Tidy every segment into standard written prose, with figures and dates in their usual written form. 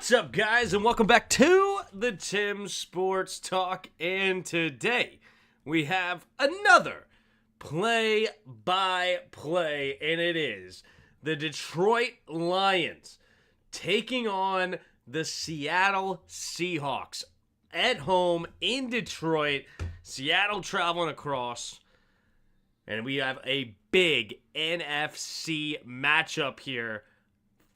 What's up, guys, and welcome back to the Tim Sports Talk. And today we have another play-by-play, and it is the Detroit Lions taking on the Seattle Seahawks at home in Detroit. Seattle traveling across, and we have a big NFC matchup here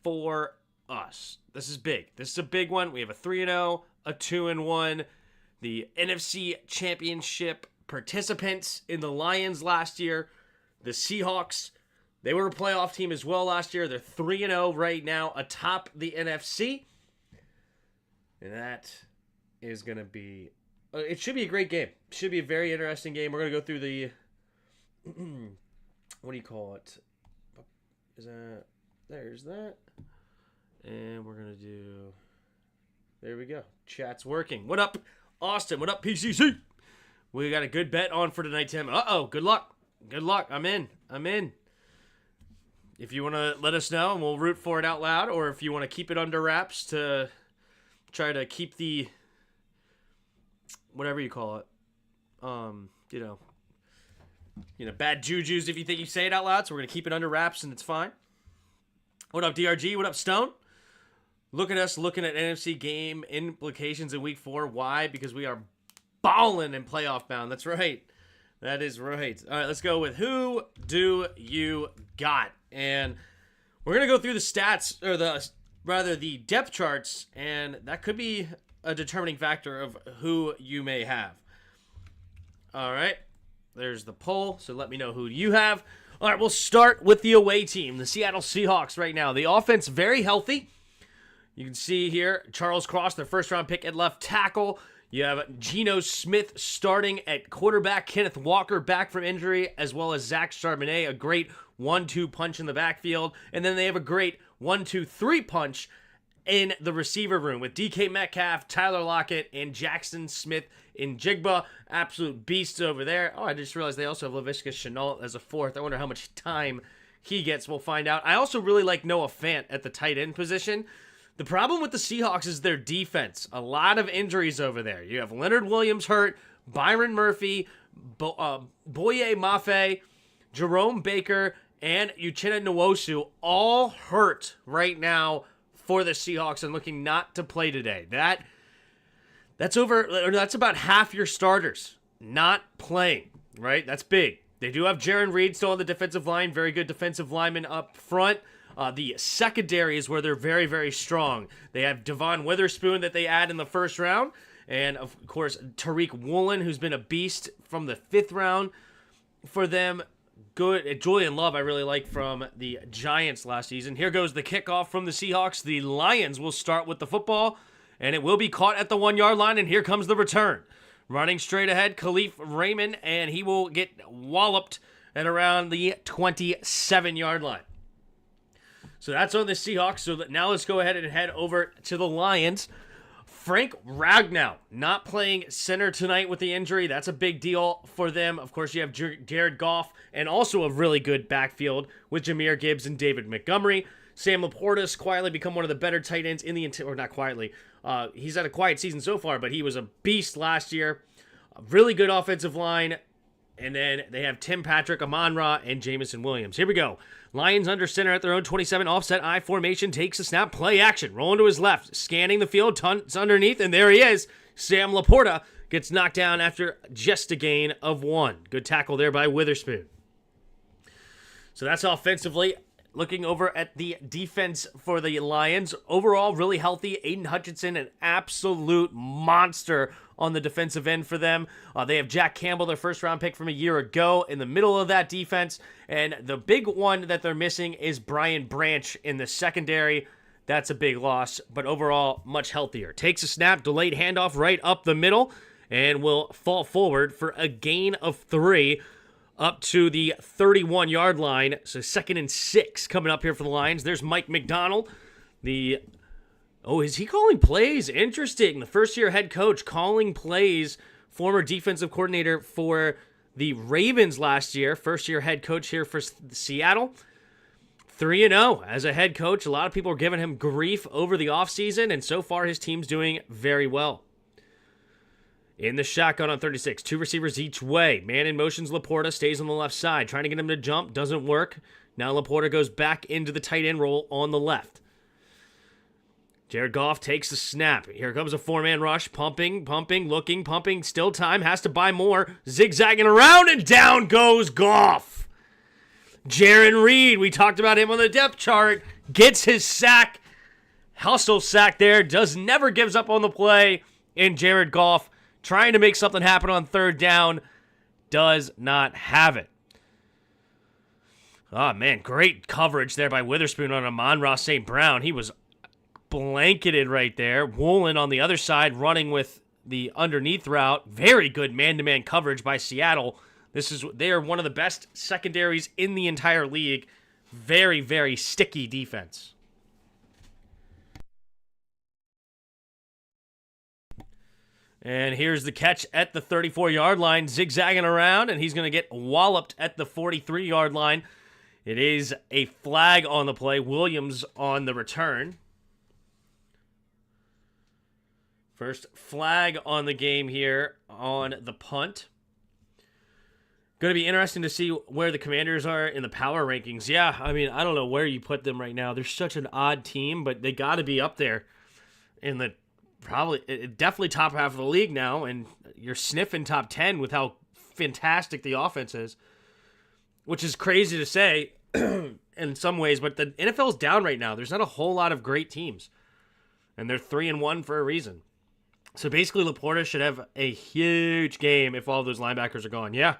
for us. This is big. This is a big one. We have a 3-0, a 2-1. The NFC Championship participants in the Lions last year. The Seahawks, they were a playoff team as well last year. They're 3-0 right now atop the NFC. And that is going to be... it should be a great game. It should be a very interesting game. We're going to go through the... what do you call it? Is that... There's that. And we're going to do... There we go. Chat's working. What up, Austin? What up, PCC? We got a good bet on for tonight, Tim. Uh-oh. Good luck. Good luck. I'm in. If you want to let us know, and we'll root for it out loud, or if you want to keep it under wraps to try to keep the... whatever you call it. Bad jujus if you think you say it out loud, so we're going to keep it under wraps, and it's fine. What up, DRG? What up, Stone? Look at us looking at NFC game implications in Week 4. Why? Because we are balling in playoff bound. That's right. That is right. All right, let's go with who do you got? And we're going to go through the stats, or the depth charts, and that could be a determining factor of who you may have. All right. There's the poll, so let me know who you have. All right, we'll start with the away team, the Seattle Seahawks right now. The offense, very healthy. You can see here, Charles Cross, their first-round pick at left tackle. You have Geno Smith starting at quarterback, Kenneth Walker back from injury, as well as Zach Charbonnet, a great 1-2 punch in the backfield. And then they have a great 1-2-3 punch in the receiver room with DK Metcalf, Tyler Lockett, and Jackson Smith in Jigba. Absolute beasts over there. Oh, I just realized they also have Laviska Shenault as a fourth. I wonder how much time he gets. We'll find out. I also really like Noah Fant at the tight end position. The problem with the Seahawks is their defense. A lot of injuries over there. You have Leonard Williams hurt, Byron Murphy, Boye Mafe, Jerome Baker, and Uchenna Nwosu all hurt right now for the Seahawks and looking not to play today. That's about half your starters not playing, right? That's big. They do have Jaron Reed still on the defensive line, very good defensive lineman up front. The secondary is where they're very, very strong. They have Devon Witherspoon that they add in the first round, and of course Tariq Woolen, who's been a beast from the 5th round for them. Good. Julian Love, I really like from the Giants last season. Here goes the kickoff from the Seahawks. The Lions will start with the football, and it will be caught at the 1-yard line, and here comes the return. Running straight ahead, Khalif Raymond, and he will get walloped at around the 27-yard line. So that's on the Seahawks. So now let's go ahead and head over to the Lions. Frank Ragnow not playing center tonight with the injury. That's a big deal for them. Of course, you have Jared Goff and also a really good backfield with Jahmyr Gibbs and David Montgomery. Sam Laporta's quietly become one of the better tight ends in the or not quietly. He's had a quiet season so far, but he was a beast last year. A really good offensive line. And then they have Tim Patrick, Amon-Ra, and Jamison Williams. Here we go. Lions under center at their own 27, offset I formation, takes a snap, play action, rolling to his left, scanning the field, tons underneath, and there he is. Sam Laporta gets knocked down after just a gain of 1. Good tackle there by Witherspoon. So that's offensively. Looking over at the defense for the Lions, overall really healthy. Aiden Hutchinson, an absolute monster on the defensive end for them. They have Jack Campbell, their first-round pick from a year ago, in the middle of that defense. And the big one that they're missing is Brian Branch in the secondary. That's a big loss, but overall much healthier. Takes a snap, delayed handoff right up the middle, and will fall forward for a gain of 3. Up to the 31-yard line. So 2nd and 6 coming up here for the Lions. There's Mike McDonald. Is he calling plays? Interesting. The first-year head coach calling plays. Former defensive coordinator for the Ravens last year. First-year head coach here for Seattle. 3-0 as a head coach. A lot of people are giving him grief over the offseason, and so far his team's doing very well. In the shotgun on 36, 2 receivers each way. Man in motions, Laporta stays on the left side. Trying to get him to jump, doesn't work. Now Laporta goes back into the tight end role on the left. Jared Goff takes the snap. Here comes a 4-man rush. Pumping, looking, pumping. Still time, has to buy more. Zigzagging around, and down goes Goff. Jaron Reed, we talked about him on the depth chart, gets his sack. Hustle sack there, never gives up on the play. And Jared Goff, trying to make something happen on 3rd down, does not have it. Oh, man, great coverage there by Witherspoon on Amon-Ra St. Brown. He was blanketed right there. Woolen on the other side running with the underneath route. Very good man-to-man coverage by Seattle. They are one of the best secondaries in the entire league. Very, very sticky defense. And here's the catch at the 34-yard line, zigzagging around, and he's going to get walloped at the 43-yard line. It is a flag on the play. Williams on the return. First flag on the game here on the punt. Going to be interesting to see where the Commanders are in the power rankings. Yeah, I mean, I don't know where you put them right now. They're such an odd team, but they got to be up there in the definitely top half of the league now, and you're sniffing top 10 with how fantastic the offense is, which is crazy to say in some ways, but the NFL's down right now. There's not a whole lot of great teams, and they're 3-1 for a reason. So basically, Laporta should have a huge game if all of those linebackers are gone. Yeah.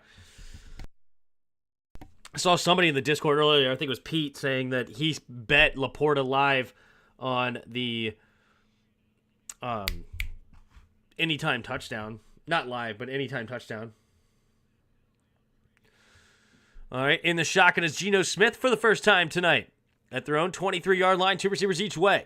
I saw somebody in the Discord earlier, I think it was Pete, saying that he bet Laporta live on the anytime touchdown. Not live, but anytime touchdown. All right, in the shotgun is Geno Smith for the first time tonight. At their own 23-yard line, 2 receivers each way.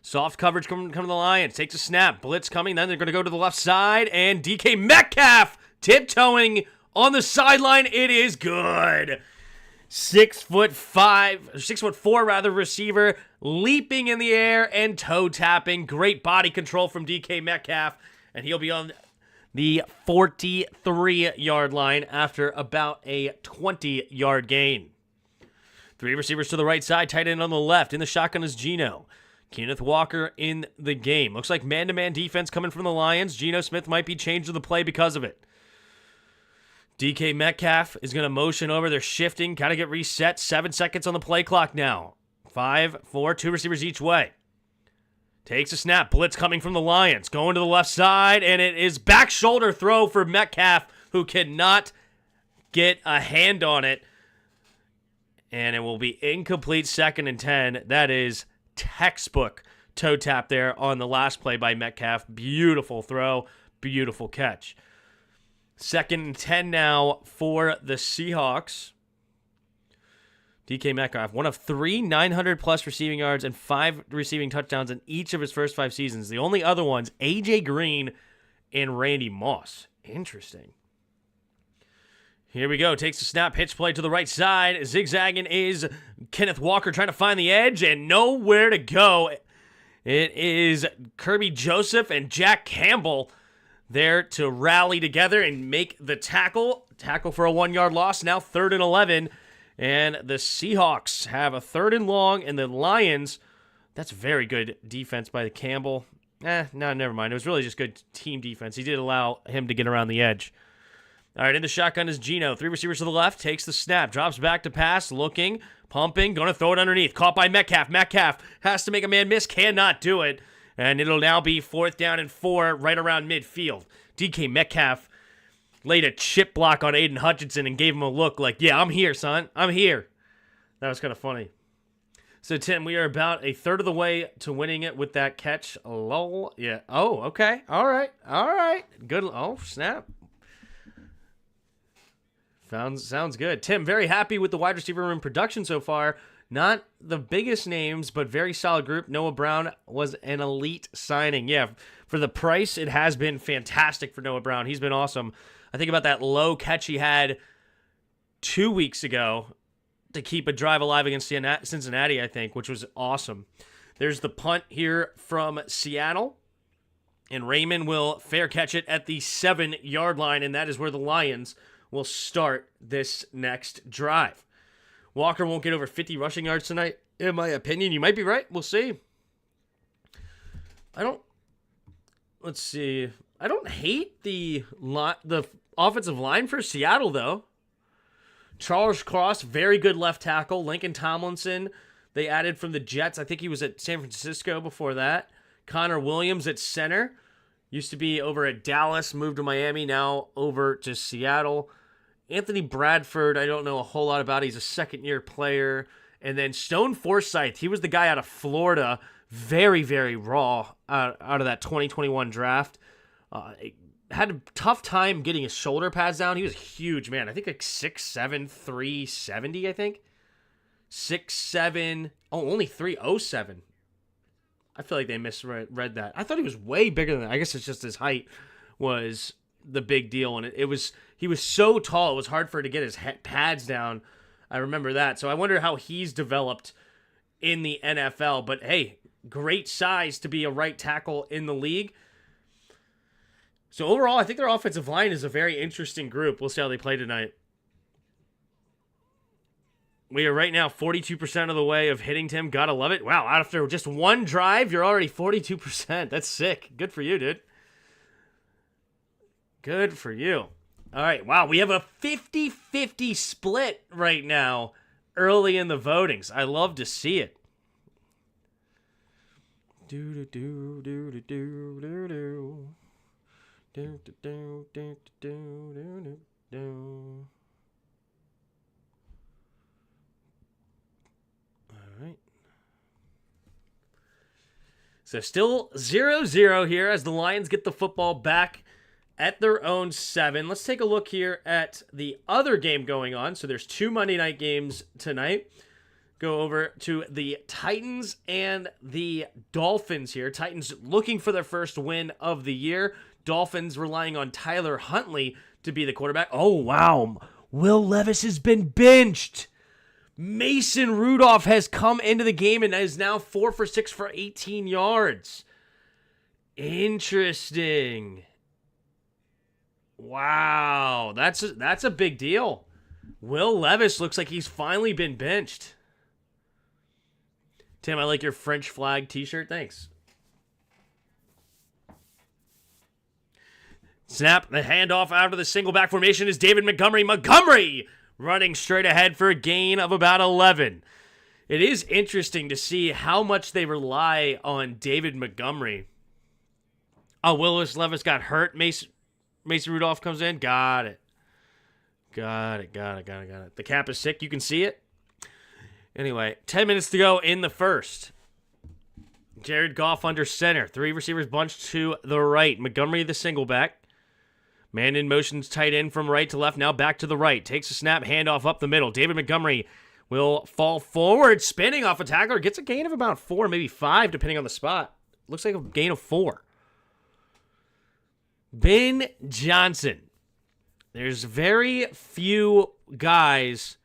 Soft coverage coming to the Lions. Takes a snap. Blitz coming. Then they're going to go to the left side. And DK Metcalf tiptoeing on the sideline. It is good. 6'4" receiver, leaping in the air and toe tapping. Great body control from DK Metcalf. And he'll be on the 43-yard line after about a 20-yard gain. 3 receivers to the right side, tight end on the left. In the shotgun is Geno. Kenneth Walker in the game. Looks like man-to-man defense coming from the Lions. Geno Smith might be changed to the play because of it. DK Metcalf is going to motion over. They're shifting. Got to get reset. 7 seconds on the play clock now. 5, 4, 2 receivers each way. Takes a snap. Blitz coming from the Lions. Going to the left side, and it is back shoulder throw for Metcalf, who cannot get a hand on it. And it will be incomplete, 2nd and 10. That is textbook toe tap there on the last play by Metcalf. Beautiful throw. Beautiful catch. 2nd and 10 now for the Seahawks. DK Metcalf, one of 3 900-plus receiving yards and 5 receiving touchdowns in each of his first 5 seasons. The only other ones, A.J. Green and Randy Moss. Interesting. Here we go. Takes the snap. Pitch play to the right side. Zigzagging is Kenneth Walker trying to find the edge and nowhere to go. It is Kirby Joseph and Jack Campbell there to rally together and make the tackle. Tackle for a 1-yard loss. Now 3rd and 11. And the Seahawks have a 3rd and long. And the Lions, that's very good defense by the Campbell. No, never mind. It was really just good team defense. He did allow him to get around the edge. All right, in the shotgun is Geno. 3 receivers to the left. Takes the snap. Drops back to pass. Looking. Pumping. Going to throw it underneath. Caught by Metcalf. Metcalf has to make a man miss. Cannot do it. And it'll now be 4th down and 4 right around midfield. DK Metcalf laid a chip block on Aiden Hutchinson and gave him a look like, yeah, I'm here, son. I'm here. That was kind of funny. So, Tim, we are about a 1/3 of the way to winning it with that catch. Lol. Yeah. Oh, okay. All right. Good. Oh, snap. Sounds good. Tim, very happy with the wide receiver room production so far. Not the biggest names, but very solid group. Noah Brown was an elite signing. Yeah, for the price, it has been fantastic for Noah Brown. He's been awesome. I think about that low catch he had 2 weeks ago to keep a drive alive against Cincinnati, I think, which was awesome. There's the punt here from Seattle, and Raymond will fair catch it at the 7-yard line, and that is where the Lions will start this next drive. Walker won't get over 50 rushing yards tonight, in my opinion. You might be right. We'll see. Let's see. I don't hate the offensive line for Seattle, though. Charles Cross, very good left tackle. Lincoln Tomlinson, they added from the Jets. I think he was at San Francisco before that. Connor Williams at center. Used to be over at Dallas, moved to Miami, now over to Seattle. Anthony Bradford, I don't know a whole lot about. He's a second-year player. And then Stone Forsythe, he was the guy out of Florida, very, very raw out of that 2021 draft. Had a tough time getting his shoulder pads down. He was a huge man. I think like 6'7", 370, I think. 6'7", only 307. I feel like they misread that. I thought he was way bigger than that. I guess it's just his height was the big deal, and he was so tall it was hard for him to get his pads down. I remember that. So I wonder how he's developed in the NFL. But hey, great size to be a right tackle in the league. So overall, I think their offensive line is a very interesting group. We'll see how they play tonight. We are right now 42% of the way of hitting, Tim. Gotta love it. Wow, after just one drive, you're already 42%. That's sick. Good for you, dude. Good for you. All right, wow, we have a 50-50 split right now early in the votings. I love to see it. Do-do-do-do-do-do-do-do. Do-do-do-do-do-do-do. All right. So still 0-0 here as the Lions get the football back at their own 7. Let's take a look here at the other game going on. So there's 2 Monday night games tonight. Go over to the Titans and the Dolphins here. Titans looking for their first win of the year. Dolphins relying on Tyler Huntley to be the quarterback. Oh, wow. Will Levis has been benched. Mason Rudolph has come into the game and is now 4 for 6 for 18 yards. Interesting. Wow, that's a big deal. Will Levis looks like he's finally been benched. Tim, I like your French flag t-shirt. Thanks. Snap, the handoff out of the single back formation is David Montgomery. Montgomery running straight ahead for a gain of about 11. It is interesting to see how much they rely on David Montgomery. Oh, Willis Levis got hurt. Mason Rudolph comes in. Got it. The cap is sick. You can see it. Anyway, 10 minutes to go in the first. Jared Goff under center. 3 receivers bunched to the right. Montgomery the single back. Man in motion's tight end from right to left. Now back to the right. Takes a snap. Handoff up the middle. David Montgomery will fall forward. Spinning off a tackler. Gets a gain of about 4, maybe 5, depending on the spot. Looks like a gain of 4. Ben Johnson. There's very few guys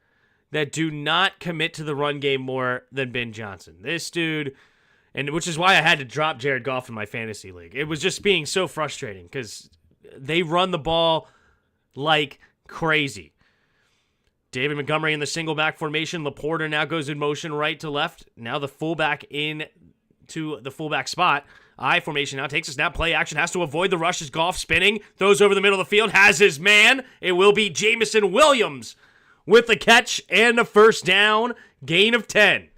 that do not commit to the run game more than Ben Johnson. This dude, and which is why I had to drop Jared Goff in my fantasy league. It was just being so frustrating because they run the ball like crazy. David Montgomery in the single back formation. Laporta now goes in motion right to left. Now the fullback in to the fullback spot. I formation now takes a snap, play action, has to avoid the rush as Goff spinning, throws over the middle of the field, has his man. It will be Jamison Williams with the catch and a first down, gain of 10.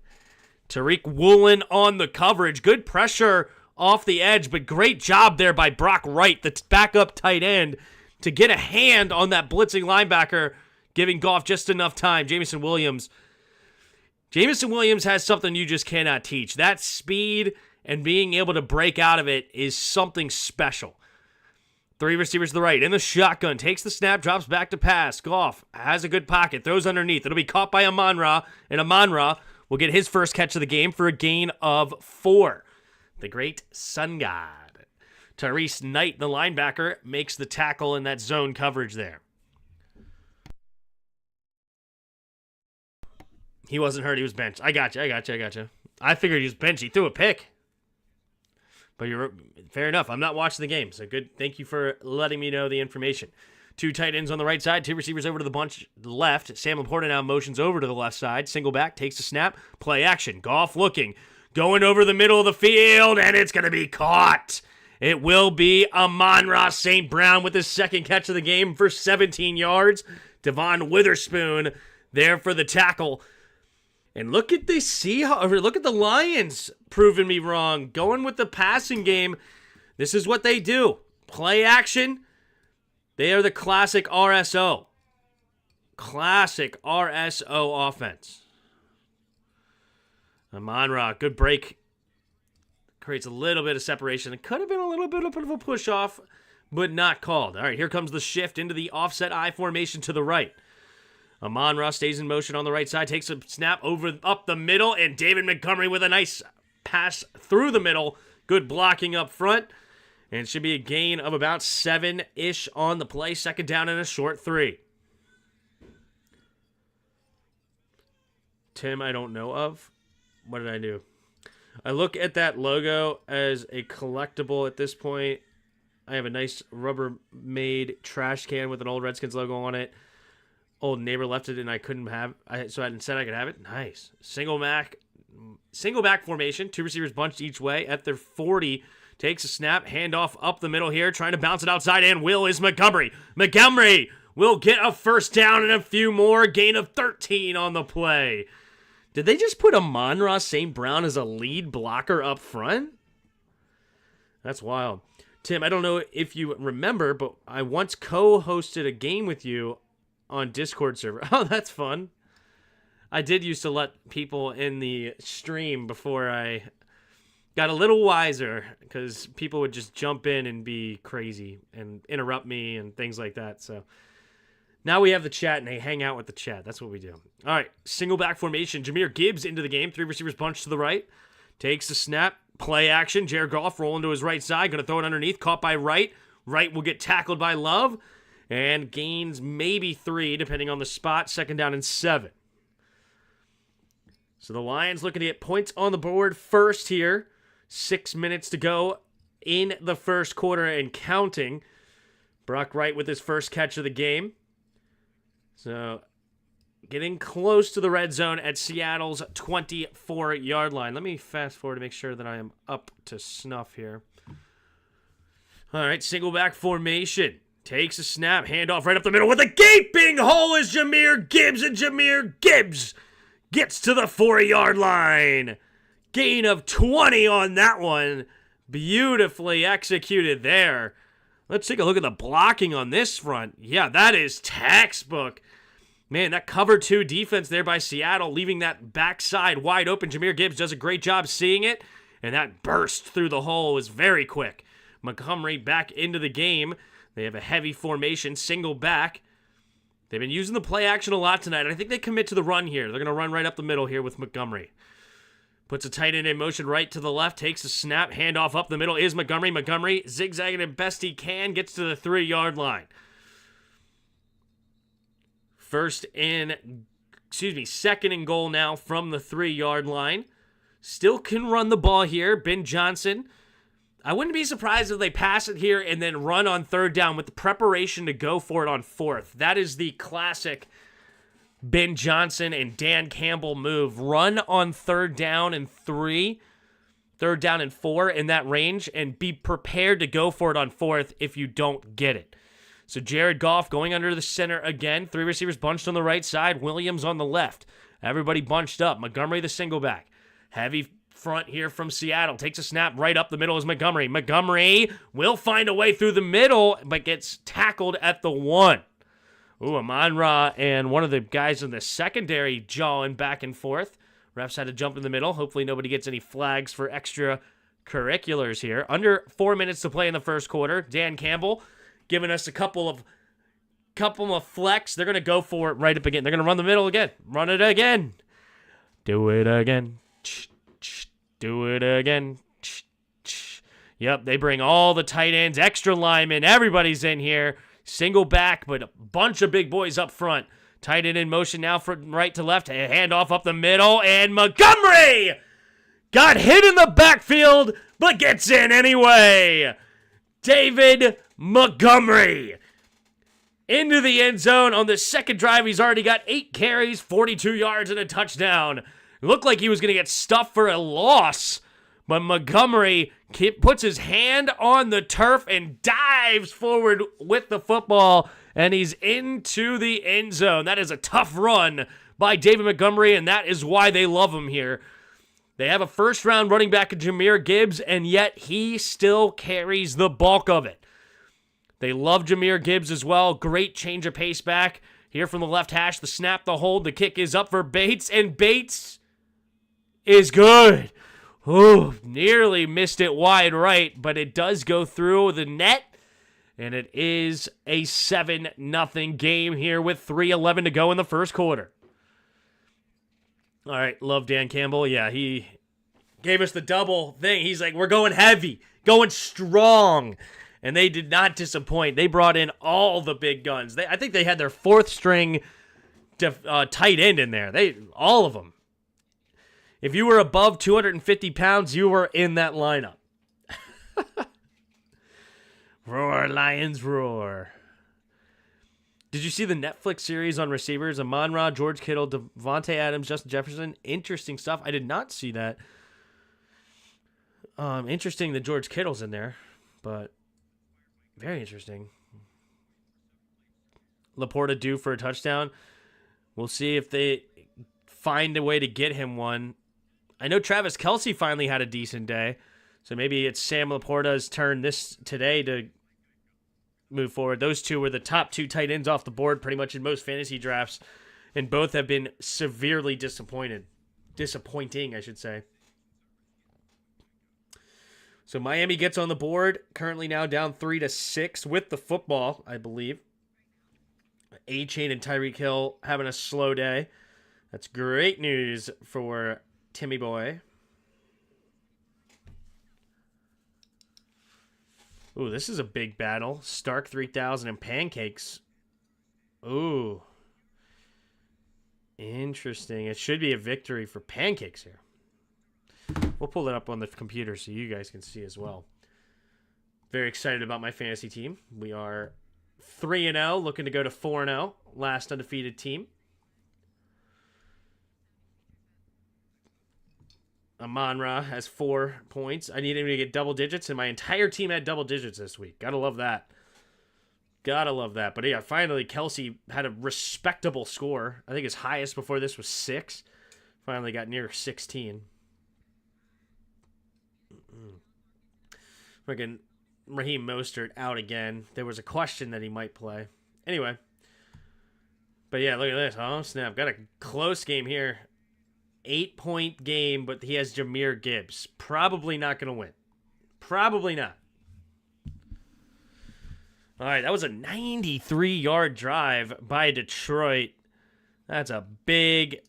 Tariq Woolen on the coverage. Good pressure off the edge, but great job there by Brock Wright, the backup tight end, to get a hand on that blitzing linebacker, giving Goff just enough time. Jamison Williams has something you just cannot teach. That speed and being able to break out of it is something special. 3 receivers to the right. In the shotgun. Takes the snap. Drops back to pass. Goff has a good pocket. Throws underneath. It'll be caught by Amon-Ra. And Amon-Ra will get his first catch of the game for a gain of 4. The great sun god. Tyrese Knight, the linebacker, makes the tackle in that zone coverage there. He wasn't hurt. He was benched. I got you. I figured he was benched. He threw a pick. But you're fair enough. I'm not watching the game, so good. Thank you for letting me know the information. 2 tight ends on the right side, 2 receivers over to the bunch left. Sam Laporta now motions over to the left side. Single back, takes a snap, play action. Goff looking, going over the middle of the field, and it's going to be caught. It will be Amon-Ra St. Brown with his second catch of the game for 17 yards. Devon Witherspoon there for the tackle. And look at the Lions proving me wrong. Going with the passing game. This is what they do. Play action. They are the classic RSO. Classic RSO offense. Amon-Ra, good break. Creates a little bit of separation. It could have been a little bit of a push off, but not called. All right, here comes the shift into the offset I formation to the right. Amon-Ra stays in motion on the right side, takes a snap up the middle, and David Montgomery with a nice pass through the middle. Good blocking up front, and it should be a gain of about 7-ish on the play. Second down and a short 3. Tim, I don't know of. What did I do? I look at that logo as a collectible at this point. I have a nice Rubbermaid trash can with an old Redskins logo on it. Old neighbor left it and I couldn't have so instead I could have it. Nice. Single back formation. 2 receivers bunched each way at their 40. Takes a snap, handoff up the middle here, trying to bounce it outside, and is Montgomery. Montgomery will get a first down and a few more. Gain of 13 on the play. Did they just put Amon-Ra St. Brown as a lead blocker up front? That's wild. Tim, I don't know if you remember, but I once co-hosted a game with you on Discord server. Oh, that's fun. I did used to let people in the stream before I got a little wiser, because people would just jump in and be crazy and interrupt me and things like that. So now we have the chat and they hang out with the chat. That's what we do. All right, single back formation. Jahmyr Gibbs into the game. 3 receivers bunched to the right. Takes the snap. Play action. Jared Goff rolling to his right side. Going to throw it underneath. Caught by Wright. Wright will get tackled by Love. And gains maybe 3, depending on the spot. Second down and 7. So the Lions looking to get points on the board first here. 6 minutes to go in the first quarter and counting. Brock Wright with his first catch of the game. So getting close to the red zone at Seattle's 24-yard line. Let me fast forward to make sure that I am up to snuff here. All right, single back formation. Takes a snap, handoff right up the middle with a gaping hole is Jahmyr Gibbs, and Jahmyr Gibbs gets to the 4-yard line. Gain of 20 on that one. Beautifully executed there. Let's take a look at the blocking on this front. Yeah, that is textbook. Man, that cover 2 defense there by Seattle, leaving that backside wide open. Jahmyr Gibbs does a great job seeing it, and that burst through the hole was very quick. Montgomery back into the game. They have a heavy formation, single back. They've been using the play action a lot tonight. I think they commit to the run here. They're going to run right up the middle here with Montgomery. Puts a tight end in motion right to the left, takes a snap, handoff up the middle is Montgomery. Montgomery zigzagging as best he can, gets to the 3-yard line. Second and goal now from the 3-yard line. Still can run the ball here. Ben Johnson. I wouldn't be surprised if they pass it here and then run on 3rd down with the preparation to go for it on 4th. That is the classic Ben Johnson and Dan Campbell move. Run on 3rd down and 3, 3rd down and 4 in that range, and be prepared to go for it on 4th if you don't get it. So Jared Goff going under the center again. 3 receivers bunched on the right side. Williams on the left. Everybody bunched up. Montgomery the single back. Heavy front here from Seattle. Takes a snap right up the middle is Montgomery. Montgomery will find a way through the middle, but gets tackled at the 1. Ooh, Amon-Ra and one of the guys in the secondary jawing back and forth. Refs had to jump in the middle. Hopefully nobody gets any flags for extracurriculars here. Under 4 minutes to play in the first quarter. Dan Campbell giving us a couple of flex. They're going to go for it right up again. They're going to run the middle again. Run it again. Do it again. Do it again. Yep, they bring all the tight ends, extra linemen, everybody's in here. Single back, but a bunch of big boys up front Tight end in motion now from right to left. Handoff up the middle, and Montgomery got hit in the backfield, but gets in anyway. David Montgomery into the end zone on the second drive. He's already got 8 carries, 42 yards, and a touchdown. It looked like he was going to get stuffed for a loss, but Montgomery puts his hand on the turf and dives forward with the football, and he's into the end zone. That is a tough run by David Montgomery, and that is why they love him here. They have a first-round running back in Jahmyr Gibbs, and yet he still carries the bulk of it. They love Jahmyr Gibbs as well. Great change of pace back. Here from the left hash, the snap, the hold, the kick is up for Bates, and Bates is good. Ooh, nearly missed it wide right, but it does go through the net, and it is a 7-0 game here with 3:11 to go in the first quarter. All right, love Dan Campbell. Yeah, he gave us the double thing. He's like, we're going heavy, going strong. And they did not disappoint. They brought in all the big guns. I think they had their 4th string tight end in there. All of them. If you were above 250 pounds, you were in that lineup. Roar, Lions, roar. Did you see the Netflix series on receivers? Amon-Ra, George Kittle, Devontae Adams, Justin Jefferson. Interesting stuff. I did not see that. Interesting that George Kittle's in there, but very interesting. Laporta due for a touchdown. We'll see if they find a way to get him one. I know Travis Kelce finally had a decent day, so maybe it's Sam Laporta's turn today to move forward. Those two were the top 2 tight ends off the board pretty much in most fantasy drafts, and both have been severely disappointing, I should say. So Miami gets on the board, currently now down 3-6 with the football, I believe. A-Chain and Tyreek Hill having a slow day. That's great news for Timmy Boy. Ooh, this is a big battle. Stark 3000 and Pancakes. Ooh. Interesting. It should be a victory for Pancakes here. We'll pull it up on the computer so you guys can see as well. Very excited about my fantasy team. We are 3-0, looking to go to 4-0. Last undefeated team. Amon-Ra has 4 points. I need him to get double digits, and my entire team had double digits this week. Gotta love that. Gotta love that. But yeah, finally, Kelce had a respectable score. I think his highest before this was 6. Finally got near 16. Freaking Raheem Mostert out again. There was a question that he might play. Anyway. But yeah, look at this. Oh, snap. Got a close game here. 8-point game, but he has Jahmyr Gibbs. Probably not going to win. Probably not. All right, that was a 93-yard drive by Detroit. That's a big,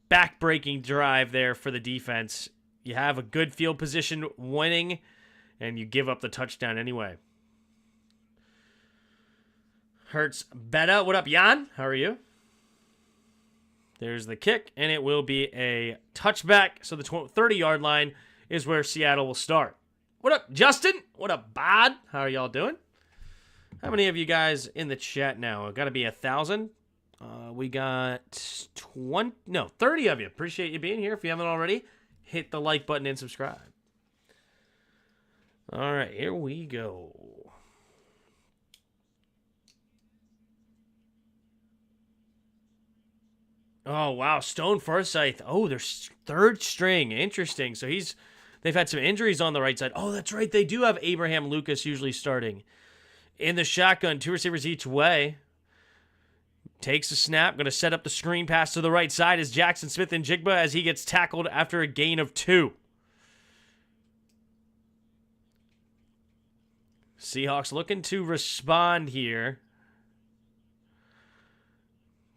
back-breaking drive there for the defense. You have a good field position winning, and you give up the touchdown anyway. Hurts Beta. What up, Jan? How are you? There's the kick, and it will be a touchback. So the 30-yard line is where Seattle will start. What up, Justin? What up, Bod? How are y'all doing? How many of you guys in the chat now? Got to be 1,000. We got 30 of you. Appreciate you being here. If you haven't already, hit the like button and subscribe. All right, here we go. Oh, wow. Stone Forsythe. Oh, they're 3rd string. Interesting. So they've had some injuries on the right side. Oh, that's right. They do have Abraham Lucas usually starting. In the shotgun, 2 receivers each way. Takes a snap. Going to set up the screen pass to the right side as Jackson Smith and Jigba as he gets tackled after a gain of 2. Seahawks looking to respond here.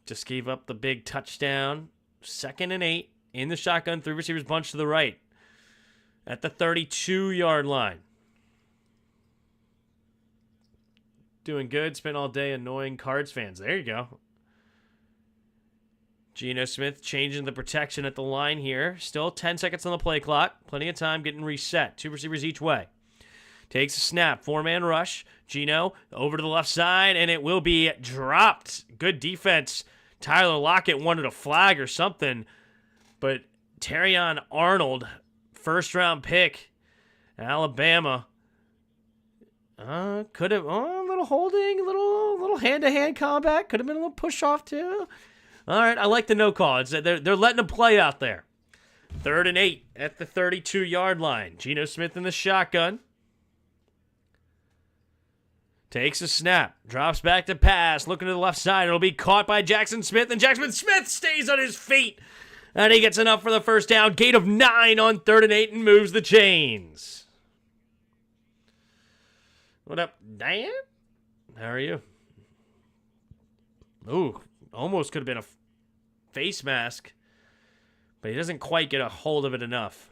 Just gave up the big touchdown. 2nd and 8 in the shotgun. 3 receivers bunch to the right. At the 32-yard line. Doing good. Spent all day annoying Cards fans. There you go. Geno Smith changing the protection at the line here. Still 10 seconds on the play clock. Plenty of time getting reset. 2 receivers each way. Takes a snap. 4-man rush. Geno over to the left side, and it will be dropped. Good defense. Tyler Lockett wanted a flag or something, but Terrion Arnold, first-round pick, Alabama, could have a little holding, a little hand-to-hand combat. Could have been a little push-off too. All right, I like the no call. They're letting them play out there. 3rd and 8 at the 32-yard line. Geno Smith in the shotgun. Takes a snap. Drops back to pass. Looking to the left side. It'll be caught by Jackson Smith. And Jackson Smith stays on his feet. And he gets enough for the first down. Gain of 9 on 3rd and 8 and moves the chains. What up, Dan? How are you? Ooh, almost could have been a face mask. But he doesn't quite get a hold of it enough.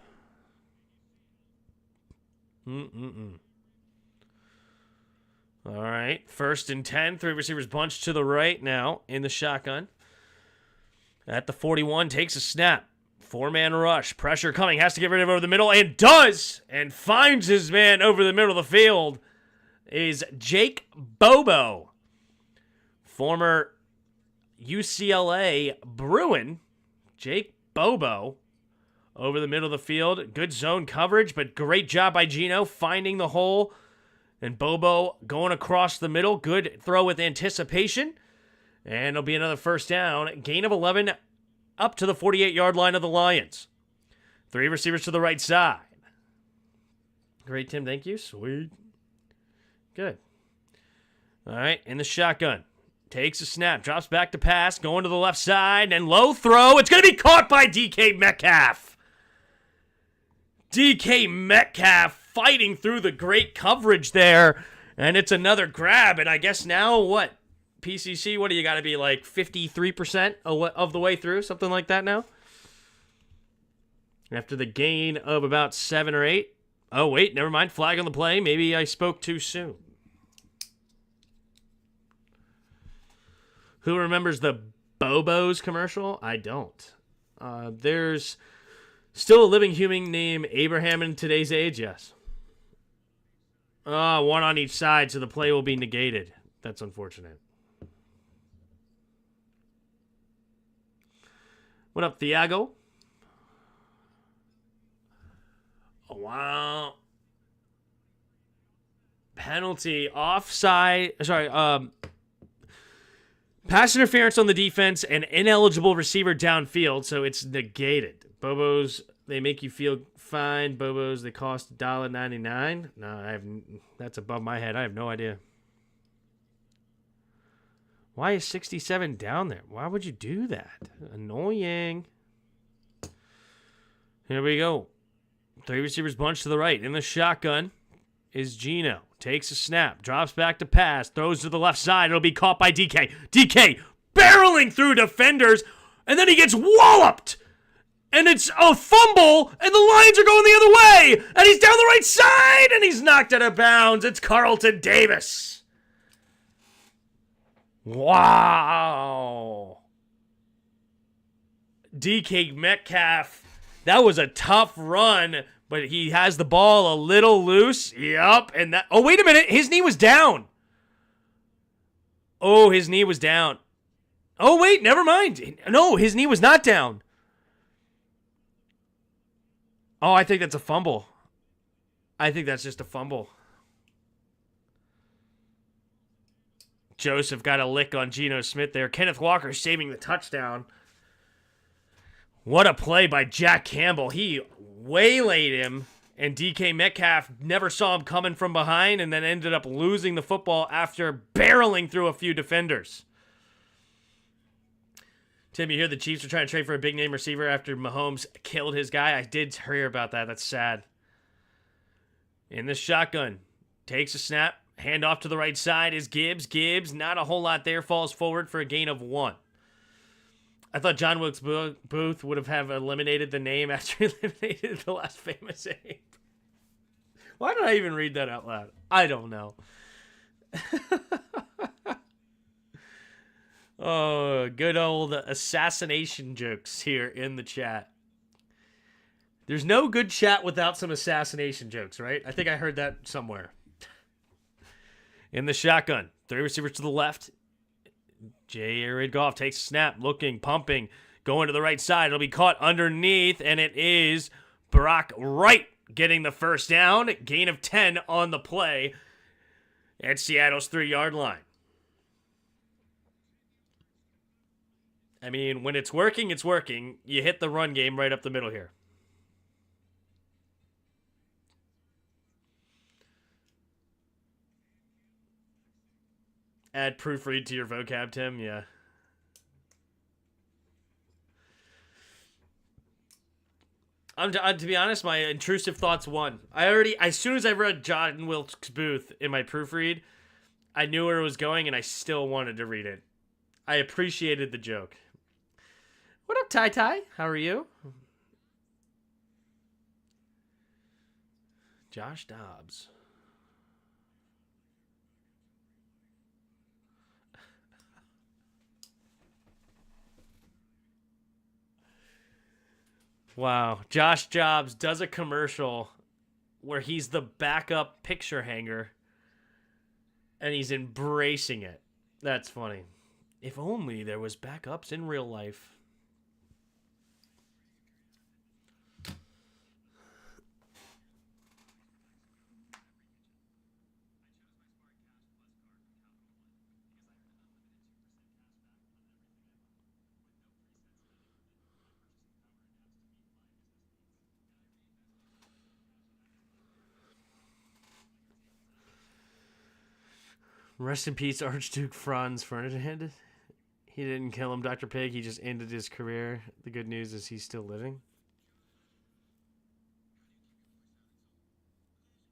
All right, 1st and 10. 3 receivers bunched to the right now in the shotgun. At the 41, takes a snap. 4-man rush. Pressure coming. Has to get rid of it over the middle. And does. And finds his man over the middle of the field. Is Jake Bobo. Former UCLA Bruin. Jake Bobo. Over the middle of the field. Good zone coverage, but great job by Geno finding the hole. And Bobo going across the middle. Good throw with anticipation. And it'll be another first down. Gain of 11 up to the 48-yard line of the Lions. 3 receivers to the right side. Great, Tim. Thank you. Sweet. Good. All right, in the shotgun. Takes a snap. Drops back to pass. Going to the left side. And low throw. It's going to be caught by DK Metcalf. DK Metcalf fighting through the great coverage there. And it's another grab. And I guess now what? PCC, what do you got to be like 53% of the way through? Something like that now? After the gain of about 7 or 8. Oh, wait, never mind. Flag on the play. Maybe I spoke too soon. Who remembers the Bobo's commercial? I don't. There's still a living human named Abraham in today's age, yes. One on each side, so the play will be negated. That's unfortunate. What up, Thiago? Oh, wow. Penalty, offside. Sorry, pass interference on the defense and ineligible receiver downfield, so it's negated. Bobos, they make you feel fine. Bobos, they cost $1.99. No, that's above my head. I have no idea. Why is 67 down there? Why would you do that? Annoying. Here we go. 3 receivers bunched to the right. In the shotgun is Geno. Takes a snap. Drops back to pass. Throws to the left side. It'll be caught by DK. DK barreling through defenders. And then he gets walloped. And it's a fumble. And the Lions are going the other way. And he's down the right side. And he's knocked out of bounds. It's Carlton Davis. Wow. DK Metcalf. That was a tough run, but he has the ball a little loose. Yup. And that. Oh, wait a minute. His knee was down. Oh, his knee was down. Oh, wait. Never mind. No, his knee was not down. Oh, I think that's a fumble. I think that's just a fumble. Joseph got a lick on Geno Smith there. Kenneth Walker saving the touchdown. What a play by Jack Campbell. He waylaid him, and DK Metcalf never saw him coming from behind and then ended up losing the football after barreling through a few defenders. Tim, you hear the Chiefs are trying to trade for a big-name receiver after Mahomes killed his guy? I did hear about that. That's sad. In the shotgun. Takes a snap. Hand off to the right side is Gibbs. Gibbs, not a whole lot there. Falls forward for a gain of 1. I thought John Wilkes Booth would have eliminated the name after he eliminated the last famous ape. Why did I even read that out loud? I don't know. Oh, good old assassination jokes here in the chat. There's no good chat without some assassination jokes, right? I think I heard that somewhere. In the shotgun, 3 receivers to the left. Jared Goff takes a snap, looking, pumping, going to the right side. It'll be caught underneath, and it is Brock Wright getting the first down. Gain of 10 on the play at Seattle's 3-yard line. I mean, when it's working, it's working. You hit the run game right up the middle here. Add proofread to your vocab, Tim. Yeah. To be honest, my intrusive thoughts won. As soon as I read John Wilkes Booth in my proofread, I knew where it was going, and I still wanted to read it. I appreciated the joke. What up, Ty Ty? How are you? Josh Dobbs. Wow. Josh Dobbs does a commercial where he's the backup picture hanger and he's embracing it. That's funny. If only there was backups in real life. Rest in peace, Archduke Franz Ferdinand. He didn't kill him, Dr. Pig. He just ended his career. The good news is he's still living.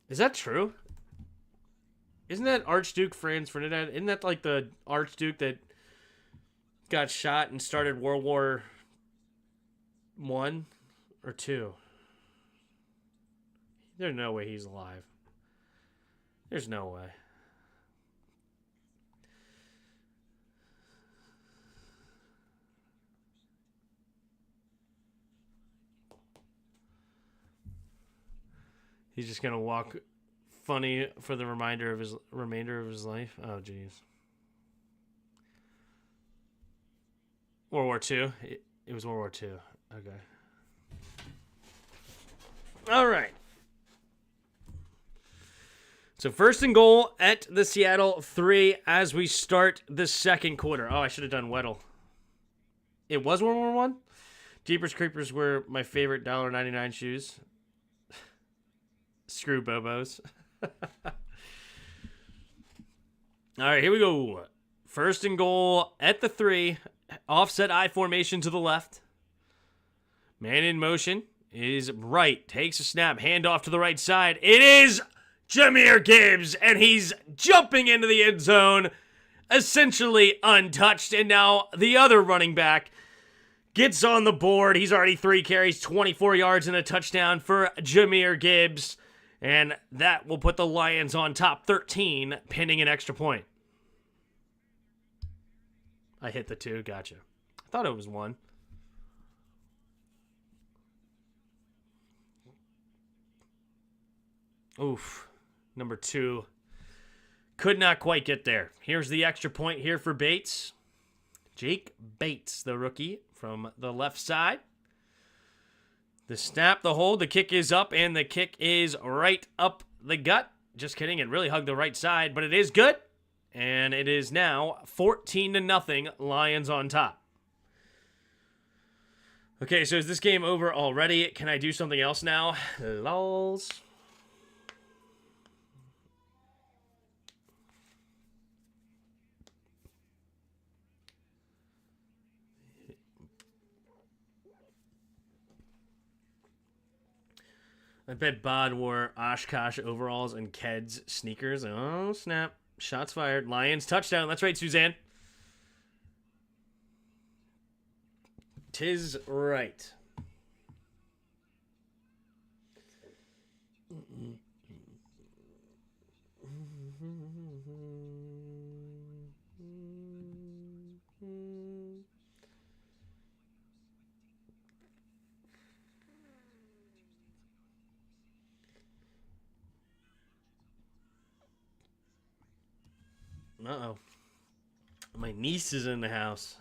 Is that true? Isn't that Archduke Franz Ferdinand? Isn't that like the Archduke that got shot and started World War I or II? There's no way he's alive. There's no way. He's just gonna walk funny for the remainder of his life. Oh, jeez. World War II. It was World War II. Okay. All right. So 1st and goal at the Seattle 3 as we start the second quarter. Oh, I should have done Weddle. It was World War I? Jeepers Creepers were my favorite $1.99 shoes. Screw Bobos. All right, here we go. 1st and goal at the 3. Offset I formation to the left. Man in motion is right. Takes a snap. Handoff to the right side. It is Jahmyr Gibbs, and he's jumping into the end zone, essentially untouched. And now the other running back gets on the board. He's already 3 carries, 24 yards, and a touchdown for Jahmyr Gibbs. And that will put the Lions on top 13, pinning an extra point. I hit the 2. Gotcha. I thought it was 1. Oof. Number 2. Could not quite get there. Here's the extra point here for Bates. Jake Bates, the rookie from the left side. The snap, the hold, the kick is up, and the kick is right up the gut. Just kidding, it really hugged the right side, but it is good. And it is now 14-0, Lions on top. Okay, so is this game over already? Can I do something else now? Lols. I bet Bod wore Oshkosh overalls and Keds sneakers. Oh, snap. Shots fired. Lions touchdown. That's right, Suzanne. Tis right. Uh-oh. My niece is in the house.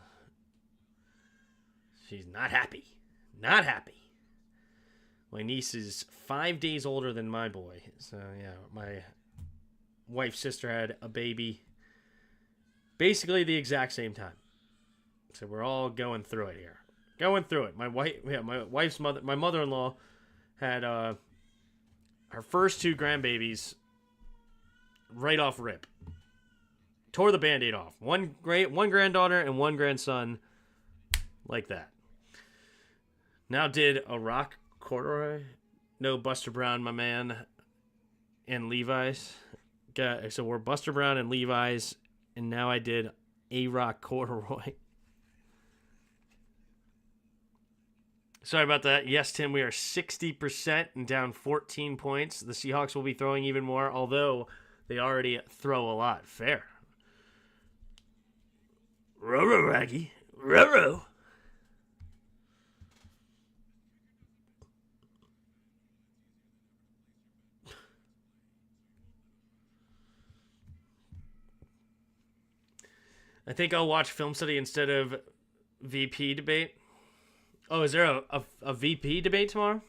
She's not happy. Not happy. My niece is 5 days older than my boy. So, yeah, my wife's sister had a baby basically the exact same time. So we're all going through it here. Going through it. My wife's mother, my mother-in-law had her first 2 grandbabies right off rip. Tore the Band-Aid off. One granddaughter and 1 grandson like that. Now did a rock corduroy. No Buster Brown, my man, and Levi's. So we're Buster Brown and Levi's, and now I did a rock corduroy. Sorry about that. Yes, Tim, we are 60% and down 14 points. The Seahawks will be throwing even more, although they already throw a lot. Fair. Roro, Raggy. Roro. I think I'll watch film study instead of VP debate. Oh, is there a VP debate tomorrow?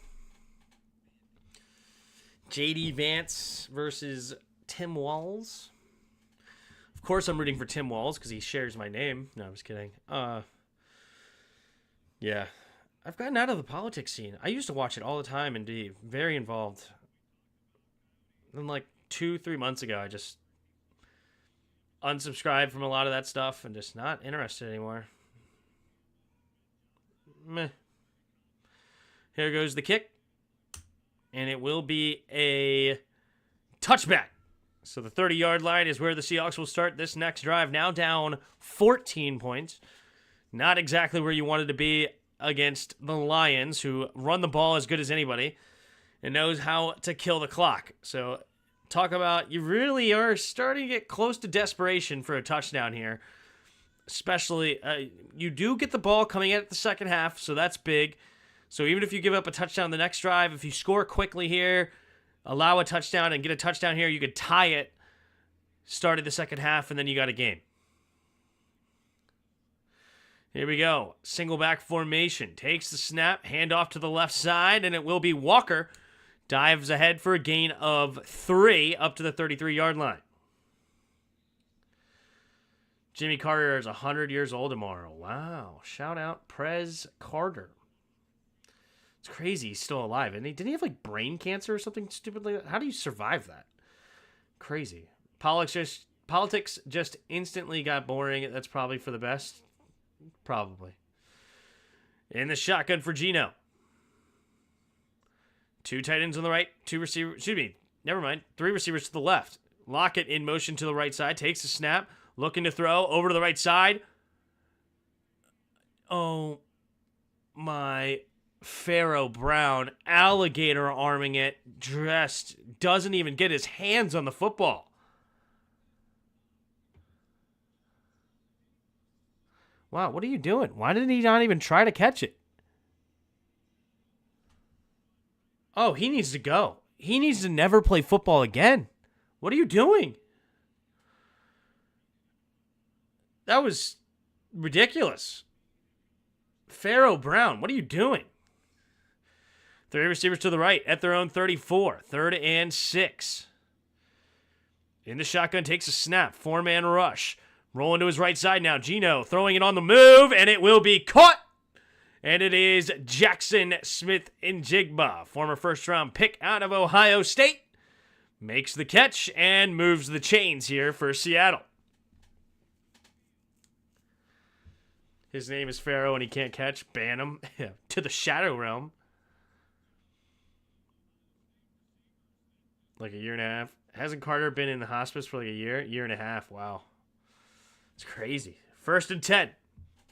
JD Vance versus Tim Walz. Of course I'm rooting for Tim Walz because he shares my name. No, I'm just kidding. Yeah. I've gotten out of the politics scene. I used to watch it all the time and be very involved. Then like 2-3 months ago, I just unsubscribed from a lot of that stuff and just not interested anymore. Meh. Here goes the kick. And it will be a touchback. So the 30-yard line is where the Seahawks will start this next drive. Now down 14 points. Not exactly where you wanted to be against the Lions, who run the ball as good as anybody and knows how to kill the clock. So talk about, you really are starting to get close to desperation for a touchdown here. Especially, you do get the ball coming in at the second half, so that's big. So even if you give up a touchdown the next drive, if you score quickly here, allow a touchdown and get a touchdown here, you could tie it, started the second half, and then you got a game. Here we go. Single back formation. Takes the snap, hand off to the left side, and it will be Walker. Dives ahead for a gain of 3 up to the 33-yard line. Jimmy Carter is 100 years old tomorrow. Wow. Shout out Prez Carter. It's crazy he's still alive. And didn't he have like brain cancer or something stupid like that? How do you survive that? Crazy. Politics just instantly got boring. That's probably for the best. Probably. In the shotgun for Geno. 2 tight ends on the right. 2 receivers. Excuse me. Never mind. 3 receivers to the left. Lockett in motion to the right side. Takes the snap. Looking to throw over to the right side. Oh my. Pharaoh Brown, alligator arming it, dressed, doesn't even get his hands on the football. Wow, what are you doing? Why didn't he not even try to catch it? Oh, he needs to go. He needs to never play football again. What are you doing? That was ridiculous. Pharaoh Brown, what are you doing? 3 receivers to the right at their own 34. 3rd and 6. In the shotgun, takes a snap. 4-man rush. Rolling to his right side now. Geno throwing it on the move, and it will be caught. And it is Jackson Smith-Njigba, former first-round pick out of Ohio State. Makes the catch and moves the chains here for Seattle. His name is Pharaoh and he can't catch. Ban him to the Shadow Realm. Like a year and a half. Hasn't Carter been in the hospice for like a year and a half? Wow. It's crazy. 1st and 10.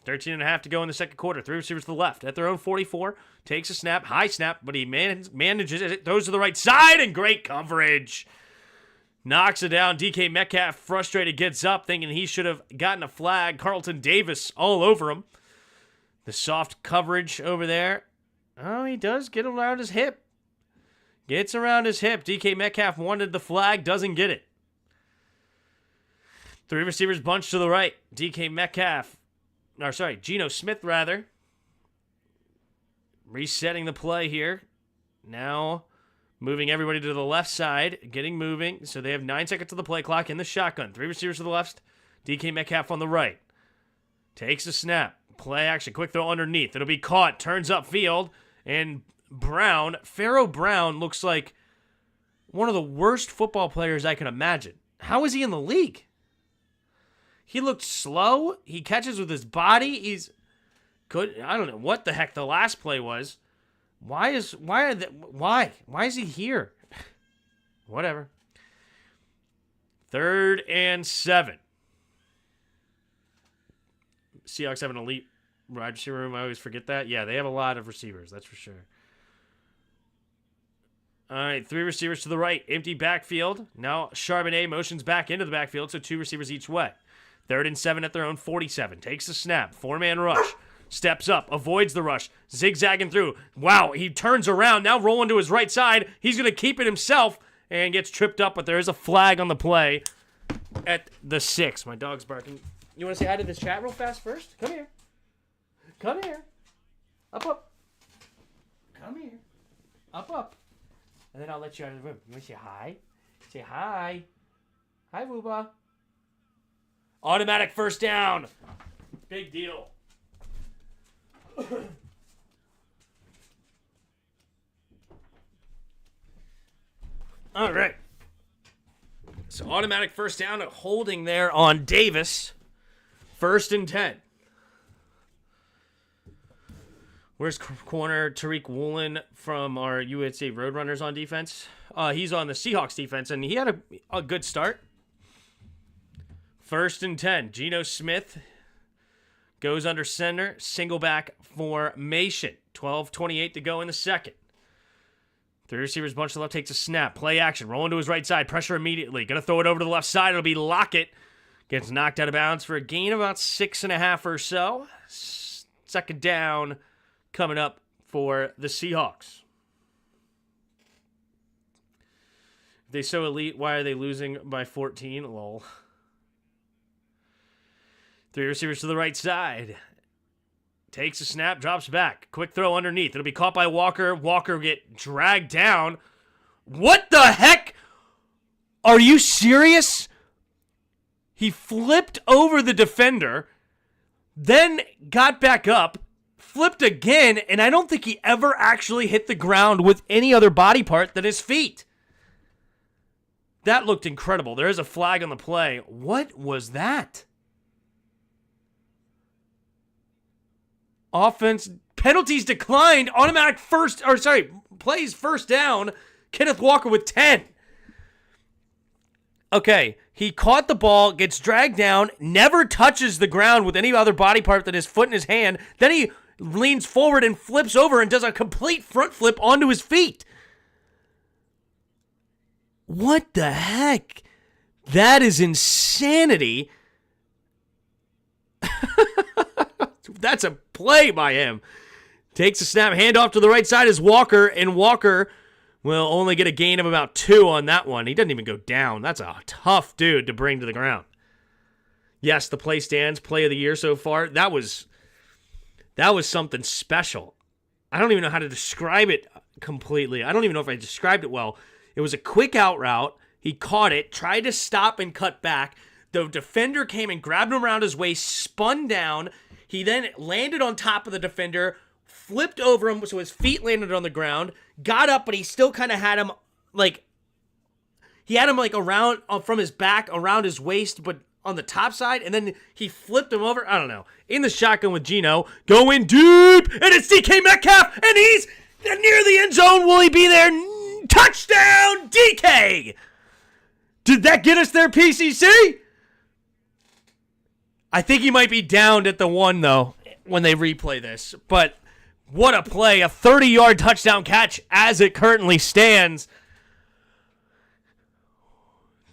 13 and a half to go in the second quarter. 3 receivers to the left at their own 44. Takes a snap. High snap, but he manages it. Throws to the right side and great coverage. Knocks it down. DK Metcalf, frustrated, gets up, thinking he should have gotten a flag. Carlton Davis all over him. The soft coverage over there. Oh, he does get around his hip. Gets around his hip. DK Metcalf wanted the flag, doesn't get it. Three receivers bunch to the right. Geno Smith, rather. Resetting the play here. Now moving everybody to the left side. Getting moving. So they have 9 seconds to the play clock in the shotgun. Three receivers to the left. DK Metcalf on the right. Takes a snap. Play action. Quick throw underneath. It'll be caught. Turns upfield. And Pharaoh Brown looks like one of the worst football players I can imagine. How is he in the league? He looked slow. He catches with his body. He's good. I don't know what the heck the last play was. Why is he here? Whatever. 3rd and 7. Seahawks have an elite wide receiver room. I always forget that. Yeah, they have a lot of receivers. That's for sure. All right, 3 receivers to the right. Empty backfield. Now Charbonnet motions back into the backfield, so 2 receivers each way. 3rd and 7 at their own 47. Takes the snap. 4-man rush. Steps up. Avoids the rush. Zigzagging through. Wow, he turns around. Now rolling to his right side. He's going to keep it himself and gets tripped up, but there is a flag on the play at the 6. My dog's barking. You want to say hi to this chat real fast first? Come here. Come here. Up. Come here. Up. And then I'll let you out of the room. You want to say hi? Say hi. Hi, Wooba. Automatic first down. Big deal. All right. So automatic first down, holding there on Davis. 1st and 10. Where's corner Tariq Woolen from our USA Roadrunners on defense? He's on the Seahawks defense, and he had a good start. 1st and 10. Geno Smith goes under center. Single back formation. 12:28 to go in the second. 3 receivers bunch to the left, takes a snap. Play action. Rolling to his right side. Pressure immediately. Going to throw it over to the left side. It'll be Lockett. Gets knocked out of bounds for a gain of about 6.5 or so. 2nd down coming up for the Seahawks. If they so elite, why are they losing by 14? Lol. 3 receivers to the right side. Takes a snap, drops back. Quick throw underneath. It'll be caught by Walker. Walker get dragged down. What the heck? Are you serious? He flipped over the defender, then got back up, flipped again, and I don't think he ever actually hit the ground with any other body part than his feet. That looked incredible. There is a flag on the play. What was that? Offense, penalties declined. Plays first down. Kenneth Walker with 10. Okay, he caught the ball, gets dragged down, never touches the ground with any other body part than his foot and his hand. Then he leans forward and flips over and does a complete front flip onto his feet. What the heck? That is insanity. That's a play by him. Takes a snap, handoff to the right side is Walker, and Walker will only get a gain of about 2 on that one. He doesn't even go down. That's a tough dude to bring to the ground. Yes, the play stands. Play of the year so far. That was something special. I don't even know how to describe it completely. I don't even know if I described it well. It was a quick out route. He caught it, tried to stop and cut back. The defender came and grabbed him around his waist, spun down. He then landed on top of the defender, flipped over him so his feet landed on the ground, got up, but he still kind of had him around from his back, around his waist, but on the top side, and then he flipped him over. I don't know. In the shotgun with Geno, going deep, and it's DK Metcalf, and he's near the end zone. Will he be there? Touchdown, DK! Did that get us there, PCC? I think he might be downed at the 1, though, when they replay this. But what a play. A 30-yard touchdown catch as it currently stands.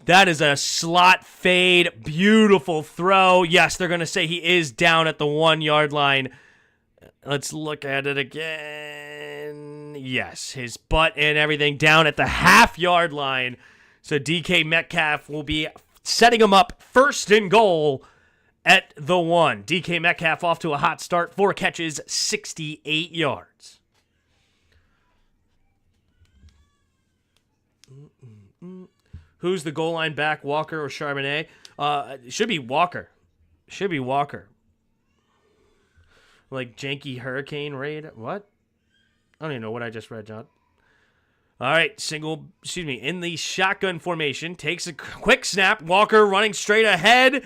That is a slot fade. Beautiful throw. Yes, they're going to say he is down at the 1-yard line. Let's look at it again. Yes, his butt and everything down at the half-yard line. So DK Metcalf will be setting him up first and goal at the 1. DK Metcalf off to a hot start. 4 catches, 68 yards. Who's the goal line back, Walker or Charbonnet? Should be Walker. Like janky hurricane raid. What? I don't even know what I just read, John. All right, in the shotgun formation, takes a quick snap. Walker running straight ahead,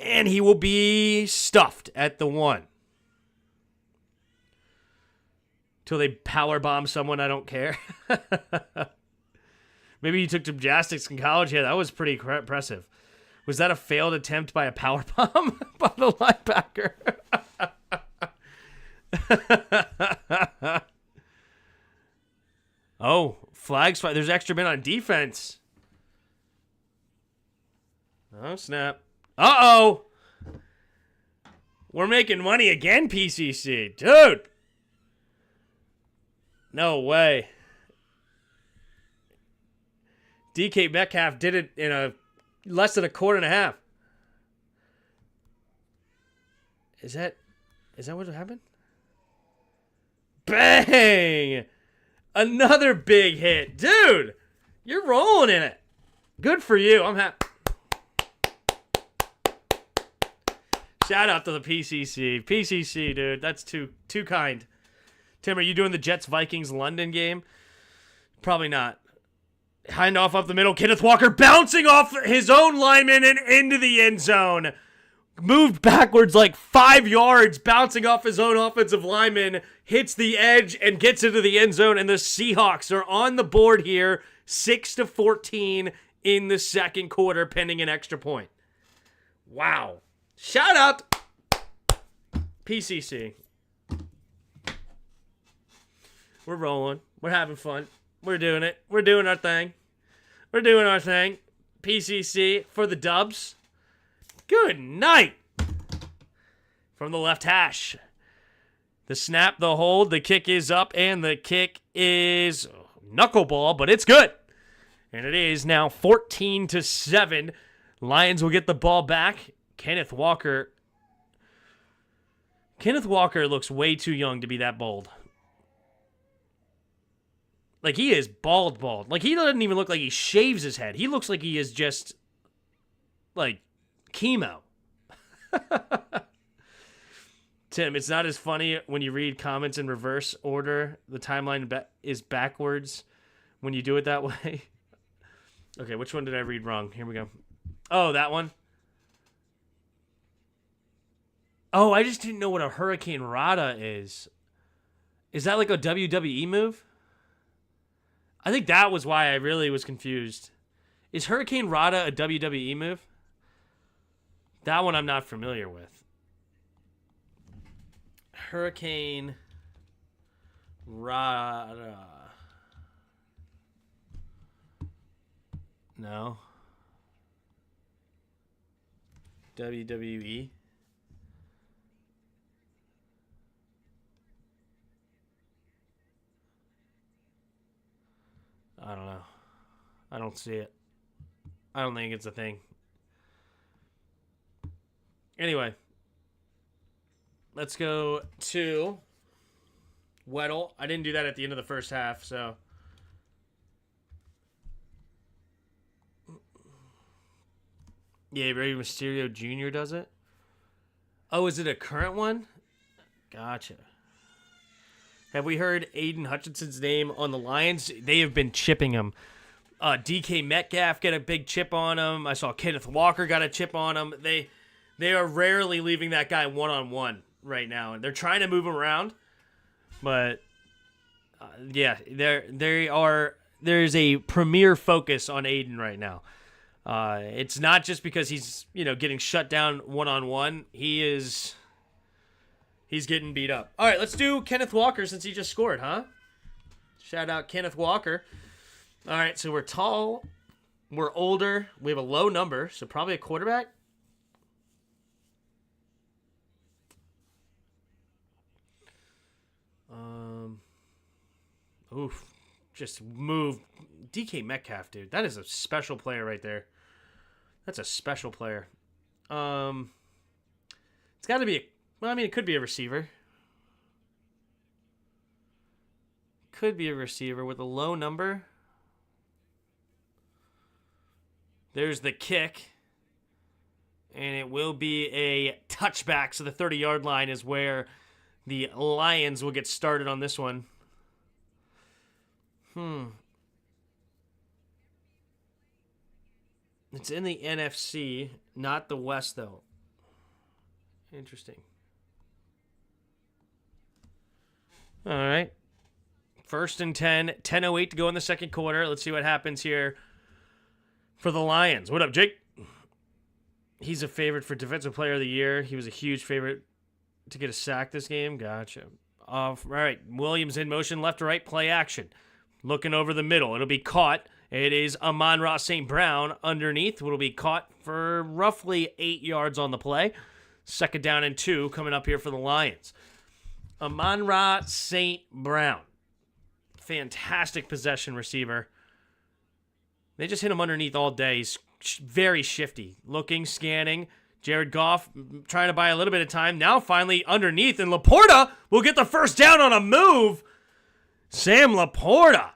and he will be stuffed at the 1. Till they power bomb someone, I don't care. Maybe he took gymnastics in college. Yeah, that was pretty impressive. Was that a failed attempt by a power bomb by the linebacker? Oh, flags. There's extra men on defense. Oh, snap. Uh-oh. We're making money again, PCC. Dude. No way. DK Metcalf did it in less than a quarter and a half. Is that what happened? Bang! Another big hit. Dude, you're rolling in it. Good for you. I'm happy. Shout out to the PCC. PCC, dude. That's too kind. Tim, are you doing the Jets-Vikings London game? Probably not. Handoff up the middle. Kenneth Walker bouncing off his own lineman and into the end zone. Moved backwards like 5 yards, bouncing off his own offensive lineman, hits the edge and gets into the end zone, and the Seahawks are on the board here, 6-14 in the second quarter, pending an extra point. Wow. Shout out PCC. We're rolling. We're having fun. We're doing it. We're doing our thing. PCC for the dubs. Good night. From the left hash. The snap, the hold, the kick is up, and the kick is knuckleball, but it's good. And it is now 14-7. Lions will get the ball back. Kenneth Walker looks way too young to be that bold. Like, he is bald. Like, he doesn't even look like he shaves his head. He looks like he is just, like, chemo. Tim, it's not as funny when you read comments in reverse order. The timeline is backwards when you do it that way. Okay, which one did I read wrong? Here we go. Oh, that one? Oh, I just didn't know what a Hurricane Rana is. Is that like a WWE move? I think that was why I really was confused. Is Hurricane Rana a WWE move? That one I'm not familiar with. Hurricane Rana. No. WWE. I don't know. I don't see it. I don't think it's a thing. Anyway, let's go to Weddle. I didn't do that at the end of the first half, so. Yeah, Rey Mysterio Jr. does it. Oh, is it a current one? Gotcha. Have we heard Aiden Hutchinson's name on the Lions? They have been chipping him. DK Metcalf got a big chip on him. I saw Kenneth Walker got a chip on him. They are rarely leaving that guy one-on-one right now. And they're trying to move him around. But, yeah, there's a premier focus on Aiden right now. It's not just because he's, getting shut down one-on-one. He's getting beat up. All right, let's do Kenneth Walker since he just scored, huh? Shout out Kenneth Walker. All right, so we're tall. We're older. We have a low number, so probably a quarterback. Just move. DK Metcalf, dude. That is a special player right there. That's a special player. It's got to be it could be a receiver. Could be a receiver with a low number. There's the kick. And it will be a touchback. So the 30-yard line is where the Lions will get started on this one. It's in the NFC, not the West, though. Interesting. All right. 1st and 10. 10:08 to go in the second quarter. Let's see what happens here for the Lions. What up, Jake? He's a favorite for Defensive Player of the Year. He was a huge favorite to get a sack this game. Gotcha. All right. Williams in motion, left to right, play action. Looking over the middle. It'll be caught. It is Amon-Ra St. Brown underneath. It'll be caught for roughly 8 yards on the play. 2nd down and 2 coming up here for the Lions. Amon-Ra St. Brown. Fantastic possession receiver. They just hit him underneath all day. He's very shifty. Looking, scanning. Jared Goff trying to buy a little bit of time. Now finally underneath. And Laporta will get the first down on a move. Sam Laporta.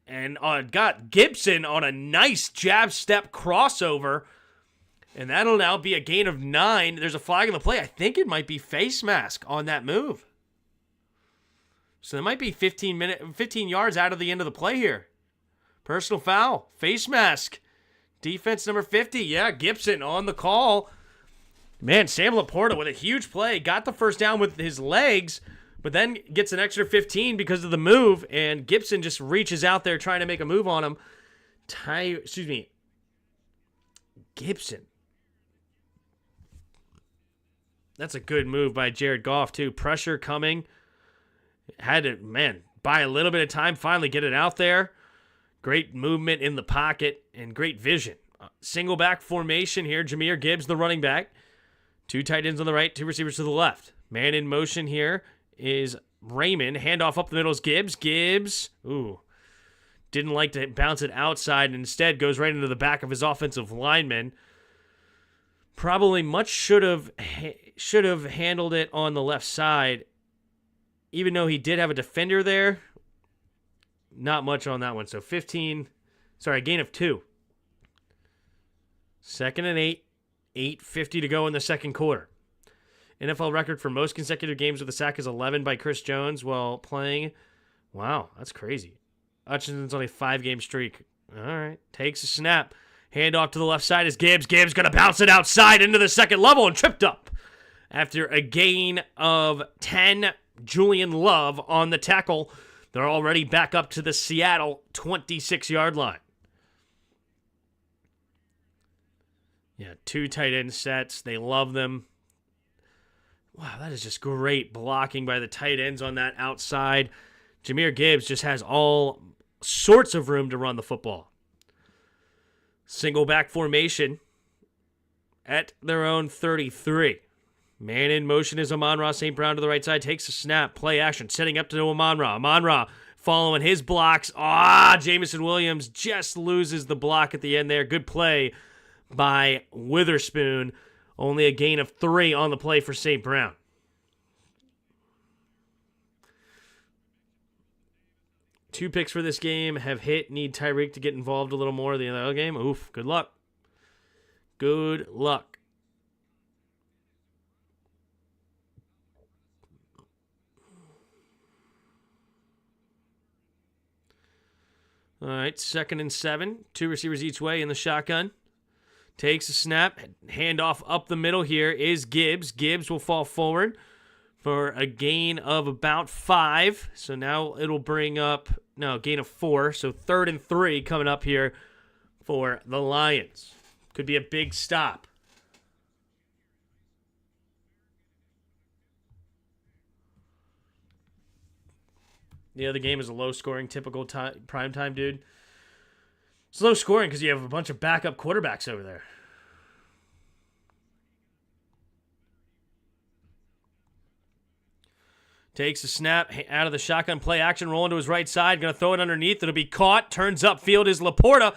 And got Gibson on a nice jab step crossover. And that'll now be a gain of 9. There's a flag in the play. I think it might be face mask on that move. So there might be 15 yards out of the end of the play here. Personal foul. Face mask. Defense number 50. Yeah, Gibson on the call. Man, Sam Laporta with a huge play. Got the first down with his legs, but then gets an extra 15 because of the move, and Gibson just reaches out there trying to make a move on him. Gibson. That's a good move by Jared Goff, too. Pressure coming. Had to, buy a little bit of time, finally get it out there. Great movement in the pocket and great vision. Single back formation here. Jahmyr Gibbs, the running back. 2 tight ends on the right, 2 receivers to the left. Man in motion here is Raymond. Handoff up the middle is Gibbs. Gibbs, didn't like to bounce it outside and instead goes right into the back of his offensive lineman. Probably should have handled it on the left side. Even though he did have a defender there, not much on that one. So gain of 2. 2nd and 8. 8:50 to go in the second quarter. NFL record for most consecutive games with a sack is 11 by Chris Jones while playing. Wow, that's crazy. Hutchinson's on a 5-game streak. All right, takes a snap. Handoff to the left side is Gibbs. Gibbs going to bounce it outside into the second level and tripped up. After a gain of 10, Julian Love on the tackle. They're already back up to the Seattle 26-yard line. Yeah, 2 tight end sets. They love them. Wow, that is just great blocking by the tight ends on that outside. Jahmyr Gibbs just has all sorts of room to run the football. Single back formation at their own 33. Man in motion is Amon-Ra St. Brown to the right side. Takes a snap. Play action. Setting up to Amon-Ra. Amon-Ra following his blocks. Jameson Williams just loses the block at the end there. Good play by Witherspoon. Only a gain of 3 on the play for St. Brown. Two picks for this game have hit. Need Tyreek to get involved a little more in the other game. Oof, good luck. Good luck. All right, 2nd and 7. 2 receivers each way in the shotgun. Takes a snap. Handoff up the middle here is Gibbs. Gibbs will fall forward for a gain of about 5. So now it'll bring up, gain of 4. So 3rd and 3 coming up here for the Lions. Could be a big stop. The other game is a low-scoring, typical primetime, dude. It's low scoring because you have a bunch of backup quarterbacks over there. Takes a snap out of the shotgun play action, rolling to his right side. Going to throw it underneath. It'll be caught. Turns upfield is Laporta.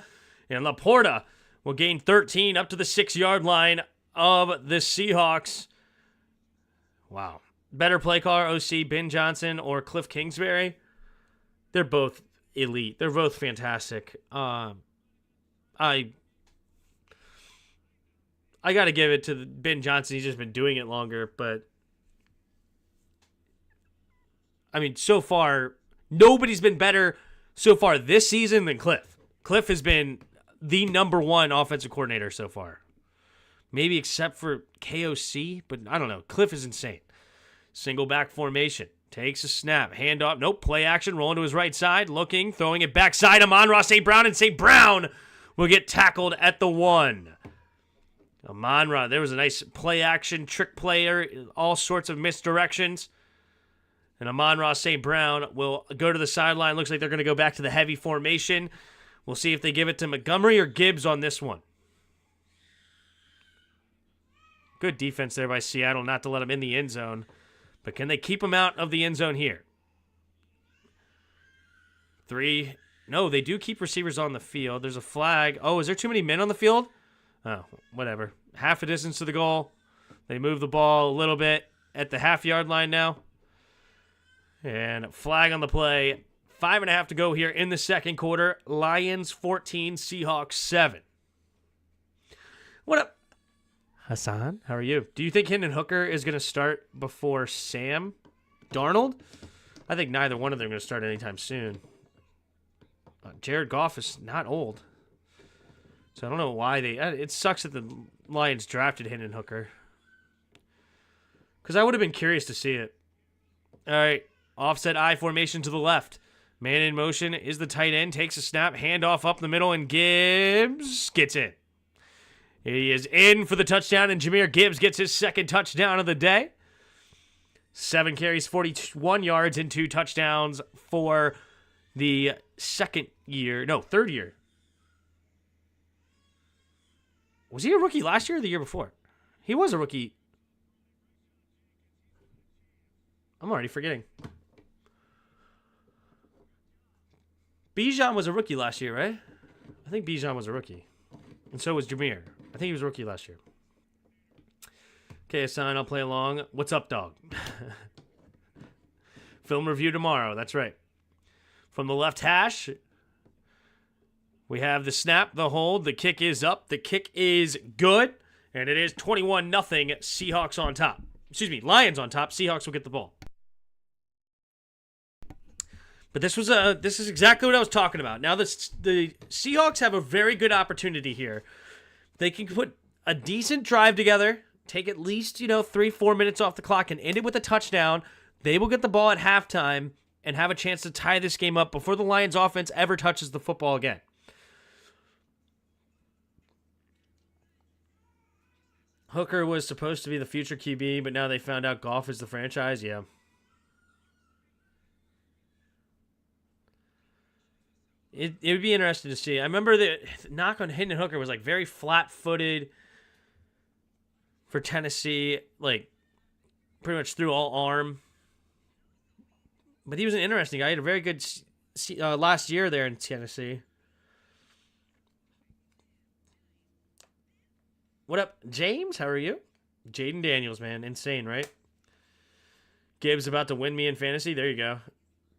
And Laporta will gain 13 up to the 6-yard line of the Seahawks. Wow. Better play caller, OC, Ben Johnson, or Cliff Kingsbury? They're both elite. They're both fantastic. I got to give it to Ben Johnson. He's just been doing it longer. But, I mean, so far, nobody's been better so far this season than Cliff. Cliff has been the number one offensive coordinator so far. Maybe except for KOC, but I don't know. Cliff is insane. Single back formation. Takes a snap. Handoff. Nope. Play action. Rolling to his right side. Looking. Throwing it backside. Amon-Ra St. Brown. And St. Brown will get tackled at the 1. Amon-Ra. There was a nice play action. Trick player. All sorts of misdirections. And Amon-Ra St. Brown will go to the sideline. Looks like they're going to go back to the heavy formation. We'll see if they give it to Montgomery or Gibbs on this one. Good defense there by Seattle not to let him in the end zone. But can they keep him out of the end zone here? 3. No, they do keep receivers on the field. There's a flag. Oh, is there too many men on the field? Oh, whatever. Half a distance to the goal. They move the ball a little bit at the half-yard line now. And flag on the play. 5.5 to go here in the second quarter. Lions 14, Seahawks 7. What up, Hassan? How are you? Do you think Hendon Hooker is going to start before Sam Darnold? I think neither one of them are going to start anytime soon. Jared Goff is not old. So I don't know why they... It sucks that the Lions drafted Hendon Hooker. Because I would have been curious to see it. All right. Offset I formation to the left. Man in motion is the tight end. Takes a snap. Handoff up the middle, and Gibbs gets in. He is in for the touchdown, and Jahmyr Gibbs gets his second touchdown of the day. 7 carries, 41 yards, and 2 touchdowns for the third year. Was he a rookie last year or the year before? He was a rookie. I'm already forgetting. Bijan was a rookie last year, right? I think Bijan was a rookie. And so was Jahmyr. I think he was a rookie last year. Okay, Hassan, I'll play along. What's up, dog? Film review tomorrow. That's right. From the left hash, we have the snap, the hold. The kick is up. The kick is good. And it is 21-0 Seahawks on top. Excuse me, Lions on top. Seahawks will get the ball. But this is exactly what I was talking about. Now the Seahawks have a very good opportunity here. They can put a decent drive together, take at least 3-4 minutes off the clock, and end it with a touchdown. They will get the ball at halftime and have a chance to tie this game up before the Lions offense ever touches the football again. Hooker was supposed to be the future QB, but now they found out Goff is the franchise. Yeah. It would be interesting to see. I remember the knock on Hendon Hooker was like very flat-footed for Tennessee, like pretty much threw all arm. But he was an interesting guy. He had a very good last year there in Tennessee. What up, James? How are you? Jaden Daniels, man. Insane, right? Gibbs about to win me in fantasy. There you go.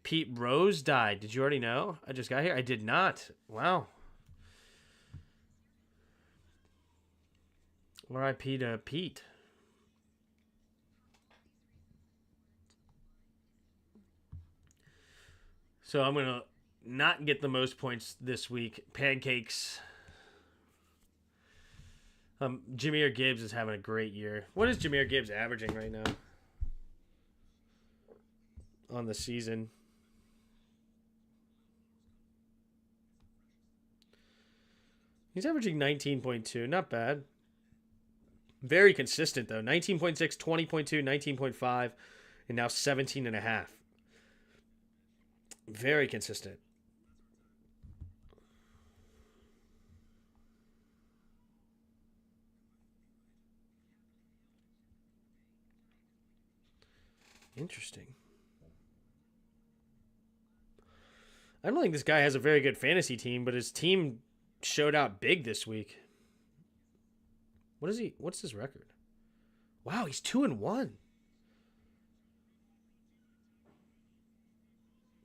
Pete Rose died. Did you already know? I just got here. I did not. Wow. R.I.P. to Pete. So I'm going to not get the most points this week. Pancakes. Jahmyr Gibbs is having a great year. What is Jahmyr Gibbs averaging right now on the season? He's averaging 19.2. Not bad. Very consistent, though. 19.6, 20.2, 19.5, and now 17.5. Very consistent. Interesting. I don't think this guy has a very good fantasy team, but his team showed out big this week. What is he? What's his record? Wow, he's 2-1.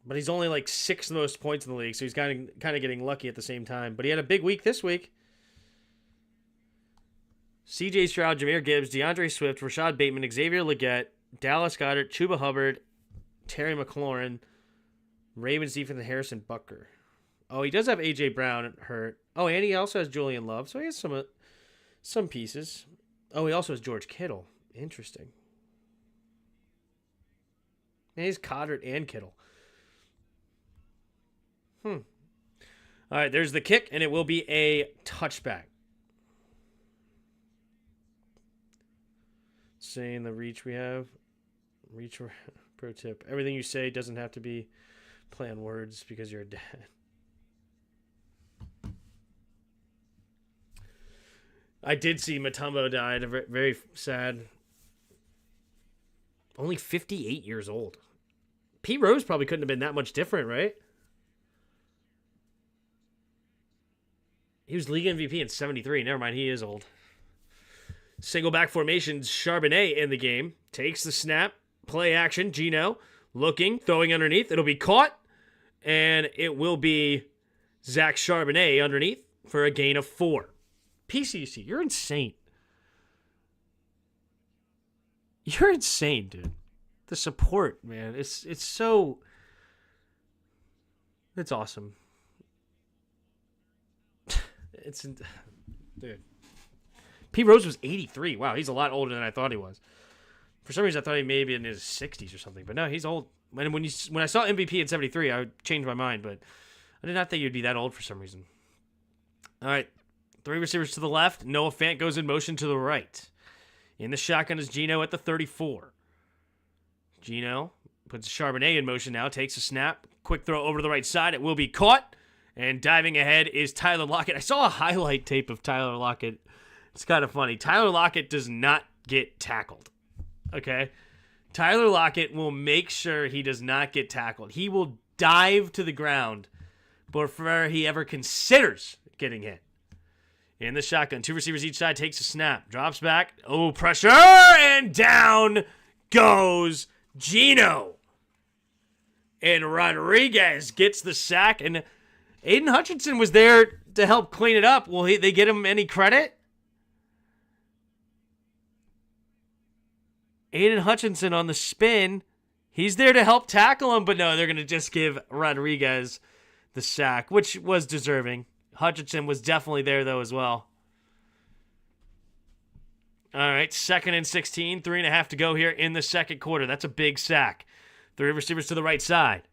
But he's only like 6th most points in the league, so he's kind of getting lucky at the same time. But he had a big week this week. C.J. Stroud, Jahmyr Gibbs, DeAndre Swift, Rashad Bateman, Xavier Legette, Dallas Goedert, Chuba Hubbard, Terry McLaurin, Ravens defense, and Harrison Butker. Oh, he does have A.J. Brown hurt. Oh, and he also has Julian Love, so he has some pieces. Oh, he also has George Kittle. Interesting. And he's Goddard and Kittle. All right, there's the kick, and it will be a touchback. Saying the reach we have. Reach pro tip. Everything you say doesn't have to be play on words because you're a dad. I did see Mutombo died. Very sad. Only 58 years old. Pete Rose probably couldn't have been that much different, right? He was league MVP in 73. Never mind, he is old. Single back formations, Charbonnet in the game. Takes the snap. Play action, Geno. Looking, throwing underneath. It'll be caught. And it will be Zach Charbonnet underneath for a gain of 4. PCC, you're insane. You're insane, dude. The support, man. It's so... It's awesome. Dude. Pete Rose was 83. Wow, he's a lot older than I thought he was. For some reason, I thought he may be in his 60s or something. But no, he's old. When I saw MVP in 73, I changed my mind. But I did not think he'd be that old for some reason. All right. 3 receivers to the left. Noah Fant goes in motion to the right. In the shotgun is Geno at the 34. Geno puts Charbonnet in motion now. Takes a snap. Quick throw over to the right side. It will be caught. And diving ahead is Tyler Lockett. I saw a highlight tape of Tyler Lockett. It's kind of funny. Tyler Lockett does not get tackled. Okay? Tyler Lockett will make sure he does not get tackled. He will dive to the ground before he ever considers getting hit. In the shotgun, 2 receivers each side, takes a snap, drops back. Oh, pressure, and down goes Geno. And Rodriguez gets the sack, and Aiden Hutchinson was there to help clean it up. Will they get him any credit? Aiden Hutchinson on the spin. He's there to help tackle him, but no, they're going to just give Rodriguez the sack, which was deserving. Hutchinson was definitely there, though, as well. All right, 2nd and 16, 3.5 to go here in the second quarter. That's a big sack. 3 receivers to the right side.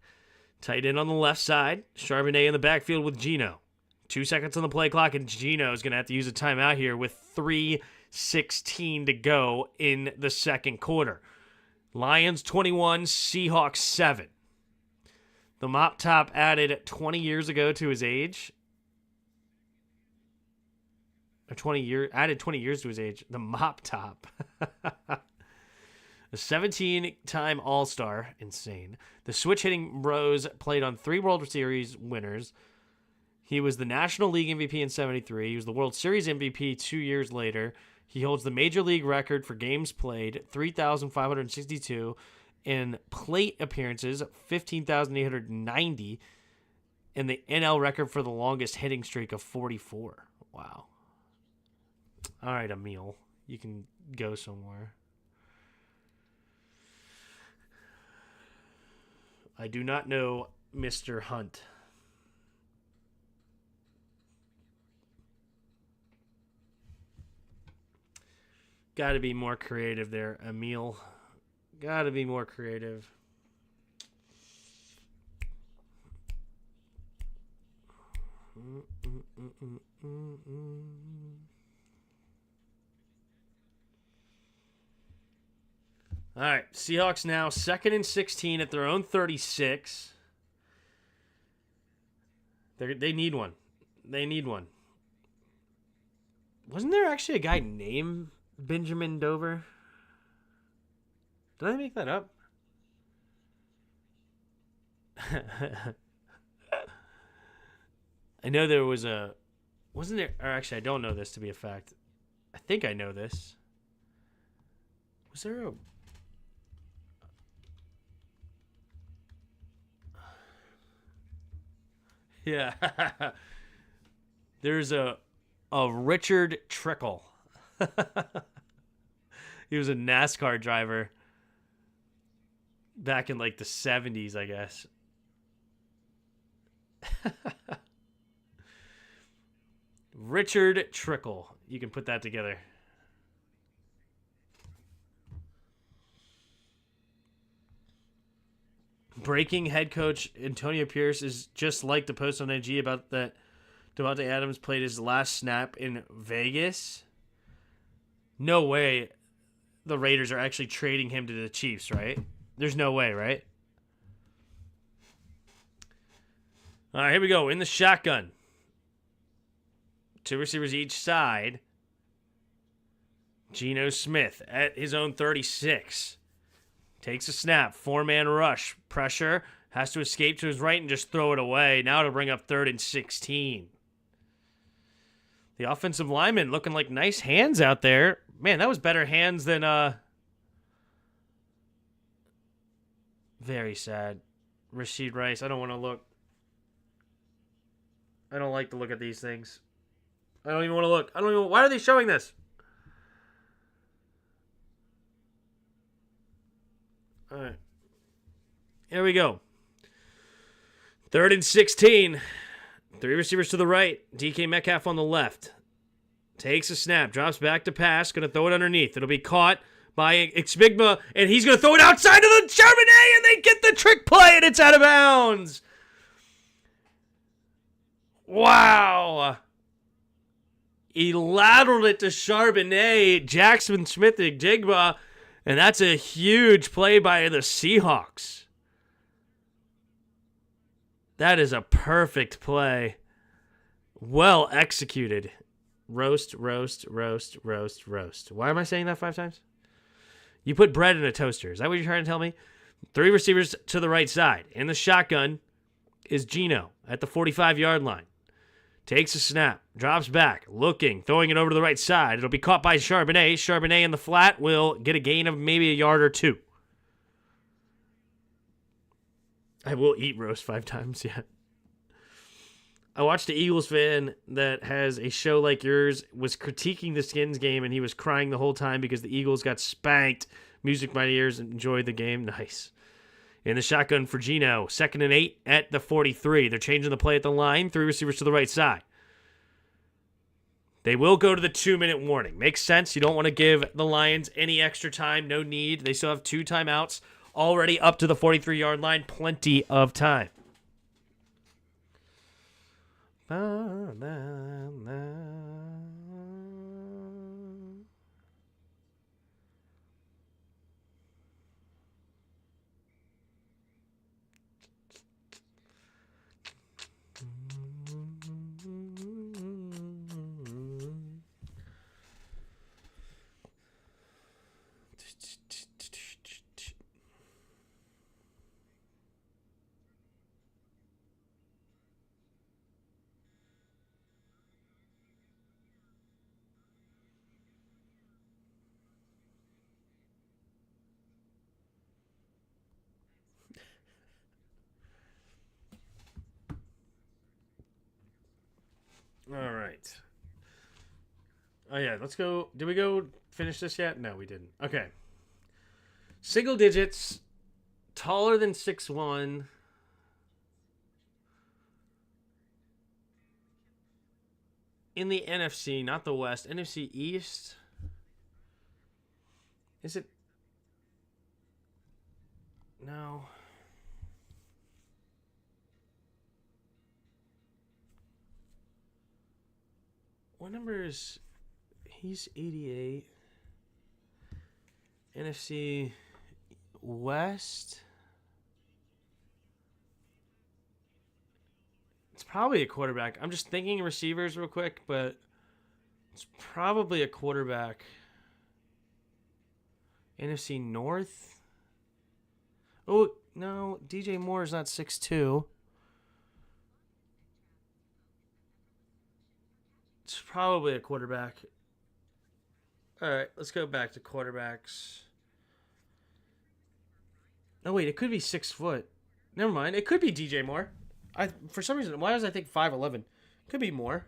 Tight end on the left side. Charbonnet in the backfield with Geno. 2 seconds on the play clock, and Geno is going to have to use a timeout here with 3:16 to go in the second quarter. Lions 21, Seahawks 7. The mop top added 20 years ago to his age. Or added 20 years to his age. The mop top. A 17-time All-Star. Insane. The switch-hitting Rose played on 3 World Series winners. He was the National League MVP in 73. He was the World Series MVP 2 years later. He holds the Major League record for games played, 3,562, and plate appearances, 15,890, and the NL record for the longest hitting streak of 44. Wow. All right, Emil, you can go somewhere. I do not know Mr. Hunt. Got to be more creative there, Emil. Got to be more creative. All right, Seahawks now 2nd and 16 at their own 36. They need one. They need one. Wasn't there actually a guy named Benjamin Dover? Did I make that up? I know there was a... Wasn't there... Or actually, I don't know this to be a fact. I think I know this. Was there a... Yeah. There's a Richard Trickle. He was a NASCAR driver back in like the 70s, I guess. Richard Trickle. You can put that together. Breaking head coach Antonio Pierce is just like the post on IG about that Devontae Adams played his last snap in Vegas. No way the Raiders are actually trading him to the Chiefs, right? There's no way, right? All right, here we go. In the shotgun. 2 receivers each side. Geno Smith at his own 36. Takes a snap. 4-man rush. Pressure. Has to escape to his right and just throw it away. Now to bring up 3rd and 16. The offensive lineman looking like nice hands out there. Man, that was better hands than... Very sad. Rashid Rice. I don't want to look. I don't like to look at these things. I don't even want to look. I don't even... Why are they showing this? All right. Here we go. 3rd and 16. 3 receivers to the right. DK Metcalf on the left. Takes a snap. Drops back to pass. Going to throw it underneath. It'll be caught by Xbigma. And he's going to throw it outside of the Charbonnet. And they get the trick play. And it's out of bounds. Wow. He lateraled it to Charbonnet. Jackson Smith-Njigba. And that's a huge play by the Seahawks. That is a perfect play. Well executed. Roast, roast, roast, roast, roast. Why am I saying that 5 times? You put bread in a toaster. Is that what you're trying to tell me? 3 receivers to the right side. In the shotgun is Geno at the 45-yard line. Takes a snap. Drops back. Looking. Throwing it over to the right side. It'll be caught by Charbonnet. Charbonnet in the flat will get a gain of maybe a yard or 2. I will eat roast 5 times, yeah. I watched the Eagles fan that has a show like yours was critiquing the Skins game, and he was crying the whole time because the Eagles got spanked. Music my ears and enjoyed the game. Nice. In the shotgun for Geno. 2nd and 8 at the 43. They're changing the play at the line. 3 receivers to the right side. They will go to the 2-minute warning. Makes sense. You don't want to give the Lions any extra time. No need. They still have 2 timeouts already up to the 43-yard line. Plenty of time. All right. Oh, yeah. Let's go. Did we go finish this yet? No, we didn't. Okay. Single digits. Taller than 6'1". In the NFC, not the West. NFC East. Is it? No. What number is... He's 88. NFC West. It's probably a quarterback. I'm just thinking receivers real quick, but it's probably a quarterback. NFC North. Oh, no. DJ Moore is not 6'2". It's probably a quarterback. All right, let's go back to quarterbacks. Oh, wait, it could be 6 foot. Never mind. It could be DJ Moore. For some reason, why does I think 5'11"? Could be more.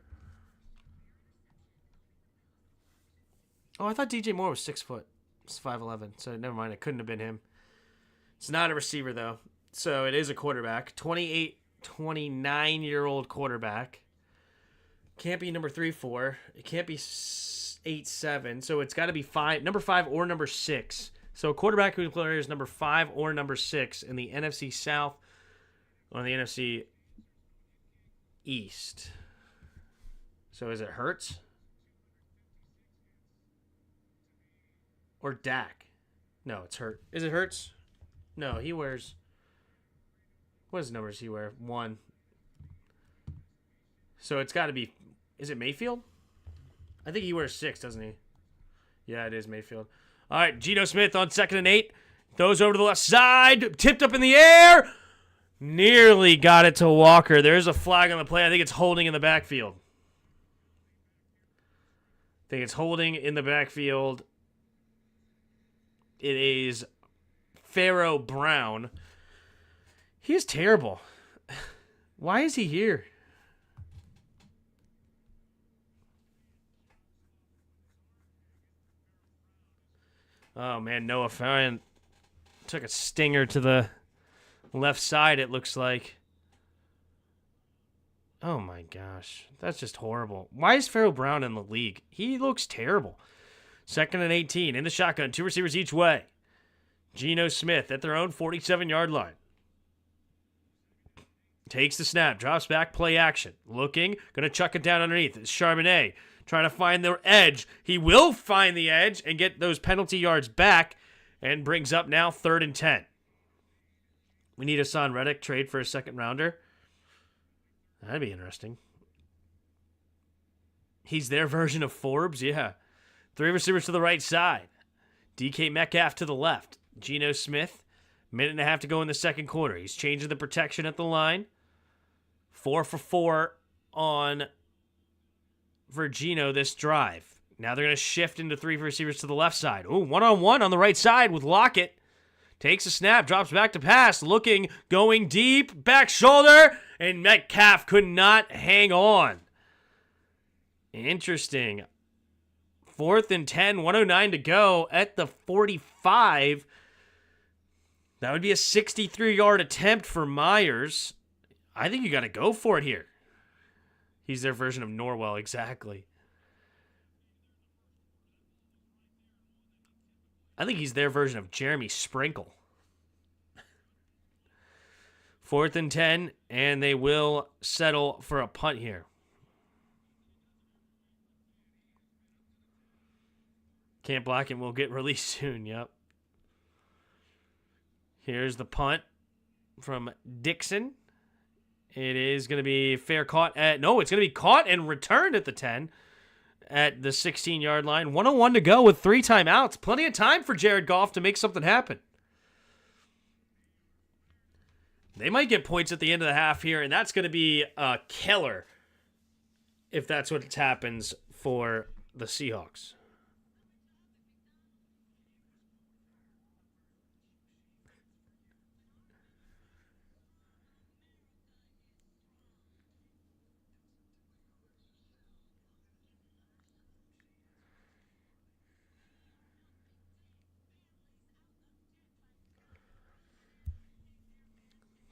Oh, I thought DJ Moore was 6 foot. It's 5'11", so never mind. It couldn't have been him. It's not a receiver, though. So it is a quarterback. 29-year-old quarterback. Can't be number 3-4. It can't be 8-7. So it's got to be number 5 or number 6. So a quarterback who plays number 5 or number 6 in the NFC South or the NFC East. So is it Hurts? Or Dak? No, it's Hurt. Is it Hurts? No, he wears... What numbers he wear? 1. So it's got to be... Is it Mayfield? I think he wears 6, doesn't he? Yeah, it is Mayfield. All right, Geno Smith on 2nd and 8. Throws over to the left side. Tipped up in the air. Nearly got it to Walker. There's a flag on the play. I think it's holding in the backfield. It is Pharaoh Brown. He is terrible. Why is he here? Oh, man, Noah Fant took a stinger to the left side, it looks like. Oh, my gosh. That's just horrible. Why is Pharaoh Brown in the league? He looks terrible. 2nd and 18 in the shotgun. 2 receivers each way. Geno Smith at their own 47-yard line. Takes the snap. Drops back. Play action. Looking. Going to chuck it down underneath. It's Charbonnet trying to find the edge. He will find the edge and get those penalty yards back and brings up now 3rd and 10. We need Hassan Reddick trade for a 2nd rounder. That'd be interesting. He's their version of Forbes, yeah. 3 receivers to the right side. DK Metcalf to the left. Geno Smith, 1.5 to go in the 2nd quarter. He's changing the protection at the line. 4 for 4 for Geno this drive. Now they're going to shift into 3 receivers to the left side. Ooh, 1-on-1 on the right side with Lockett. Takes a snap, drops back to pass, looking, going deep, back shoulder, and Metcalf could not hang on. Interesting. 4th and 10, 1:09 to go at the 45. That would be a 63-yard attempt for Myers. I think you got to go for it here. He's their version of Norwell, exactly. I think he's their version of Jeremy Sprinkle. 4th and 10, and they will settle for a punt here. Can't block him. Will get released soon. Yep. Here's the punt from Dixon. It is going to be fair caught at... No, it's going to be caught and returned at the 10 at the 16-yard line. 1:01 to go with 3 timeouts. Plenty of time for Jared Goff to make something happen. They might get points at the end of the half here, and that's going to be a killer if that's what happens for the Seahawks.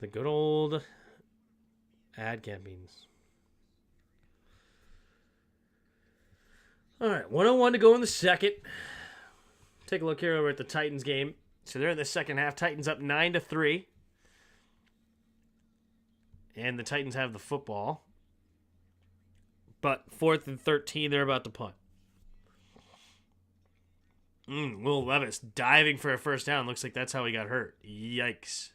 The good old ad campaigns. All right, 1:01 to go in the 2nd. Take a look here over at the Titans game. So they're in the 2nd half. Titans up 9-3. And the Titans have the football. But 4th and 13, they're about to punt. Will Levis diving for a first down. Looks like that's how he got hurt. Yikes.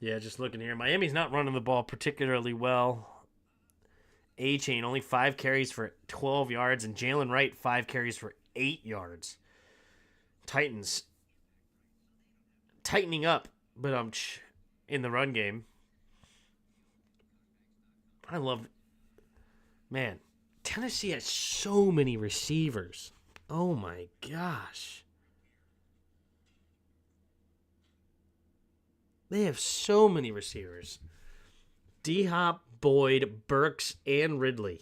Yeah, just looking here. Miami's not running the ball particularly well. A-Chain, only 5 carries for 12 yards, and Jalen Wright, 5 carries for 8 yards. Titans tightening up, but in the run game. Man, Tennessee has so many receivers. Oh my gosh. They have so many receivers. D-Hop, Boyd, Burks, and Ridley.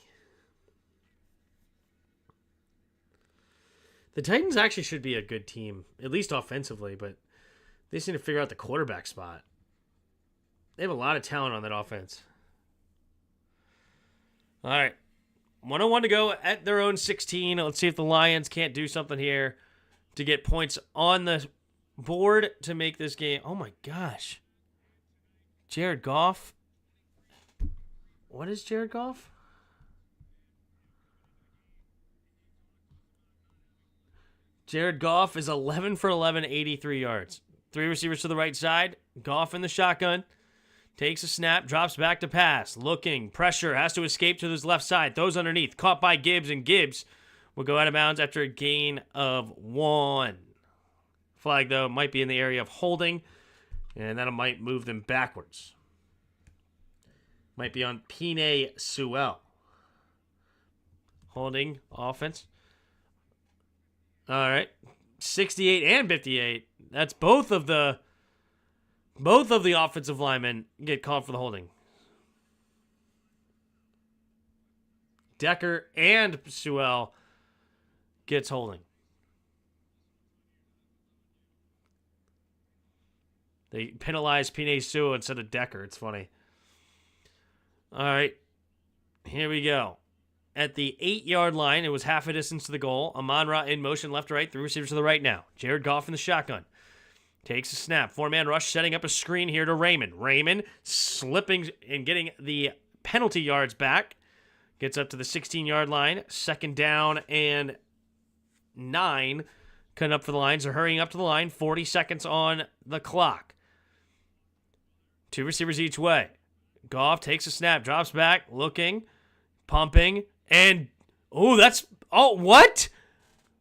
The Titans actually should be a good team, at least offensively, but they just need to figure out the quarterback spot. They have a lot of talent on that offense. All right. 101 to go at their own 16. Let's see if the Lions can't do something here to get points on the board to make this game. Oh my gosh. Jared Goff. What is Jared Goff? Jared Goff is 11 for 11, 83 yards. 3 receivers to the right side. Goff in the shotgun. Takes a snap, drops back to pass. Looking, pressure, has to escape to his left side. Throws underneath, caught by Gibbs, and Gibbs will go out of bounds after a gain of 1. Flag, though, might be in the area of holding, and that might move them backwards. Might be on Penei Sewell. Holding offense. All right. 68 and 58. That's both of the offensive linemen get called for the holding. Decker and Sewell gets holding. They penalize Penei Sewell instead of Decker. It's funny. All right. Here we go. At the 8-yard line, it was half a distance to the goal. Amon-Ra in motion left to right. 3 receivers to the right now. Jared Goff in the shotgun. Takes a snap. 4-man rush, setting up a screen here to Raymond. Raymond slipping and getting the penalty yards back. Gets up to the 16-yard line. 2nd down and 9. Cutting up for the Lions. They're hurrying up to the line. 40 seconds on the clock. 2 receivers each way. Goff takes a snap. Drops back. Looking. Pumping. And, what?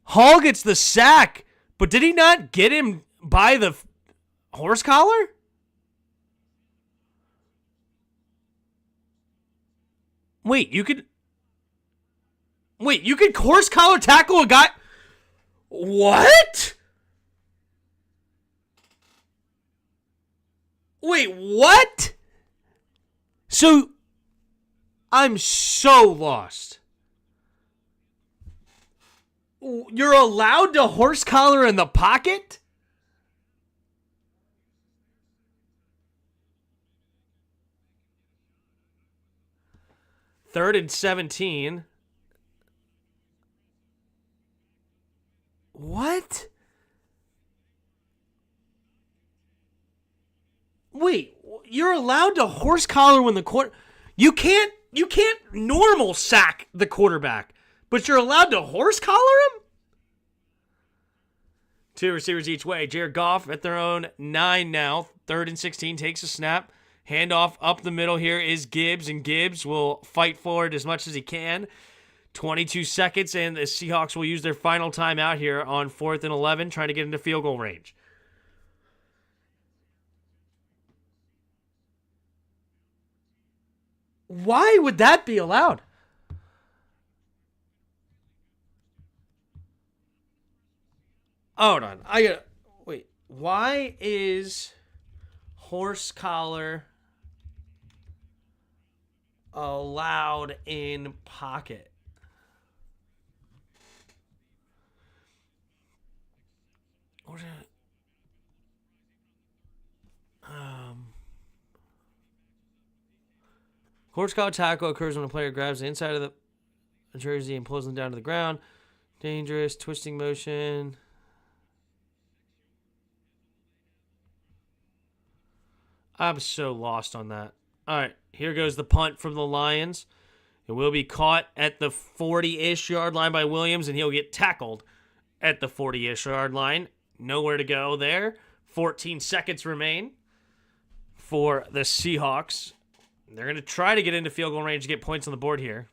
Hall gets the sack. But did he not get him by the horse collar? Wait, you could horse collar tackle a guy? What? Wait, what? So, I'm so lost. You're allowed to horse collar in the pocket? Third and 17. What? Wait, you're allowed to horse collar when the you can't normal sack the quarterback, but you're allowed to horse collar him? 2 receivers each way. Jared Goff at their own 9 now. 3rd and 16, takes a snap. Handoff up the middle here is Gibbs, and Gibbs will fight forward as much as he can. 22 seconds, and the Seahawks will use their final timeout here on 4th and 11, trying to get into field goal range. Why would that be allowed? Hold on. Wait. Why is horse collar allowed in pocket? Horse collar tackle occurs when a player grabs the inside of the jersey and pulls them down to the ground. Dangerous, twisting motion. I'm so lost on that. All right, here goes the punt from the Lions. It will be caught at the 40-ish yard line by Williams, and he'll get tackled at the 40-ish yard line. Nowhere to go there. 14 seconds remain for the Seahawks. They're going to try to get into field goal range to get points on the board here.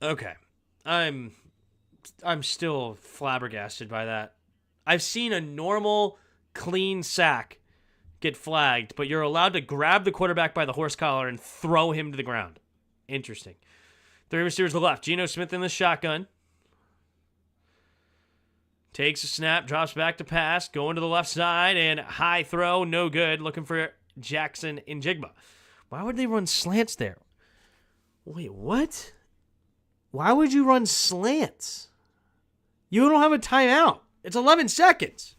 Okay. I'm still flabbergasted by that. I've seen a normal, clean sack get flagged, but you're allowed to grab the quarterback by the horse collar and throw him to the ground. Interesting. 3 receivers to the left. Geno Smith in the shotgun. Takes a snap, drops back to pass, going to the left side, and high throw, no good. Looking for Jackson Njigba. Why would they run slants there? Wait, what? Why would you run slants? You don't have a timeout. It's 11 seconds.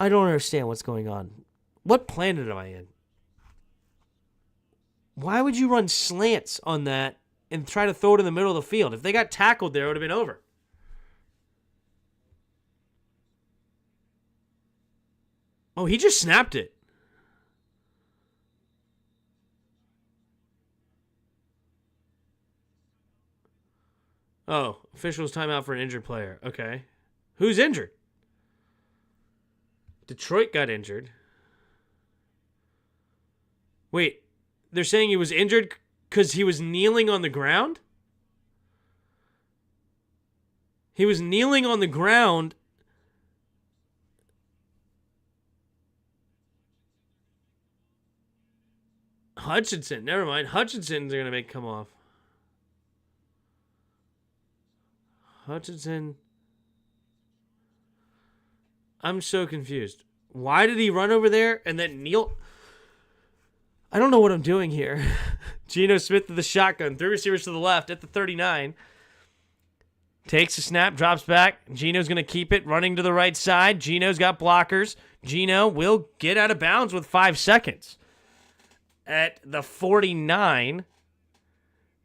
I don't understand what's going on. What planet am I in? Why would you run slants on that and try to throw it in the middle of the field? If they got tackled there, it would have been over. Oh, he just snapped it. Oh, officials timeout for an injured player. Okay. Who's injured? Detroit got injured. Wait, they're saying he was injured because he was kneeling on the ground? He was kneeling on the ground. Hutchinson, never mind. Hutchinson's going to make come off. Hutchinson. I'm so confused. Why did he run over there and then kneel? I don't know what I'm doing here. Geno Smith to the shotgun. 3 receivers to the left at the 39. Takes a snap, drops back. Geno's going to keep it, running to the right side. Geno's got blockers. Geno will get out of bounds with 5 seconds. At the 49,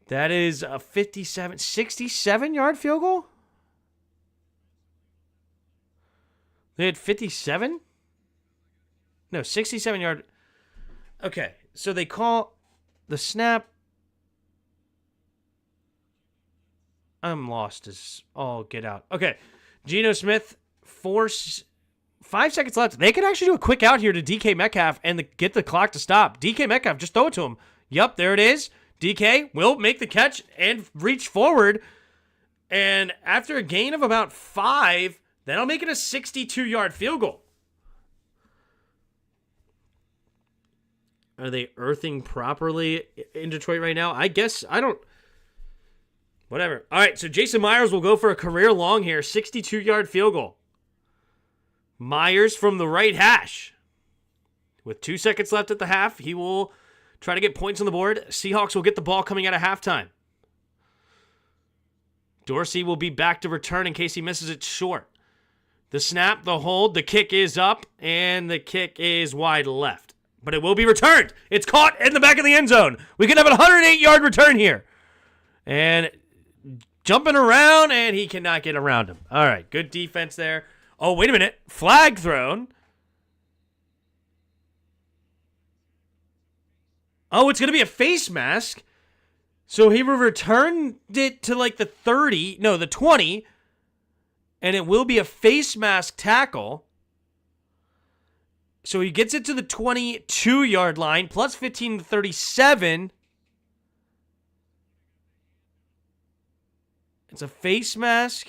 that is a 67-yard field goal? They had 57? No, 67-yard. Okay, so they call the snap. I'm lost as all get out. Okay, Geno Smith, 5 seconds left. They could actually do a quick out here to DK Metcalf and get the clock to stop. DK Metcalf, just throw it to him. Yup, there it is. DK will make the catch and reach forward. And after a gain of about 5, that'll make it a 62-yard field goal. Are they earthing properly in Detroit right now? I guess I don't. Whatever. All right, so Jason Myers will go for a career long here. 62-yard field goal. Myers from the right hash. With 2 seconds left at the half, he will try to get points on the board. Seahawks will get the ball coming out of halftime. Dorsey will be back to return in case he misses it short. The snap, the hold, the kick is up, and the kick is wide left. But it will be returned. It's caught in the back of the end zone. We could have a 108-yard return here. And jumping around, and he cannot get around him. All right, good defense there. Oh, wait a minute. Flag thrown. Oh, it's going to be a face mask. So he returned it to like the 30, no, the 20, and it will be a face mask tackle. So he gets it to the 22-yard line, plus 15 to 37. It's a face mask.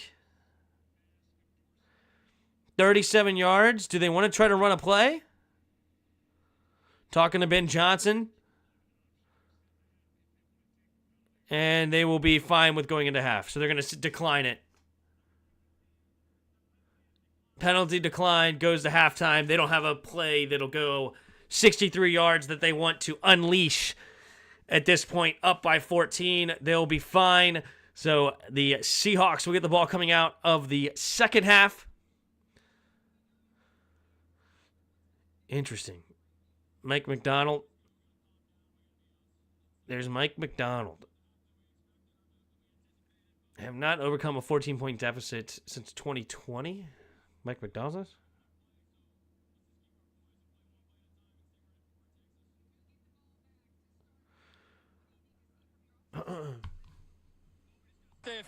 37 yards. Do they want to try to run a play? Talking to Ben Johnson. And they will be fine with going into half. So they're going to decline it. Penalty declined, goes to halftime. They don't have a play that'll go 63 yards that they want to unleash at this point, up by 14. They'll be fine. So the Seahawks will get the ball coming out of the second half. Interesting. Mike McDonald. There's Mike McDonald. Have not overcome a 14-point deficit since 2020. Mike McDonald?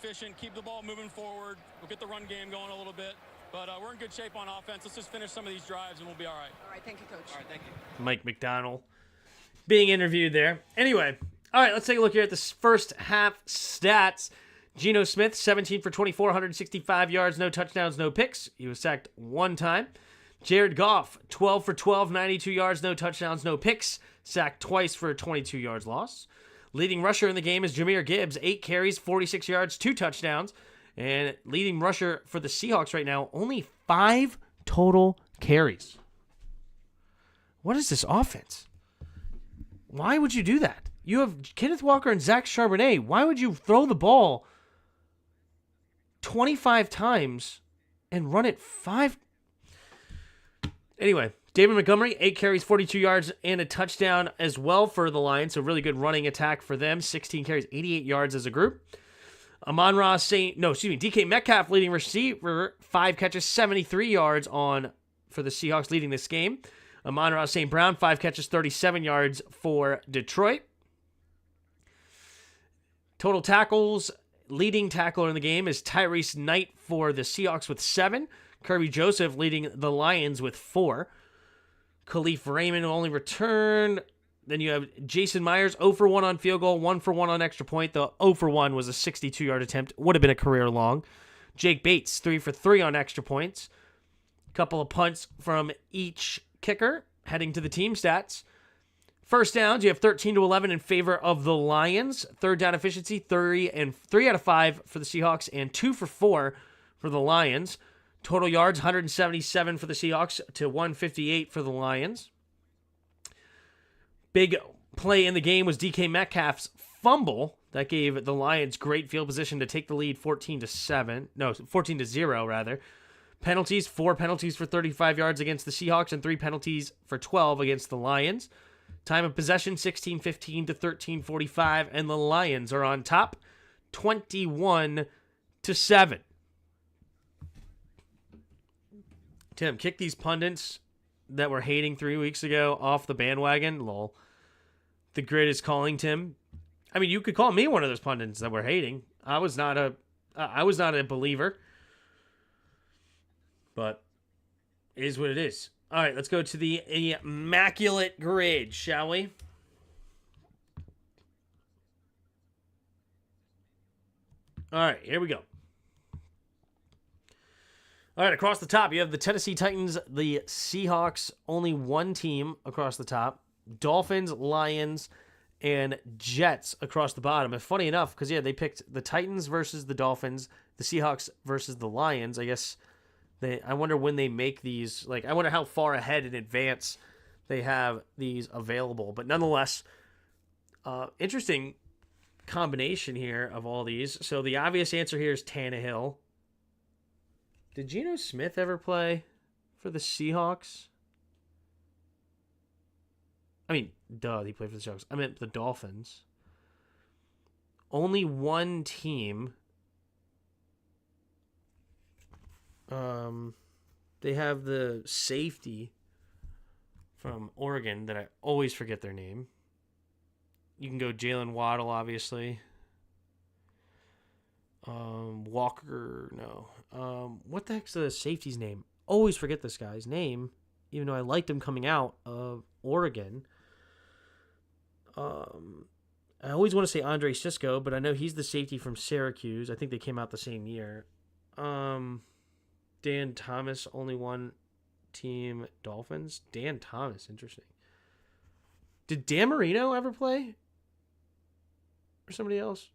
efficient, keep the ball moving forward. We'll get the run game going a little bit. But we're in good shape on offense. Let's just finish some of these drives, and we'll be all right. All right, thank you, Coach. All right, thank you. Mike McDonald being interviewed there. Anyway, all right, let's take a look here at the first half stats. Geno Smith, 17 for 24, 165 yards, no touchdowns, no picks. He was sacked one time. Jared Goff, 12 for 12, 92 yards, no touchdowns, no picks. Sacked twice for a 22 yards loss. Leading rusher in the game is Jahmyr Gibbs, 8 carries, 46 yards, 2 touchdowns. And leading rusher for the Seahawks right now, only 5 total carries. What is this offense? Why would you do that? You have Kenneth Walker and Zach Charbonnet. Why would you throw the ball 25 times and run it 5? Anyway, David Montgomery, 8 carries, 42 yards, and a touchdown as well for the Lions. So really good running attack for them. 16 carries, 88 yards as a group. DK Metcalf, leading receiver, 5 catches, 73 yards for the Seahawks, leading this game. Amon-Ra St. Brown, 5 catches, 37 yards for Detroit. Total tackles, leading tackler in the game is Tyrese Knight for the Seahawks with 7. Kirby Joseph leading the Lions with 4. Khalif Raymond only returned. Then you have Jason Myers, 0 for 1 on field goal, 1 for 1 on extra point. The 0 for 1 was a 62-yard attempt. Would have been a career long. Jake Bates, 3 for 3 on extra points. A couple of punts from each kicker. Heading to the team stats. First downs, you have 13 to 11 in favor of the Lions. Third down efficiency, 3 out of 5 for the Seahawks and 2 for 4 for the Lions. Total yards, 177 for the Seahawks to 158 for the Lions. Big play in the game was DK Metcalf's fumble that gave the Lions great field position to take the lead 14 to 0 rather. Penalties, 4 penalties for 35 yards against the Seahawks and 3 penalties for 12 against the Lions. Time of possession, 16-15 to 13-45, and the Lions are on top, 21-7. Tim, kick these pundits that were hating 3 weeks ago off the bandwagon. Lol. The grid is calling, Tim. I mean, you could call me one of those pundits that were hating. I was not a believer. But it is what it is. All right, let's go to the immaculate grid, shall we? All right, here we go. All right, across the top, you have the Tennessee Titans, the Seahawks, only one team across the top. Dolphins, Lions, and Jets across the bottom. And funny enough, because, they picked the Titans versus the Dolphins, the Seahawks versus the Lions. I guess I wonder when they make these. I wonder how far ahead in advance they have these available. But nonetheless, interesting combination here of all these. So the obvious answer here is Tannehill. Did Geno Smith ever play for the Seahawks? I mean, he played for the Seahawks. I meant the Dolphins. Only one team. They have the safety from Oregon that I always forget their name. You can go Jalen Waddle, obviously. Walker, no. What the heck's the safety's name? Always forget this guy's name, even though I liked him coming out of Oregon. I always want to say Andre Cisco, but I know he's the safety from Syracuse. I think they came out the same year. Dan Thomas, only one team, Dolphins. Dan Thomas, interesting. Did Dan Marino ever play? Or somebody else?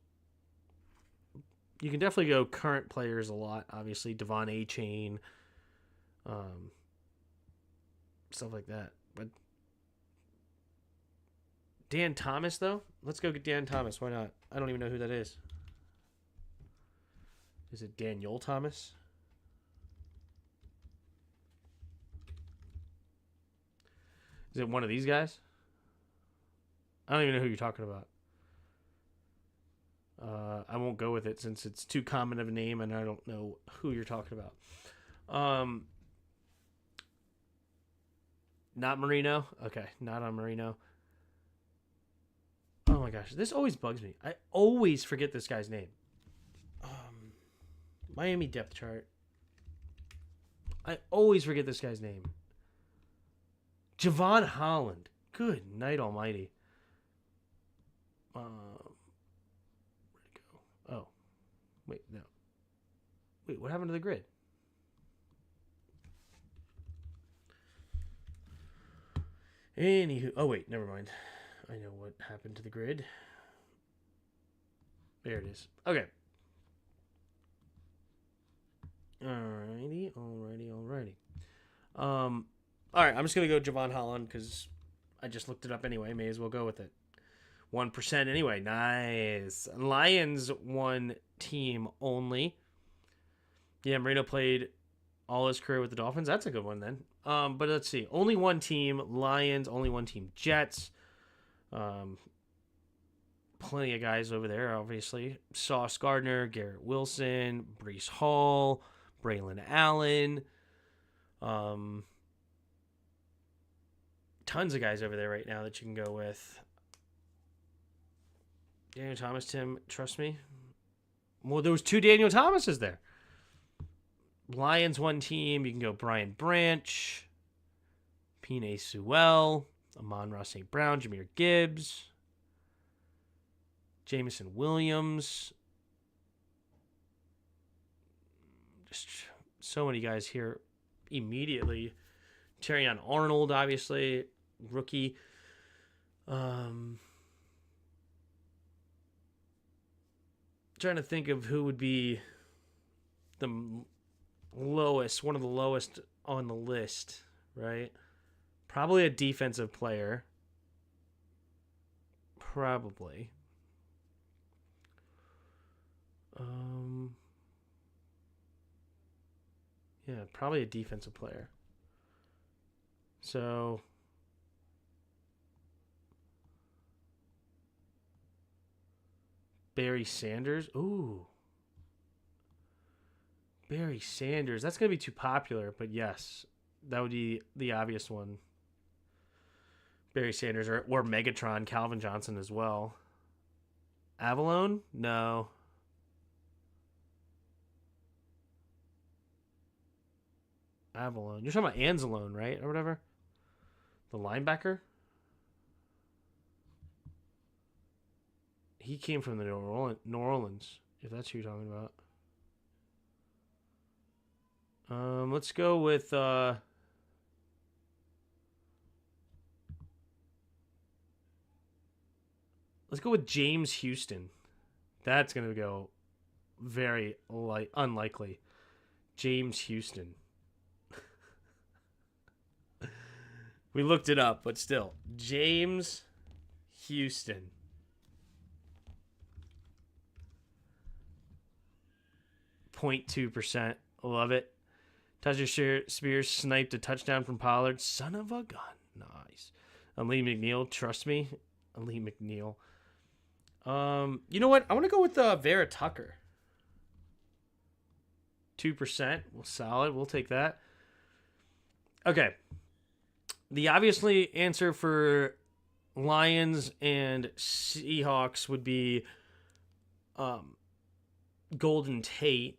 You can definitely go current players a lot, obviously. Devon A-Chain. Stuff like that. But Dan Thomas, though? Let's go get Dan Thomas. Why not? I don't even know who that is. Is it Daniel Thomas? Is it one of these guys? I don't even know who you're talking about. I won't go with it since it's too common of a name and I don't know who you're talking about. Not Marino? Okay, not on Marino. Oh my gosh, this always bugs me. I always forget this guy's name. Miami depth chart. I always forget this guy's name. Javon Holland. Good night almighty. Where'd it go? Oh. Wait, no. Wait, what happened to the grid? Anywho. Oh, wait, never mind. I know what happened to the grid. There it is. Okay. Alrighty. All right, I'm just going to go Javon Holland because I just looked it up anyway. May as well go with it. 1% anyway. Nice. Lions one team only. Yeah, Marino played all his career with the Dolphins. That's a good one then. But let's see. Only one team, Lions. Only one team, Jets. Plenty of guys over there, obviously. Sauce Gardner, Garrett Wilson, Breece Hall, Braylon Allen. Tons of guys over there right now that you can go with. Daniel Thomas, Tim, trust me. Well, there was 2 Daniel Thomases there. Lions one team. You can go Brian Branch, Penei Sewell, Amon-Ra St. Brown, Jahmyr Gibbs, Jameson Williams. Just so many guys here immediately. Terrion Arnold, obviously, rookie. Trying to think of who would be the lowest, one of the lowest on the list, right? Probably a defensive player. Probably. Yeah, probably a defensive player. So Barry Sanders. Ooh. Barry Sanders. That's going to be too popular, but yes, that would be the obvious one. Barry Sanders or Megatron, Calvin Johnson as well. Avalon? No. Avalon. You're talking about Anzalone, right? Or whatever? The linebacker? He came from the New Orleans, if that's who you're talking about. Let's go with James Houston. That's gonna go very unlikely. James Houston. We looked it up, but still, James Houston. .2%. Love it. Tyjae Spears sniped a touchdown from Pollard. Son of a gun. Nice. Lee McNeil. Trust me. Lee McNeil. You know what? I want to go with Vera Tucker. 2%. Well, solid. We'll take that. Okay. The obviously answer for Lions and Seahawks would be Golden Tate.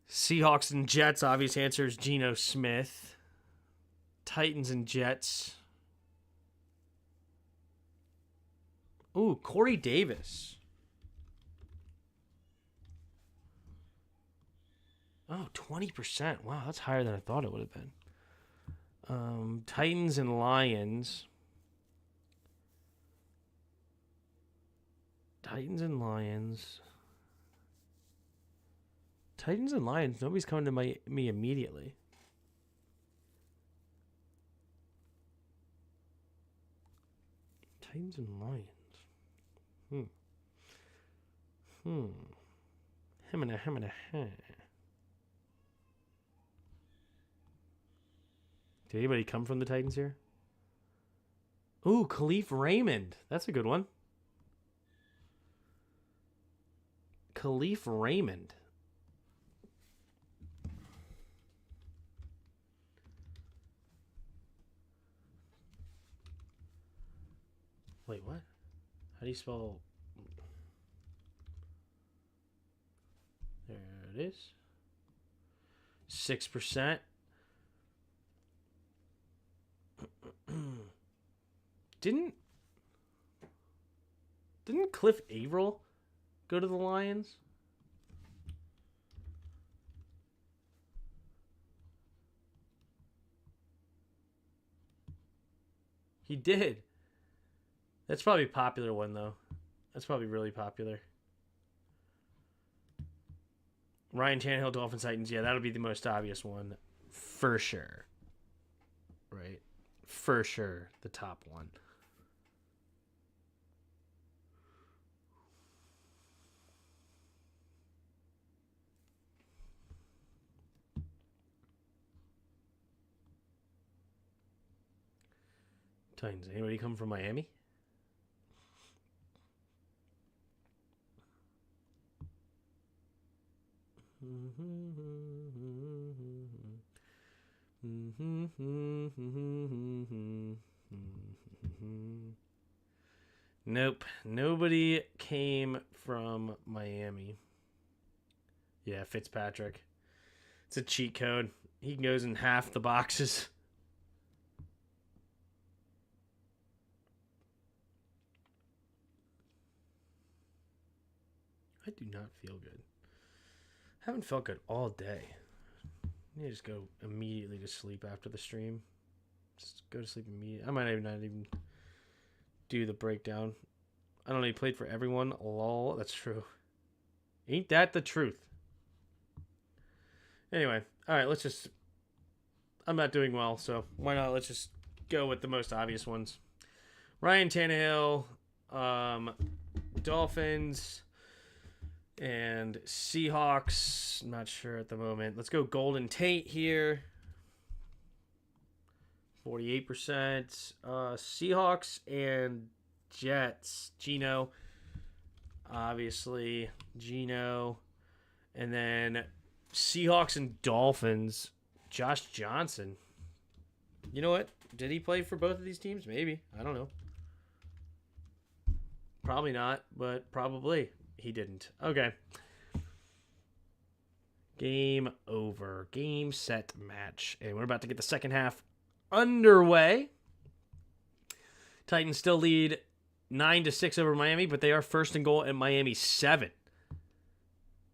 Seahawks and Jets, obvious answer is Geno Smith. Titans and Jets. Ooh, Corey Davis. Oh, 20%. Wow, that's higher than I thought it would have been. Titans and Lions. Titans and Lions. Nobody's coming to me immediately. Titans and Lions. Did anybody come from the Titans here? Ooh, Khalif Raymond. That's a good one. Khalif Raymond. Wait, what? How do you spell? There it is. 6%. Didn't Cliff Averill go to the Lions? He did. That's probably a popular one, though. That's probably really popular. Ryan Tannehill, Dolphins, Titans. Yeah, that'll be the most obvious one. For sure. Right? For sure. The top one. Titans. Anybody come from Miami? Nope. Nobody came from Miami. Yeah, Fitzpatrick. It's a cheat code. He goes in half the boxes. I do not feel good. Haven't felt good all day. I need to just go immediately to sleep after the stream. Just go to sleep immediately. I might not even do the breakdown. I don't know. He played for everyone. Lol. That's true. Ain't that the truth? Anyway. All right. Let's just... I'm not doing well, so why not? Let's just go with the most obvious ones. Ryan Tannehill, Dolphins, and Seahawks. Not sure at the moment. Let's go Golden Tate here. 48%. Seahawks and Jets. Geno. Obviously, Geno. And then Seahawks and Dolphins. Josh Johnson. You know what? Did he play for both of these teams? Maybe. I don't know. Probably not, but probably he didn't. Okay. Game over. Game, set, match. And we're about to get the second half underway. Titans still lead 9-6 over Miami, but they are first and goal at Miami 7.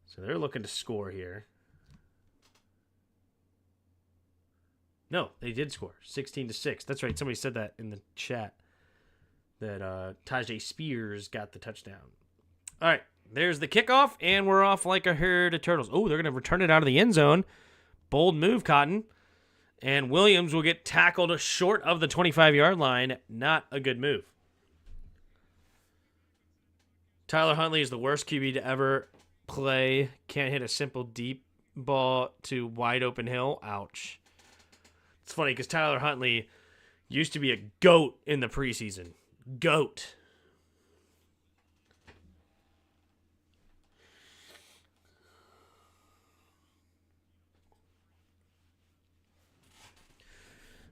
So they're looking to score here. No, they did score 16-6. That's right. Somebody said that in the chat that Tajay Spears got the touchdown. All right, there's the kickoff, and we're off like a herd of turtles. Oh, they're going to return it out of the end zone. Bold move, Cotton. And Williams will get tackled short of the 25-yard line. Not a good move. Tyler Huntley is the worst QB to ever play. Can't hit a simple deep ball to wide open Hill. Ouch. It's funny because Tyler Huntley used to be a GOAT in the preseason. GOAT.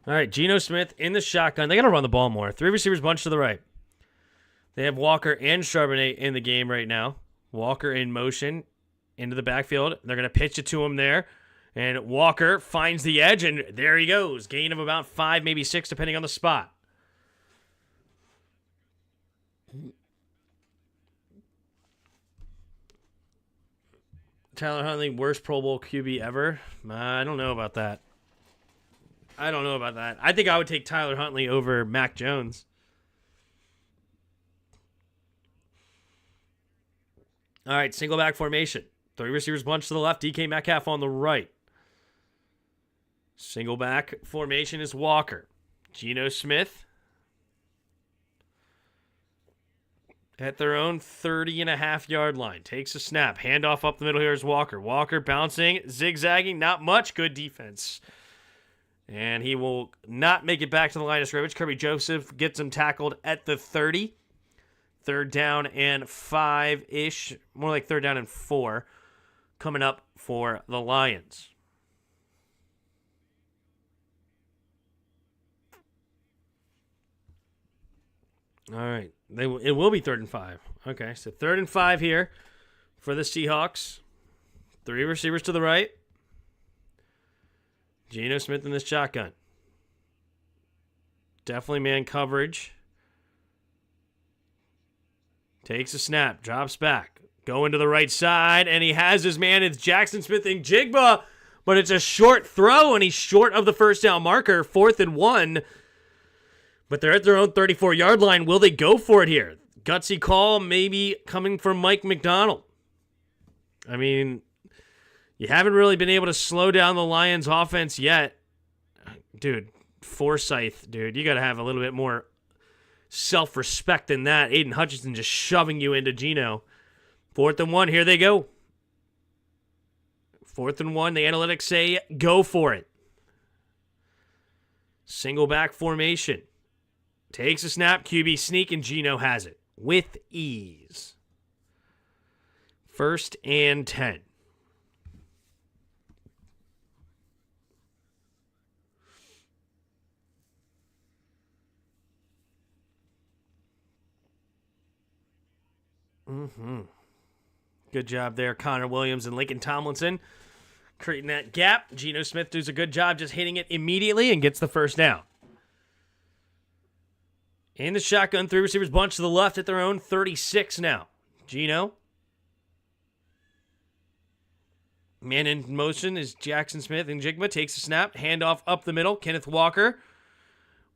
All right, Geno Smith in the shotgun. They got to run the ball more. 3 receivers bunched to the right. They have Walker and Charbonnet in the game right now. Walker in motion into the backfield. They're going to pitch it to him there. And Walker finds the edge, and there he goes. Gain of about 5, maybe 6, depending on the spot. Tyler Huntley, worst Pro Bowl QB ever? I don't know about that. I think I would take Tyler Huntley over Mac Jones. All right, single back formation. 3 receivers bunched to the left. DK Metcalf on the right. Single back formation is Walker. Geno Smith at their own 30.5-yard line. Takes a snap. Handoff up the middle here is Walker. Walker bouncing, zigzagging. Not much. Good defense. And he will not make it back to the line of scrimmage. Kirby Joseph gets him tackled at the 30. 3rd down and 5-ish. More like 3rd down and 4. Coming up for the Lions. All right. It will be 3rd and 5. Okay, so 3rd and 5 here for the Seahawks. 3 receivers to the right. Geno Smith in this shotgun. Definitely man coverage. Takes a snap, drops back. Going to the right side, and he has his man. It's Jackson Smith-Njigba, but it's a short throw, and he's short of the first down marker. 4th and 1. But they're at their own 34-yard line. Will they go for it here? Gutsy call maybe coming from Mike McDonald. I mean, you haven't really been able to slow down the Lions' offense yet. Dude, Forsyth, dude, you got to have a little bit more self-respect than that. Aiden Hutchinson just shoving you into Geno. 4th and 1, here they go. 4th and 1, the analytics say go for it. Single back formation. Takes a snap, QB sneak, and Geno has it with ease. 1st and 10. Good job there, Connor Williams and Lincoln Tomlinson, creating that gap. Geno Smith does a good job just hitting it immediately and gets the first down. In the shotgun, 3 receivers bunch to the left at their own 36 now. Geno. Man in motion is Jackson Smith-Njigba. Takes a snap. Handoff up the middle. Kenneth Walker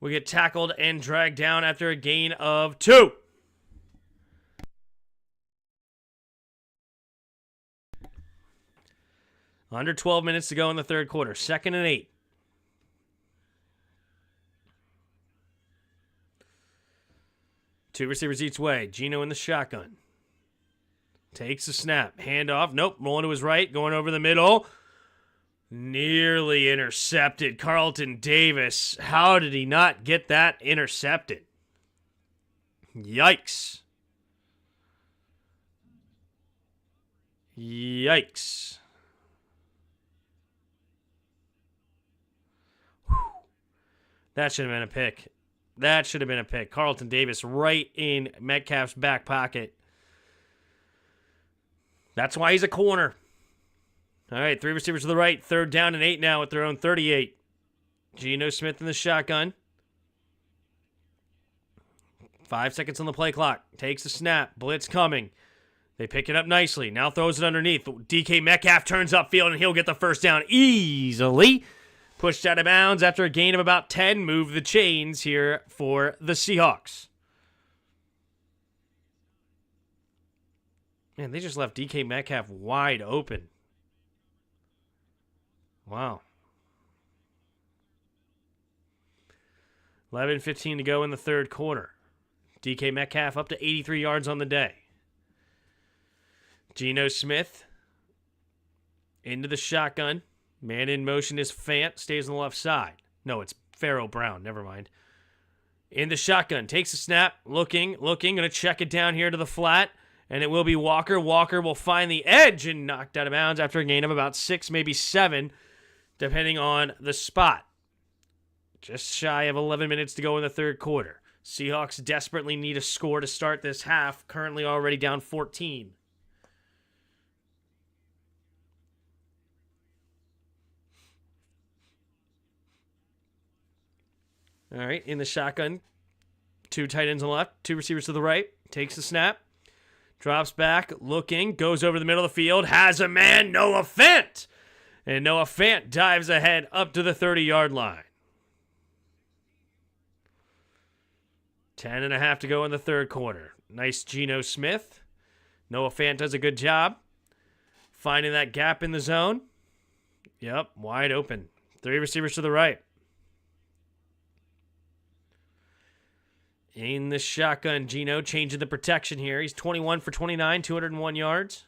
will get tackled and dragged down after a gain of 2. Under 12 minutes to go in the 3rd quarter. 2nd and 8. Two receivers each way. Geno in the shotgun. Takes a snap. Handoff. Nope. Rolling to his right. Going over the middle. Nearly intercepted. Carlton Davis. How did he not get that intercepted? Yikes. Yikes. That should have been a pick. That should have been a pick. Carlton Davis right in Metcalf's back pocket. That's why he's a corner. All right, 3 receivers to the right. 3rd down and 8 now at their own 38. Geno Smith in the shotgun. 5 seconds on the play clock. Takes a snap. Blitz coming. They pick it up nicely. Now throws it underneath. DK Metcalf turns upfield, and he'll get the first down easily. Pushed out of bounds after a gain of about 10. Move the chains here for the Seahawks. Man, they just left DK Metcalf wide open. Wow. 11:15 to go in the 3rd quarter. DK Metcalf up to 83 yards on the day. Geno Smith into the shotgun. Man in motion is Fant. Stays on the left side. No, it's Pharaoh Brown. Never mind. In the shotgun. Takes a snap. Looking. Going to check it down here to the flat. And it will be Walker. Walker will find the edge and knocked out of bounds after a gain of about 6, maybe 7, depending on the spot. Just shy of 11 minutes to go in the 3rd quarter. Seahawks desperately need a score to start this half. Currently already down 14. All right, in the shotgun, 2 tight ends on the left, 2 receivers to the right. Takes the snap, drops back, looking, goes over the middle of the field, has a man, Noah Fant. And Noah Fant dives ahead up to the 30-yard line. 10:30 to go in the 3rd quarter. Nice Geno Smith. Noah Fant does a good job finding that gap in the zone. Yep, wide open. 3 receivers to the right. In the shotgun, Geno changing the protection here. He's 21 for 29, 201 yards.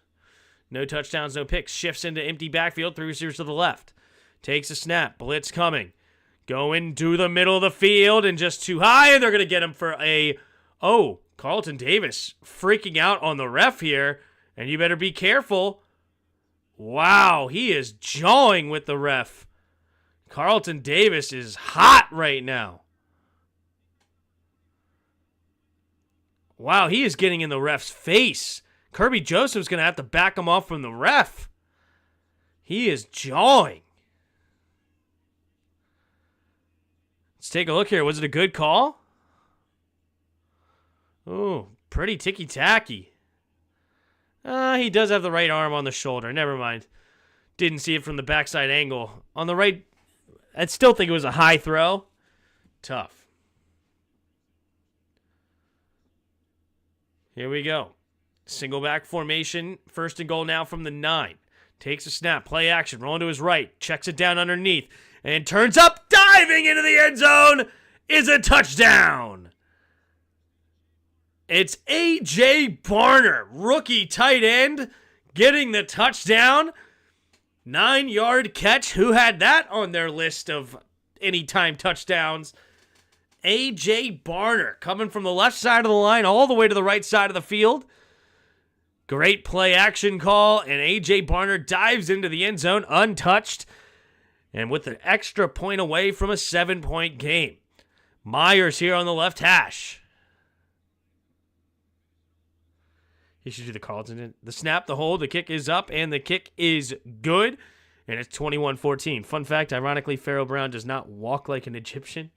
No touchdowns, no picks. Shifts into empty backfield, 3 receivers to the left. Takes a snap. Blitz coming. Going to the middle of the field and just too high. And they're going to get him for a... Oh, Carlton Davis freaking out on the ref here. And you better be careful. Wow, he is jawing with the ref. Carlton Davis is hot right now. Wow, he is getting in the ref's face. Kirby Joseph's going to have to back him off from the ref. He is jawing. Let's take a look here. Was it a good call? Oh, pretty ticky-tacky. He does have the right arm on the shoulder. Never mind. Didn't see it from the backside angle. On the right, I'd still think it was a high throw. Tough. Here we go. Single back formation. First and goal now from the 9. Takes a snap. Play action. Rolling to his right. Checks it down underneath. And turns up. Diving into the end zone is a touchdown. It's A.J. Barner, rookie tight end, getting the touchdown. 9-yard catch. Who had that on their list of anytime touchdowns? A.J. Barner coming from the left side of the line all the way to the right side of the field. Great play action call, and A.J. Barner dives into the end zone untouched and with an extra point away from a 7-point game. Myers here on the left hash. He should do the Carlton. The snap, the hold, the kick is up, and the kick is good. And it's 21-14. Fun fact, ironically, Pharaoh Brown does not walk like an Egyptian.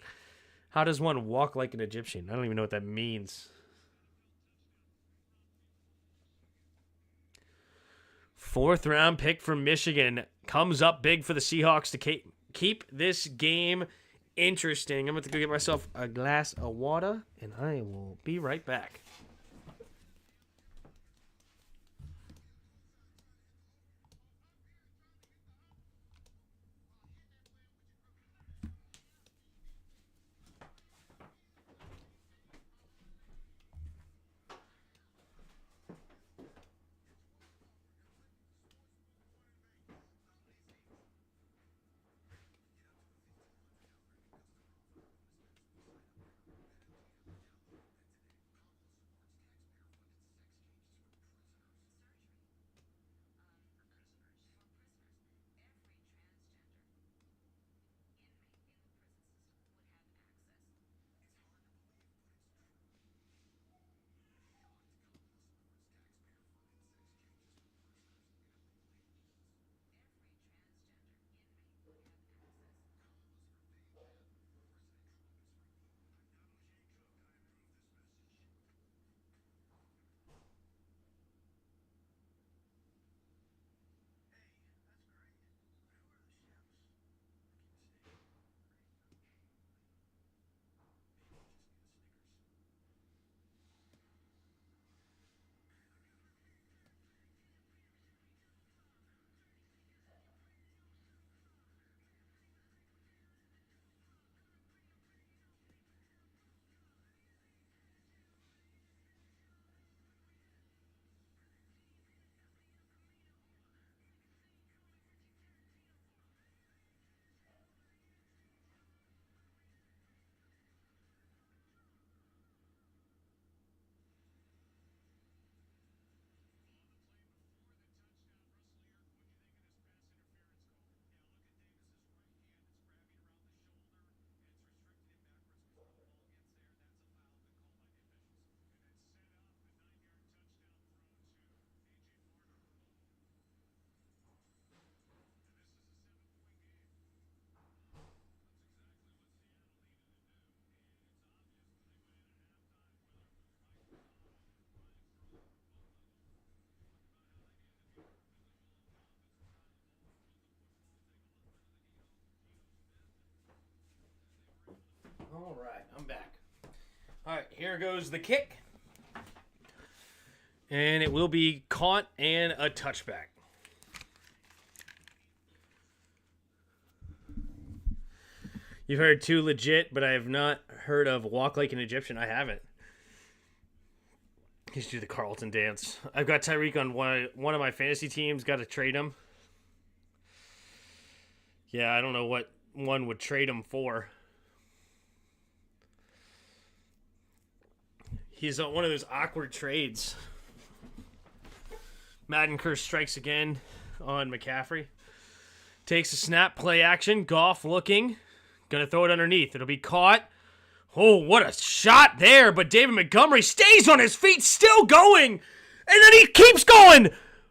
How does one walk like an Egyptian? I don't even know what that means. Fourth round pick from Michigan comes up big for the Seahawks to keep this game interesting. I'm going to go get myself a glass of water, and I will be right back. All right, I'm back. All right, here goes the kick. And it will be caught and a touchback. You've heard Too Legit, but I have not heard of Walk Like an Egyptian. I haven't. He's do the Carlton dance. I've got Tyreek on one of my fantasy teams. Got to trade him. Yeah, I don't know what one would trade him for. He's one of those awkward trades. Madden Curse strikes again on McCaffrey. Takes a snap, play action. Goff looking. Going to throw it underneath. It'll be caught. Oh, what a shot there, but David Montgomery stays on his feet, still going, and then he keeps going.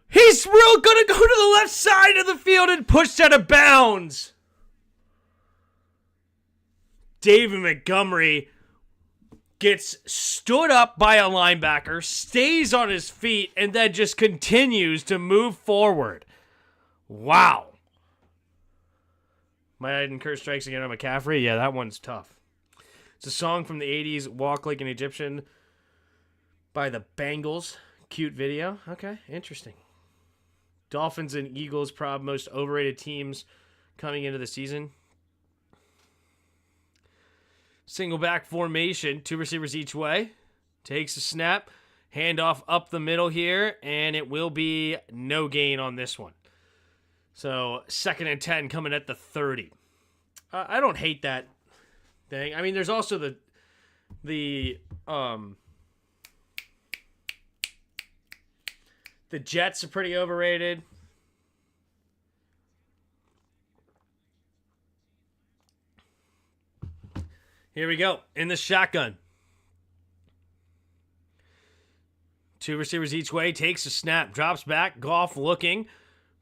He's real gonna go to the left side of the field and pushed out of bounds. David Montgomery gets stood up by a linebacker, stays on his feet, and then just continues to move forward. Wow. Might I incur strikes again on McCaffrey? Yeah, that one's tough. It's a song from the 80s, Walk Like an Egyptian, by the Bangles. Cute video. Okay, interesting. Dolphins and Eagles, probably most overrated teams coming into the season. Single back formation, 2 receivers each way. Takes a snap, handoff up the middle here, and it will be no gain on this one. So 2nd and 10 coming at the 30. I don't hate that thing. I mean, there's also the Jets are pretty overrated. Here we go. In the shotgun. 2 receivers each way. Takes a snap. Drops back. Goff looking.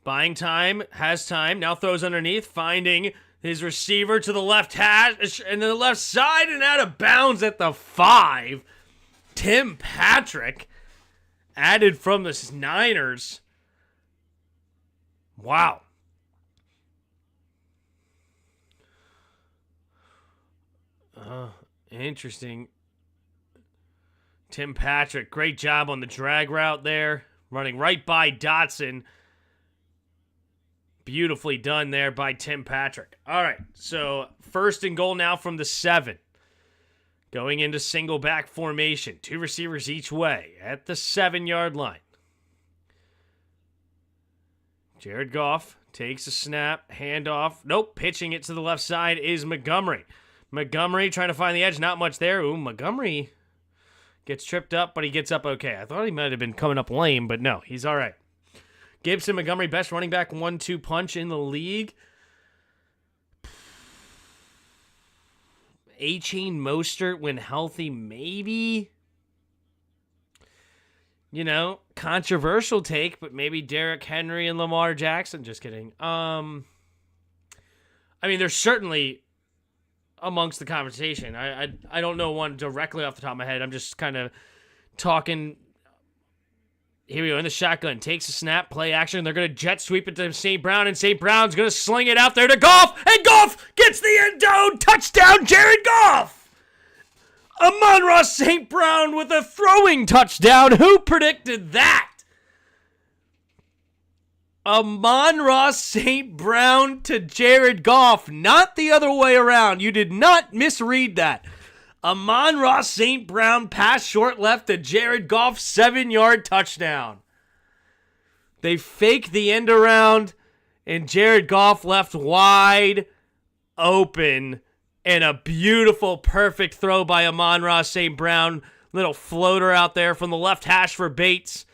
Buying time. Has time. Now throws underneath. Finding his receiver to the left hash. And the left side and out of bounds at the 5. Tim Patrick. Added from the Niners. Wow. Interesting. Tim Patrick, great job on the drag route there. Running right by Dotson. Beautifully done there by Tim Patrick. All right, so 1st and goal now from the 7. Going into single back formation. 2 receivers each way at the 7-yard line. Jared Goff takes a snap, handoff. Nope, pitching it to the left side is Montgomery. Montgomery trying to find the edge. Not much there. Ooh, Montgomery gets tripped up, but he gets up okay. I thought he might have been coming up lame, but no, he's all right. Gibson, Montgomery, best running back 1-2 punch in the league. A-Chain Mostert when healthy, maybe. You know, controversial take, but maybe Derrick Henry and Lamar Jackson. Just kidding. I mean, there's certainly amongst the conversation. I don't know one directly off the top of my head. I'm just kind of talking. Here we go in the shotgun. Takes a snap, play action. They're going to jet sweep it to St. Brown, and St. Brown's going to sling it out there to Goff, and Goff gets the end zone. Touchdown, Jared Goff. Amon-Ra St. Brown with a throwing touchdown. Who predicted that? Amon-Ra St. Brown to Jared Goff, not the other way around. You did not misread that. Amon-Ra St. Brown pass short left to Jared Goff, 7-yard touchdown. They fake the end around, and Jared Goff left wide open, and a beautiful, perfect throw by Amon-Ra St. Brown. Little floater out there from the left hash for Bates.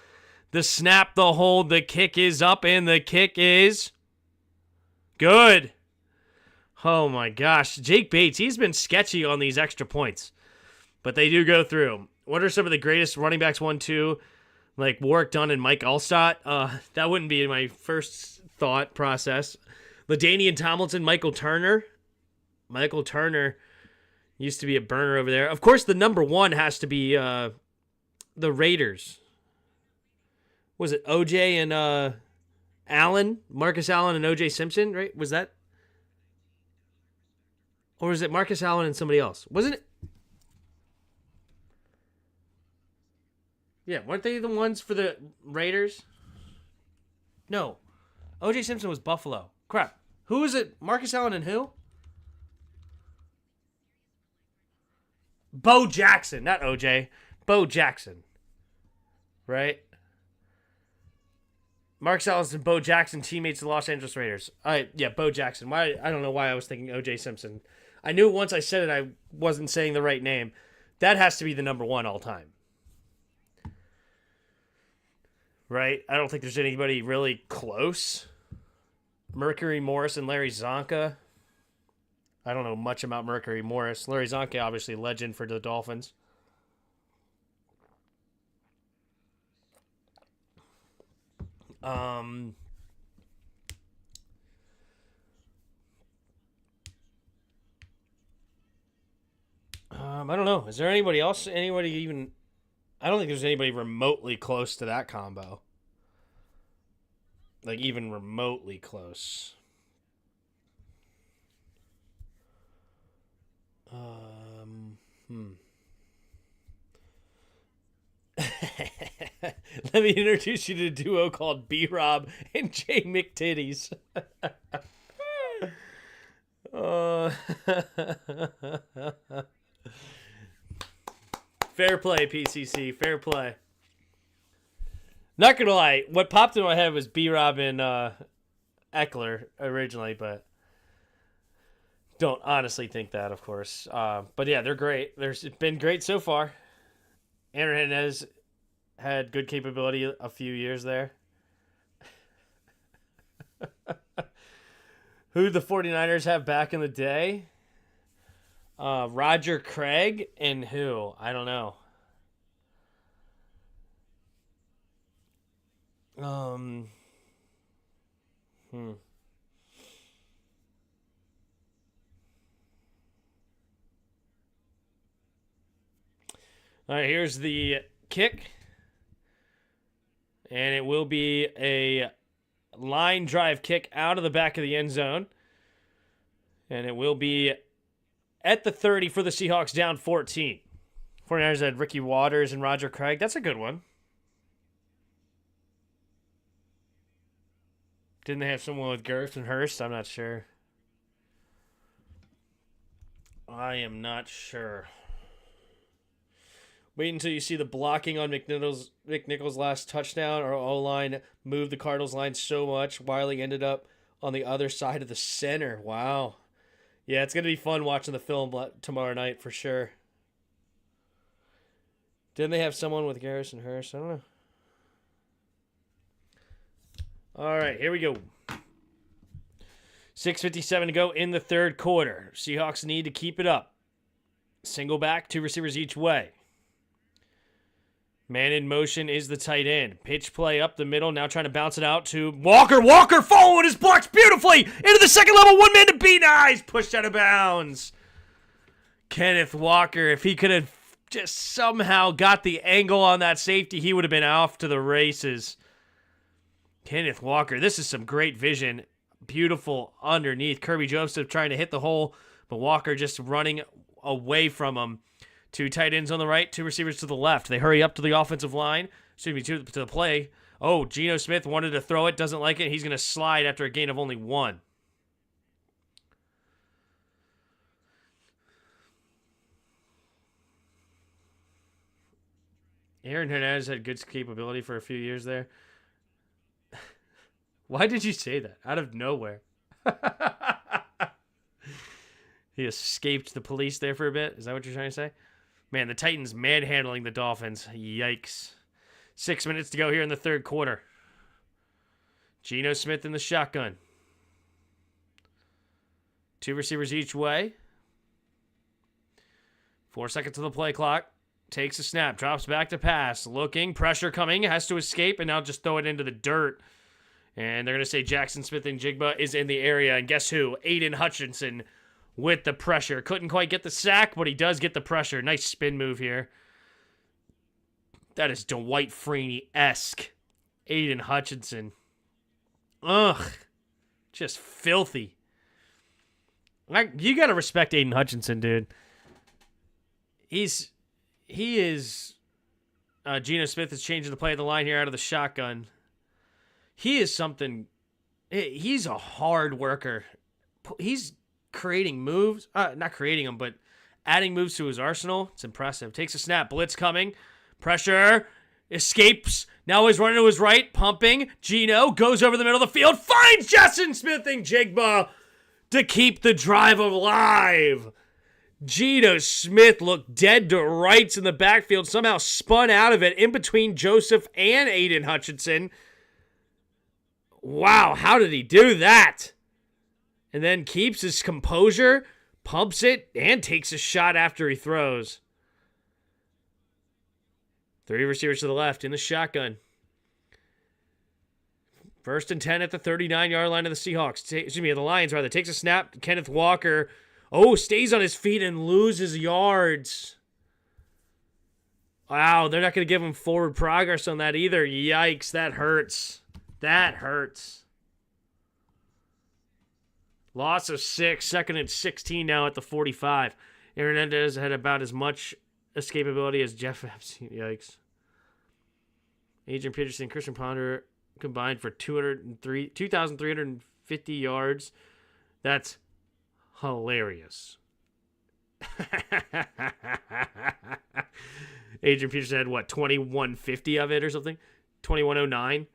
The snap, the hold, the kick is up, and the kick is good. Oh my gosh. Jake Bates, he's been sketchy on these extra points, but they do go through. What are some of the greatest running backs 1-2? Like Warwick Dunn and Mike Allstott? That wouldn't be my first thought process. LaDainian Tomlinson, Michael Turner. Michael Turner used to be a burner over there. Of course, the number 1 has to be the Raiders. Was it OJ and Allen? Marcus Allen and OJ Simpson, right? Was that? Or is it Marcus Allen and somebody else? Wasn't it? Yeah, weren't they the ones for the Raiders? No. OJ Simpson was Buffalo. Crap. Who is it? Marcus Allen and who? Bo Jackson, not OJ. Bo Jackson. Right? Marcus Allen and Bo Jackson, teammates of the Los Angeles Raiders. Yeah, Bo Jackson. Why? I don't know why I was thinking OJ Simpson. I knew once I said it, I wasn't saying the right name. That has to be the number 1 all time. Right? I don't think there's anybody really close. Mercury Morris and Larry Zonka. I don't know much about Mercury Morris. Larry Zonke, obviously legend for the Dolphins. I don't know. Is there anybody else? Anybody even? I don't think there's anybody remotely close to that combo. Like even remotely close. Let me introduce you to a duo called B-Rob and J McTitties. Fair play, PCC. Fair play. Not gonna lie, what popped in my head was B-Rob and Eckler originally, but don't honestly think that, of course. But yeah, they're great. It's been great so far. Aaron Hernandez had good capability a few years there. Who the 49ers have back in the day? Roger Craig and who? I don't know. All right, here's the kick. And it will be a line drive kick out of the back of the end zone. And it will be at the 30 for the Seahawks, down 14. 49ers had Ricky Waters and Roger Craig. That's a good one. Didn't they have someone with Girth and Hurst? I'm not sure. I am not sure. Wait until you see the blocking on McNichols' last touchdown. Our O-line moved the Cardinals line so much. Wiley ended up on the other side of the center. Wow. Yeah, it's going to be fun watching the film tomorrow night for sure. Didn't they have someone with Garrison Hurst? I don't know. All right, here we go. 6:57 to go in the third quarter. Seahawks need to keep it up. Single back, 2 receivers each way. Man in motion is the tight end. Pitch play up the middle, now trying to bounce it out to Walker. Walker following his blocks beautifully into the second level. One man to beat. Nice. Pushed out of bounds. Kenneth Walker, if he could have just somehow got the angle on that safety, he would have been off to the races. Kenneth Walker, this is some great vision. Beautiful underneath. Kirby Joseph trying to hit the hole, but Walker just running away from him. 2 tight ends on the right, 2 receivers to the left. They hurry up to the offensive line. Excuse me, to the play. Oh, Geno Smith wanted to throw it, doesn't like it. He's going to slide after a gain of only 1. Aaron Hernandez had good capability for a few years there. Why did you say that? Out of nowhere. He escaped the police there for a bit. Is that what you're trying to say? Man, the Titans manhandling the Dolphins. Yikes. 6 minutes to go here in the third quarter. Geno Smith in the shotgun. 2 receivers each way. 4 seconds to the play clock. Takes a snap. Drops back to pass. Looking. Pressure coming. Has to escape. And now just throw it into the dirt. And they're going to say Jackson Smith-Njigba is in the area. And guess who? Aiden Hutchinson with the pressure. Couldn't quite get the sack, but he does get the pressure. Nice spin move here. That is Dwight Freeney-esque. Aiden Hutchinson. Ugh. Just filthy. You got to respect Aiden Hutchinson, dude. He is... Geno Smith is changing the play of the line here out of the shotgun. He is something... He's a hard worker. He's creating moves. Not creating them, but adding moves to his arsenal. It's impressive. Takes a snap. Blitz coming. Pressure. Escapes. Now he's running to his right. Pumping. Geno goes over the middle of the field. Finds Jackson Smith-Njigba to keep the drive alive. Geno Smith looked dead to rights in the backfield. Somehow spun out of it in between Joseph and Aiden Hutchinson. Wow, how did he do that? And then keeps his composure, Pumps it and takes a shot after he throws. 3 receivers to the left in the shotgun. 1st and 10 at the 39-yard line of the Seahawks. The Lions, rather. Takes a snap. Kenneth Walker. Stays on his feet and loses yards. Wow, they're not going to give him forward progress on that either. Yikes, that hurts. That hurts. Loss of 6. 2nd and 16 now at the 45. Hernandez had about as much escapability as Jeff Epstein. Yikes. Adrian Peterson, Christian Ponder combined for 2,350 yards. That's hilarious. Adrian Peterson had, 2150 of it or something? 2109.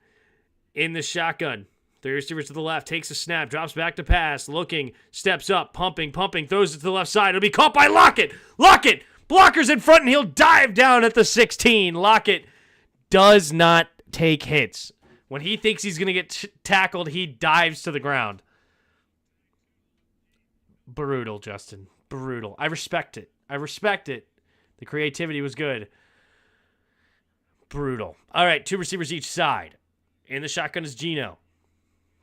In the shotgun. 3 receivers to the left. Takes a snap. Drops back to pass. Looking. Steps up. Pumping. Throws it to the left side. It'll be caught by Lockett. Lockett! Blockers in front, and he'll dive down at the 16. Lockett does not take hits. When he thinks he's going to get tackled, he dives to the ground. Brutal, Justin. Brutal. I respect it. The creativity was good. Brutal. All right, 2 receivers each side. In the shotgun is Geno.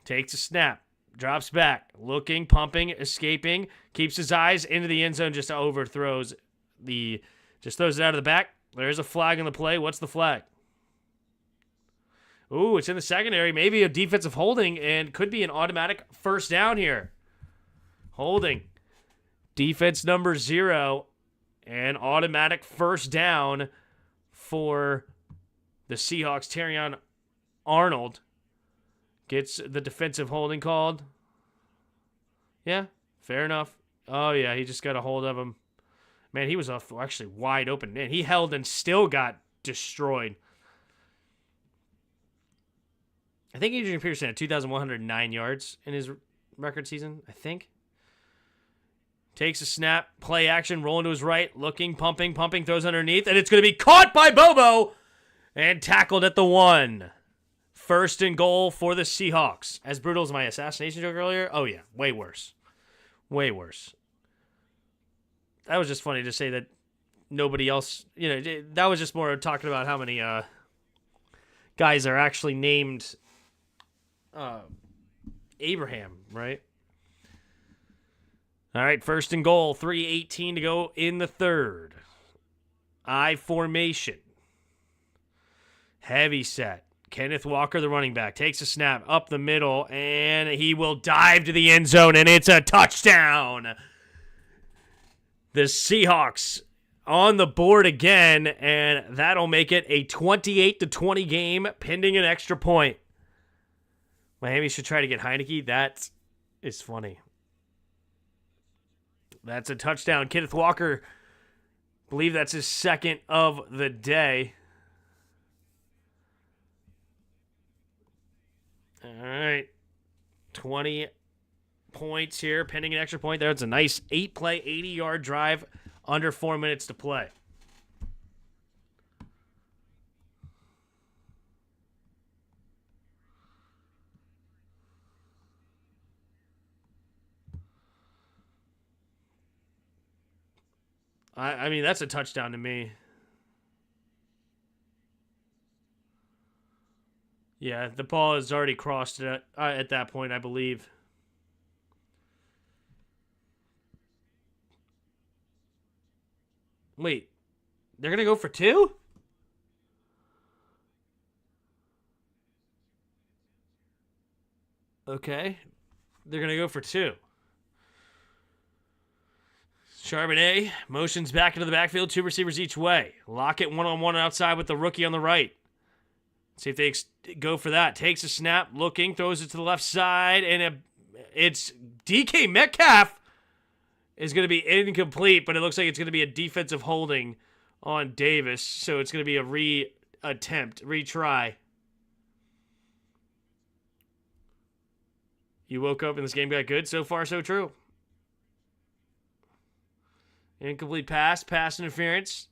Takes a snap. Drops back. Looking, pumping, escaping. Keeps his eyes into the end zone. Just overthrows just throws it out of the back. There's a flag on the play. What's the flag? Ooh, it's in the secondary. Maybe a defensive holding and could be an automatic first down here. Holding. Defense number 0 and automatic first down for the Seahawks. Terrion Arnold gets the defensive holding called. Yeah, fair enough. Oh, yeah, he just got a hold of him. Man, he was actually wide open. Man, he held and still got destroyed. I think Adrian Peterson had 2,109 yards in his record season, I think. Takes a snap, play action, rolling to his right, looking, pumping, throws underneath, and it's going to be caught by Bobo and tackled at the 1. 1st and goal for the Seahawks. As brutal as my assassination joke earlier, oh yeah, way worse. Way worse. That was just funny to say that nobody else, that was just more talking about how many guys are actually named Abraham, right? All right, 1st and goal, 3:18 to go in the 3rd. I formation. Heavy set. Kenneth Walker, the running back, takes a snap up the middle, and he will dive to the end zone, and it's a touchdown. The Seahawks on the board again, and that'll make it a 28-20 game pending an extra point. Miami should try to get Heineke. That is funny. That's a touchdown. Kenneth Walker, I believe that's his 2nd of the day. All right. 20 points here, pending an extra point there. It's a nice 8-play, 80-yard drive, under 4 minutes to play. I mean, that's a touchdown to me. Yeah, the ball has already crossed it at that point, I believe. Wait, they're going to go for 2? Okay, they're going to go for 2. Charbonnet motions back into the backfield, 2 receivers each way. Lockett one-on-one outside with the rookie on the right. See if they go for that. Takes a snap, looking, throws it to the left side, and it's DK Metcalf is going to be incomplete, but it looks like it's going to be a defensive holding on Davis, so it's going to be a retry. You woke up and this game got good? So far, so true. Incomplete pass interference.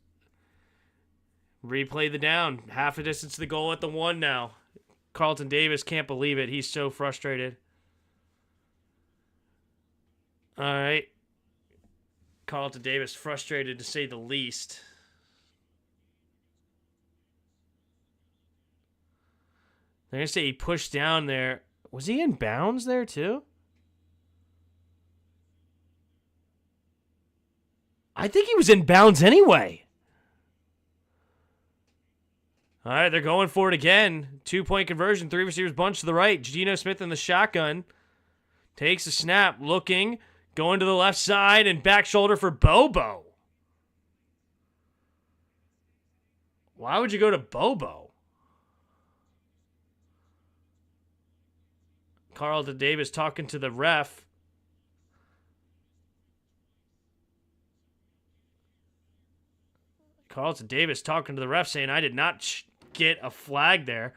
Replay the down. Half a distance to the goal at the 1 now. Carlton Davis can't believe it. He's so frustrated. All right. Carlton Davis frustrated to say the least. They're going to say he pushed down there. Was he in bounds there too? I think he was in bounds anyway. All right, they're going for it again. 2-point conversion, 3 receivers bunch to the right. Geno Smith in the shotgun. Takes a snap, looking, going to the left side, and back shoulder for Bobo. Why would you go to Bobo? Carlton Davis talking to the ref. Carlton Davis talking to the ref saying, I did not get a flag there.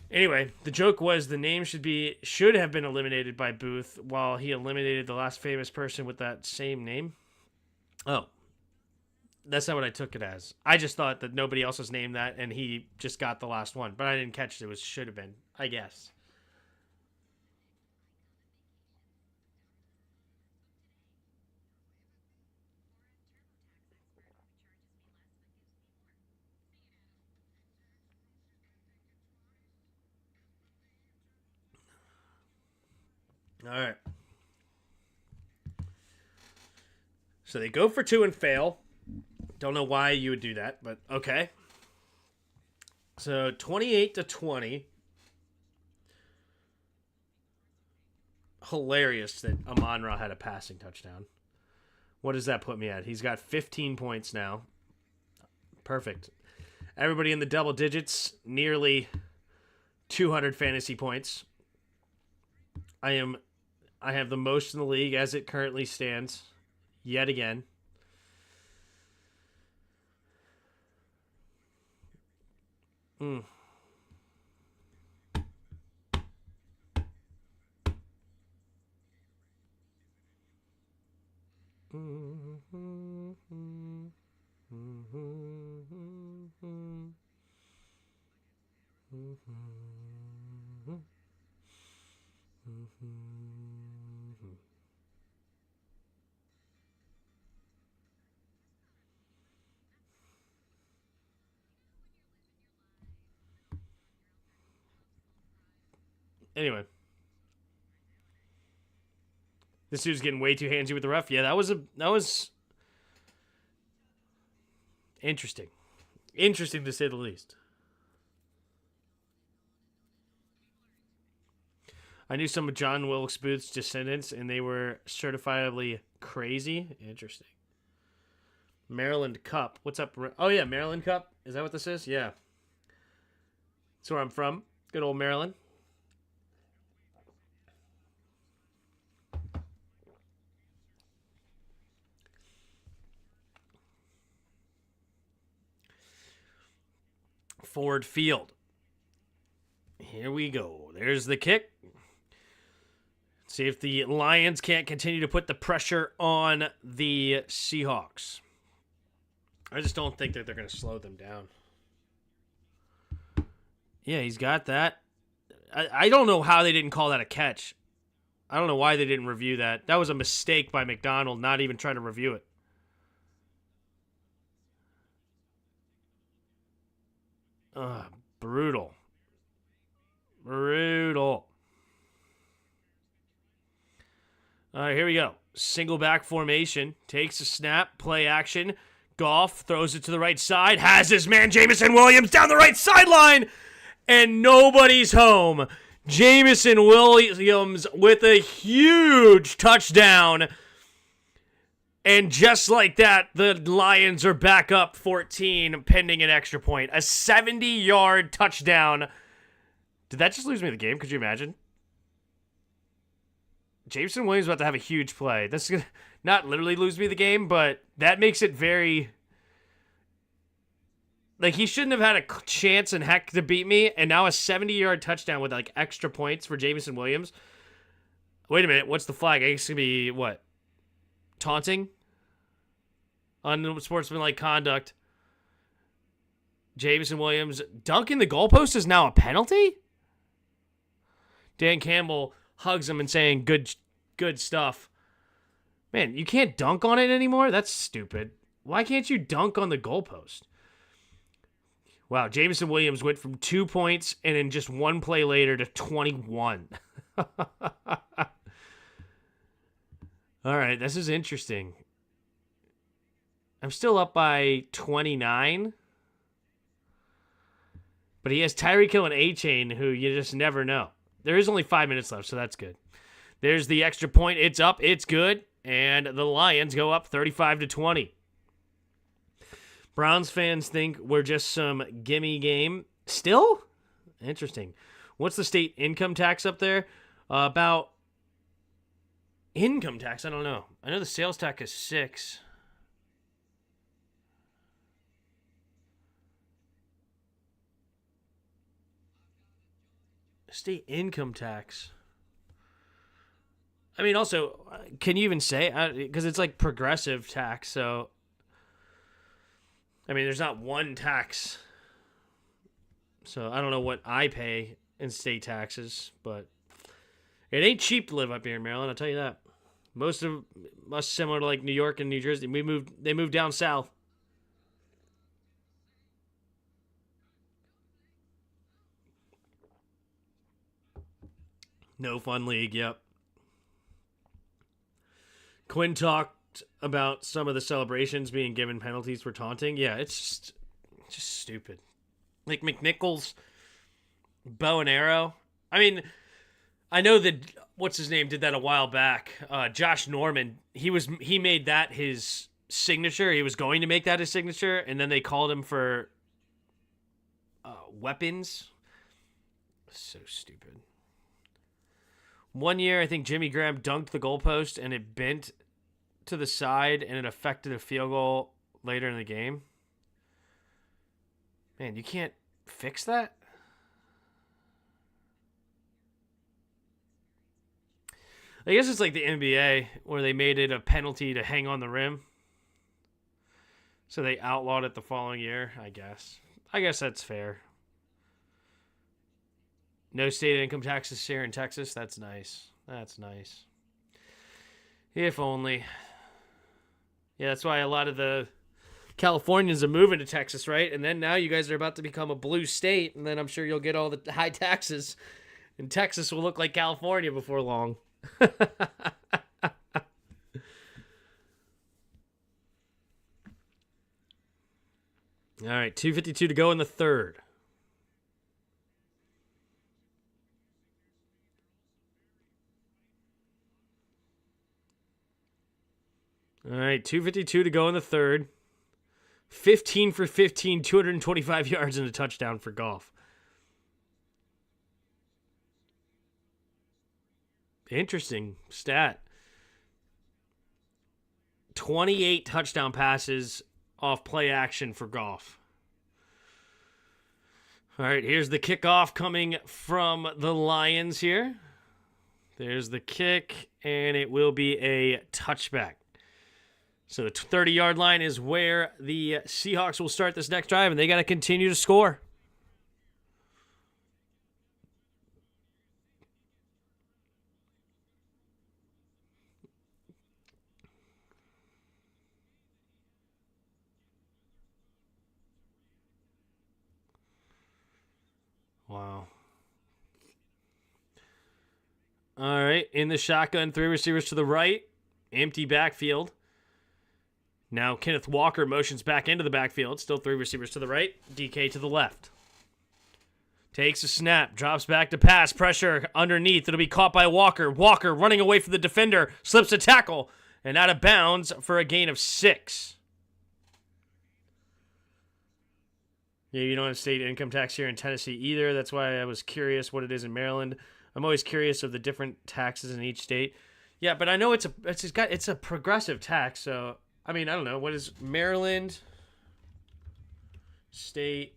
Anyway, the joke was the name should have been eliminated by Booth while he eliminated the last famous person with that same name. Oh, that's not what I took it as. I just thought that nobody else was named that and he just got the last one, but I didn't catch it. It should have been, I guess. All right. So they go for 2 and fail. Don't know why you would do that, but okay. So 28-20. Hilarious that Amon-Ra had a passing touchdown. What does that put me at? He's got 15 points now. Perfect. Everybody in the double digits, nearly 200 fantasy points. I have the most in the league as it currently stands, yet again. Anyway. This dude's getting way too handsy with the ref. Yeah, that was interesting. Interesting to say the least. I knew some of John Wilkes Booth's descendants, and they were certifiably crazy. Interesting. Maryland Cup. What's up? Oh, yeah, Maryland Cup. Is that what this is? Yeah. That's where I'm from. Good old Maryland. Ford Field. Here we go. There's the kick. See if the Lions can't continue to put the pressure on the Seahawks. I just don't think that they're going to slow them down. Yeah, he's got that. I don't know how they didn't call that a catch. I don't know why they didn't review that. That was a mistake by McDonald, not even trying to review it. Brutal. Brutal. All right, here we go. Single back formation. Takes a snap. Play action. Goff throws it to the right side. Has his man Jameson Williams down the right sideline. And nobody's home. Jameson Williams with a huge touchdown. And just like that, the Lions are back up 14, pending an extra point. A 70-yard touchdown. Did that just lose me the game? Could you imagine? Jameson Williams is about to have a huge play. This is going to not literally lose me the game, but that makes it very... Like, he shouldn't have had a chance in heck to beat me, and now a 70-yard touchdown with, like, extra points for Jameson Williams. Wait a minute, what's the flag? I guess it's going to be, what? Taunting? Unsportsmanlike conduct. Jameson Williams dunking the goalpost is now a penalty? Dan Campbell hugs him and saying, good stuff. Man, you can't dunk on it anymore? That's stupid. Why can't you dunk on the goalpost? Wow, Jameson Williams went from 2 points and in just one play later to 21. All right, this is interesting. I'm still up by 29. But he has Tyreek Hill and A-Chain, who you just never know. There is only 5 minutes left, so that's good. There's the extra point. It's up. It's good. And the Lions go up 35-20. Browns fans think we're just some gimme game. Still? Interesting. What's the state income tax up there? About income tax, I don't know. I know the sales tax is 6. State income tax. I mean, also, can you even say? Because it's like progressive tax, so. I mean, there's not one tax. So I don't know what I pay in state taxes, but it ain't cheap to live up here in Maryland, I'll tell you that. Most similar to like New York and New Jersey. They moved down south. No fun league, yep. Quinn talked about some of the celebrations being given penalties for taunting. Yeah, it's just stupid. Like McNichols, bow and arrow. I mean, I know that what's his name did that a while back. Josh Norman. He made that his signature. He was going to make that his signature, and then they called him for weapons. So stupid. One year, I think Jimmy Graham dunked the goalpost and it bent to the side and it affected a field goal later in the game. Man, you can't fix that? I guess it's like the NBA where they made it a penalty to hang on the rim. So they outlawed it the following year, I guess. I guess that's fair. No state income taxes here in Texas. That's nice. That's nice. If only. Yeah, that's why a lot of the Californians are moving to Texas, right? And then now you guys are about to become a blue state, and then I'm sure you'll get all the high taxes, and Texas will look like California before long. All right, 2:52 to go in the third. All right, 2:52 to go in the third. 15 for 15, 225 yards and a touchdown for Goff. Interesting stat. 28 touchdown passes off play action for Goff. All right, here's the kickoff coming from the Lions here. There's the kick, and it will be a touchback. So the 30-yard line is where the Seahawks will start this next drive, and they got to continue to score. Wow. All right, in the shotgun, 3 receivers to the right, empty backfield. Now Kenneth Walker motions back into the backfield. Still 3 receivers to the right. DK to the left. Takes a snap. Drops back to pass. Pressure underneath. It'll be caught by Walker. Walker running away from the defender. Slips a tackle. And out of bounds for a gain of 6. Yeah, you don't have state income tax here in Tennessee either. That's why I was curious what it is in Maryland. I'm always curious of the different taxes in each state. Yeah, but I know it's a progressive tax, so... I mean, I don't know. What is Maryland state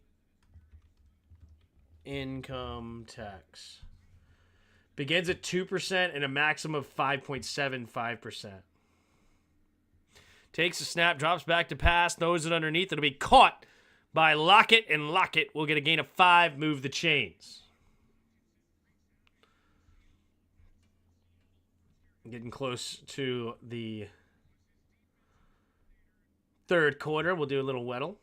income tax? Begins at 2% and a maximum of 5.75%. Takes a snap, drops back to pass, throws it underneath. It'll be caught by Lockett, and Lockett will get a gain of 5, move the chains. Getting close to the third quarter. We'll do a little Weddle.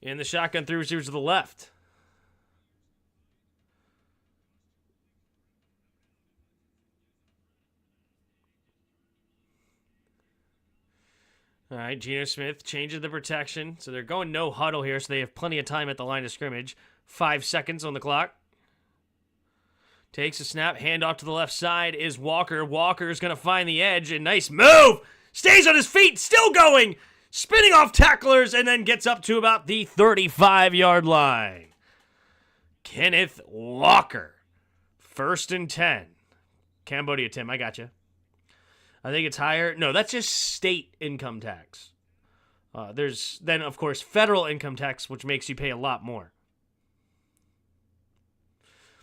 In the shotgun, 3 receivers to the left. All right, Geno Smith changes the protection. So they're going no huddle here, so they have plenty of time at the line of scrimmage. 5 seconds on the clock. Takes a snap. Handoff to the left side is Walker. Walker's going to find the edge. And nice move. Stays on his feet. Still going. Spinning off tacklers and then gets up to about the 35-yard line. Kenneth Walker. 1st and 10. Cambodia, Tim. I got you. I think it's higher. No, that's just state income tax. There's then, of course, federal income tax, which makes you pay a lot more.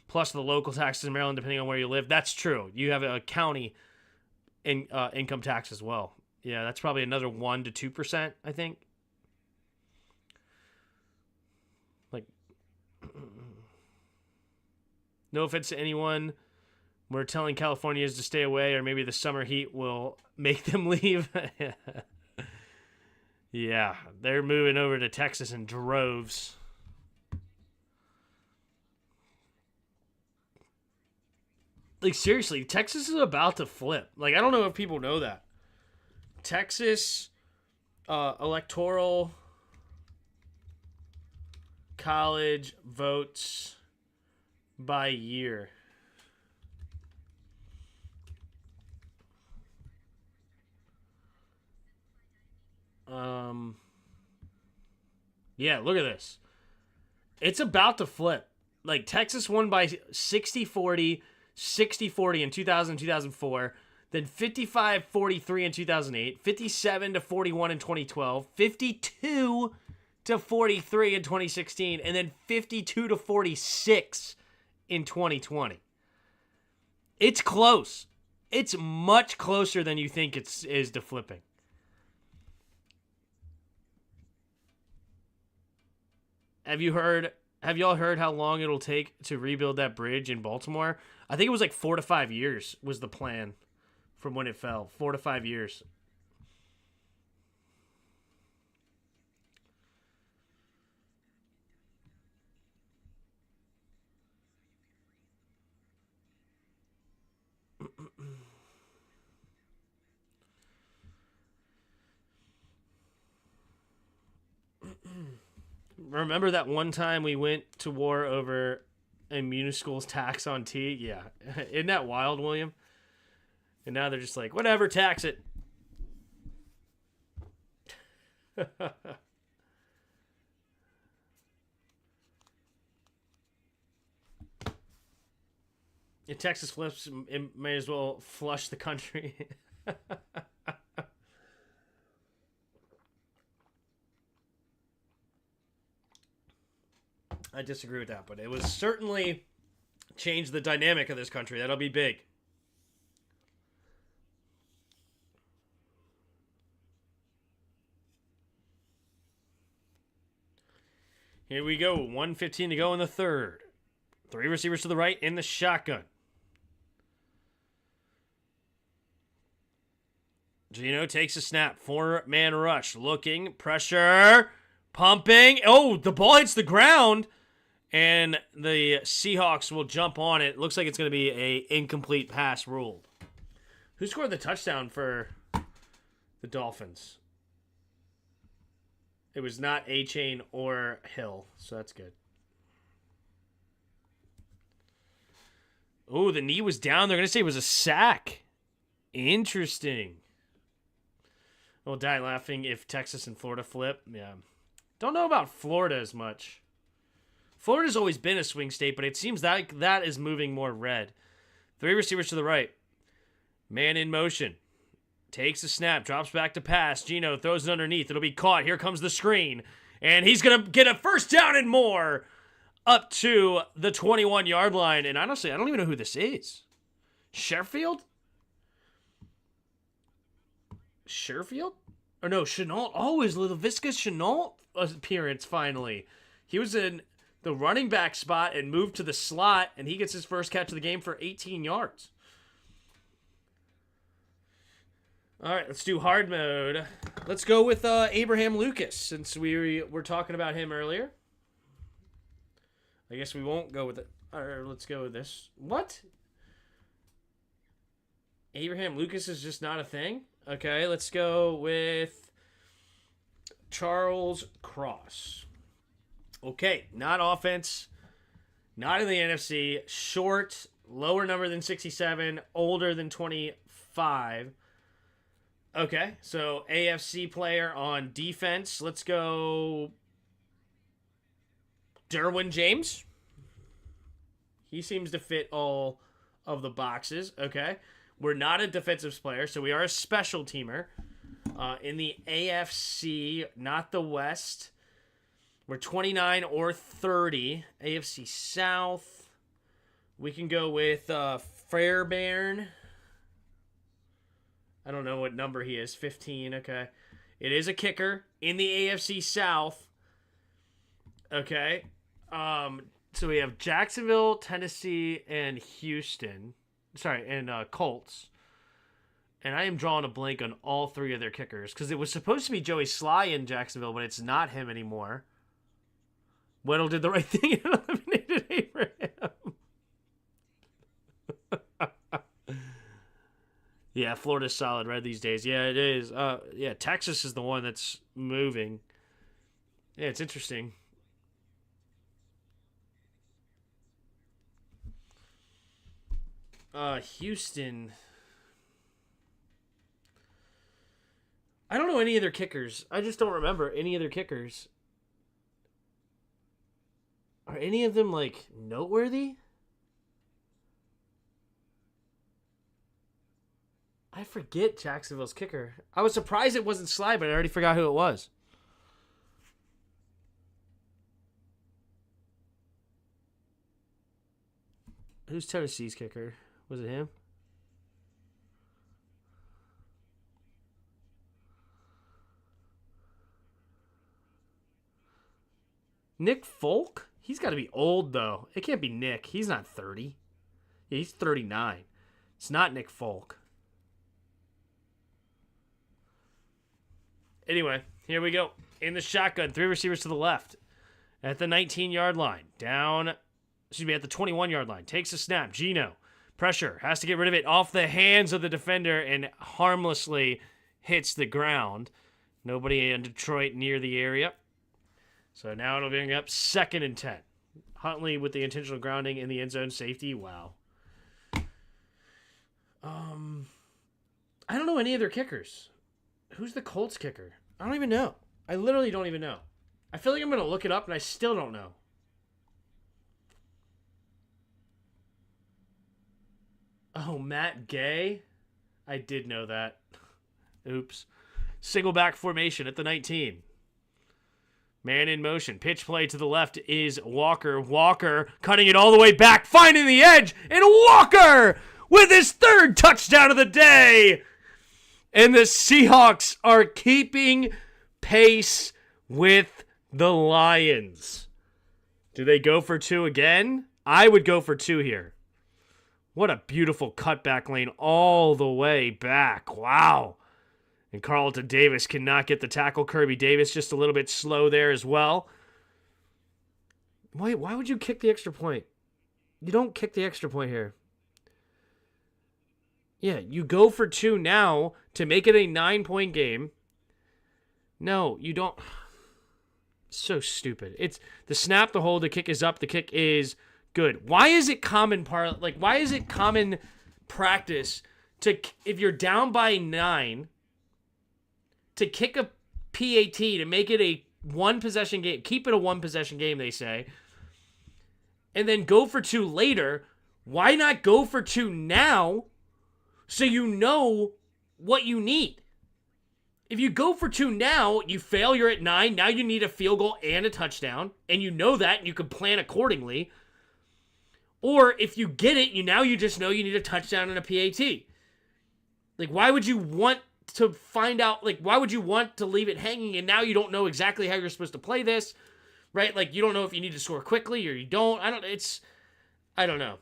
Plus the local taxes in Maryland, depending on where you live. That's true. You have a county income tax as well. Yeah, that's probably another 1% to 2%, I think. Like, no offense to anyone. We're telling Californians to stay away, or maybe the summer heat will make them leave. Yeah, they're moving over to Texas in droves. Like, seriously, Texas is about to flip. Like, I don't know if people know that. Texas electoral college votes by year. Yeah, look at this. It's about to flip. Like, Texas won by 60-40, 60-40 in 2000, 2004, then 55-43 in 2008, 57-41 in 2012, 52-43 in 2016, and then 52-46 in 2020. It's close. It's much closer than you think it is to flipping. Have y'all heard how long it'll take to rebuild that bridge in Baltimore? I think it was like 4 to 5 years was the plan from when it fell. 4 to 5 years. Remember that one time we went to war over a municipal's tax on tea? Yeah. Isn't that wild, William? And now they're just like, whatever, tax it. If Texas flips, it may as well flush the country. I disagree with that, but it was certainly changed the dynamic of this country. That'll be big. Here we go. 1:15 to go in the third. 3 receivers to the right in the shotgun. Geno takes a snap. 4-man rush. Looking. Pressure. Pumping. Oh, the ball hits the ground. And the Seahawks will jump on it. Looks like it's going to be an incomplete pass ruled. Who scored the touchdown for the Dolphins? It was not A-Chain or Hill, so that's good. Oh, the knee was down. They're going to say it was a sack. Interesting. I'll die laughing if Texas and Florida flip. Yeah. Don't know about Florida as much. Florida's always been a swing state, but it seems like that is moving more red. 3 receivers to the right. Man in motion. Takes a snap, drops back to pass. Geno throws it underneath. It'll be caught. Here comes the screen. And he's going to get a first down and more up to the 21-yard line. And honestly, I don't even know who this is. Sherfield? Or no, Chenault. Oh, is LaVisca Chenault appearance finally. He was in the running back spot and moved to the slot, and he gets his first catch of the game for 18 yards. All right, let's do hard mode. Let's go with Abraham Lucas, since we were talking about him earlier. I guess we won't go with it. Or let's go with this. What? Abraham Lucas is just not a thing? Okay, let's go with Charles Cross. Okay, not offense, not in the NFC, short, lower number than 67, older than 25. Okay, so AFC player on defense. Let's go Derwin James. He seems to fit all of the boxes. Okay, we're not a defensive player, so we are a special teamer. In the AFC, not the West. We're 29 or 30. AFC South. We can go with Fairbairn. I don't know what number he is. 15, okay. It is a kicker in the AFC South. Okay. So we have Jacksonville, Tennessee, and Houston. Sorry, and Colts. And I am drawing a blank on all three of their kickers because it was supposed to be Joey Sly in Jacksonville, but it's not him anymore. Weddle did the right thing and eliminated Abraham. Yeah, Florida's solid red these days. Yeah, it is. Yeah, Texas is the one that's moving. Yeah, it's interesting. Houston. I don't know any of their kickers. I just don't remember any of their kickers. Are any of them, like, noteworthy? I forget Jacksonville's kicker. I was surprised it wasn't Sly, but I already forgot who it was. Who's Tennessee's kicker? Was it him? Nick Folk? He's got to be old, though. It can't be Nick. He's not 30. Yeah, he's 39. It's not Nick Folk. Anyway, here we go. In the shotgun, three receivers to the left. At the 19-yard line. Down, at the 21-yard line. Takes a snap. Gino. Pressure. Has to get rid of it off the hands of the defender and harmlessly hits the ground. Nobody in Detroit near the area. So now it'll bring up 2nd and 10. Huntley with the intentional grounding in the end zone safety. Wow. I don't know any of their kickers. Who's the Colts kicker? I don't even know. I literally don't even know. I feel like I'm going to look it up and I still don't know. Oh, Matt Gay? I did know that. Oops. Single back formation at the 19. Man in motion. Pitch play to the left is Walker. Walker cutting it all the way back, finding the edge, and Walker with his 3rd touchdown of the day. And the Seahawks are keeping pace with the Lions. Do they go for 2 again? I would go for 2 here. What a beautiful cutback lane all the way back. Wow. And Carlton Davis cannot get the tackle. Kirby Davis just a little bit slow there as well. Wait, why would you kick the extra point? You don't kick the extra point here. Yeah, you go for 2 now to make it a 9-point game. No, you don't. So stupid. It's the snap, the hold, the kick is up, the kick is good. Why is it common practice to, if you're down by 9, to kick a PAT to make it a 1-possession game, keep it a 1-possession game, they say, and then go for 2 later? Why not go for 2 now so you know what you need? If you go for 2 now, you fail, you're at 9, now you need a field goal and a touchdown, and you know that, and you can plan accordingly. Or if you get it, you just know you need a touchdown and a PAT. Like, why would you want to find out, like, why would you want to leave it hanging and now you don't know exactly how you're supposed to play this, right? Like, you don't know if you need to score quickly or you don't. I don't know.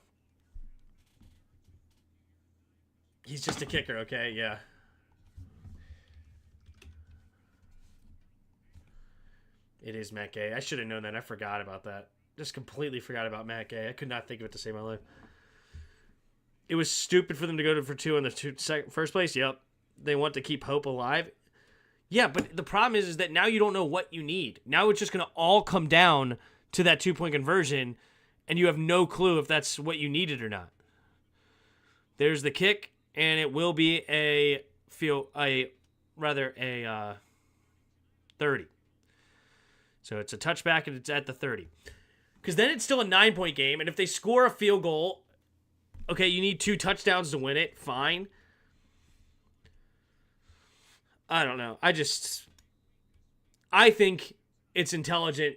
He's just a kicker, okay? Yeah. It is Matt Gay. I should have known that. I forgot about that. Just completely forgot about Matt Gay. I could not think of it to save my life. It was stupid for them to go for 2 in the first place. Yep. They want to keep hope alive. Yeah, but the problem is that now you don't know what you need. Now it's just going to all come down to that 2-point conversion, and you have no clue if that's what you needed or not. There's the kick, and it will be a 30. So it's a touchback, and it's at the 30. Because then it's still a 9-point game, and if they score a field goal, okay, you need 2 touchdowns to win it. Fine. I don't know. I think it's intelligent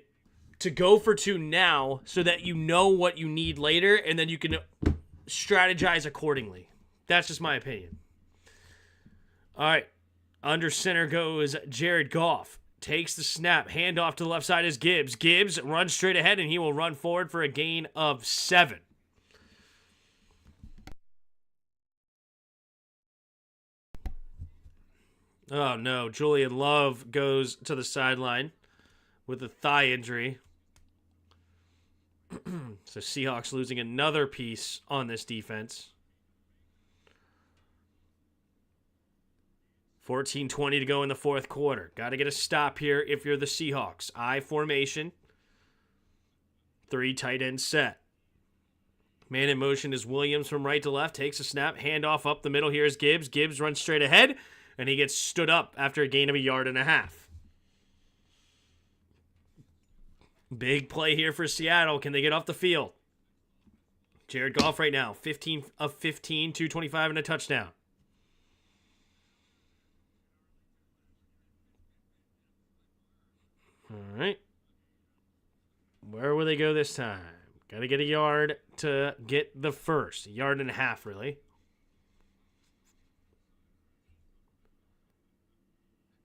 to go for 2 now so that you know what you need later, and then you can strategize accordingly. That's just my opinion. All right. Under center goes Jared Goff. Takes the snap. Handoff to the left side is Gibbs. Gibbs runs straight ahead, and he will run forward for a gain of 7. Oh, no. Julian Love goes to the sideline with a thigh injury. So Seahawks losing another piece on this defense. 14:20 to go in the fourth quarter. Got to get a stop here if you're the Seahawks. I formation. 3 tight end set. Man in motion is Williams from right to left. Takes a snap. Handoff up the middle. Here's Gibbs. Gibbs runs straight ahead. And he gets stood up after a gain of 1.5 yards. Big play here for Seattle. Can they get off the field? Jared Goff right now. 15 of 15, 225 and a touchdown. All right. Where will they go this time? Got to get a yard to get the first. 1.5 yards, really.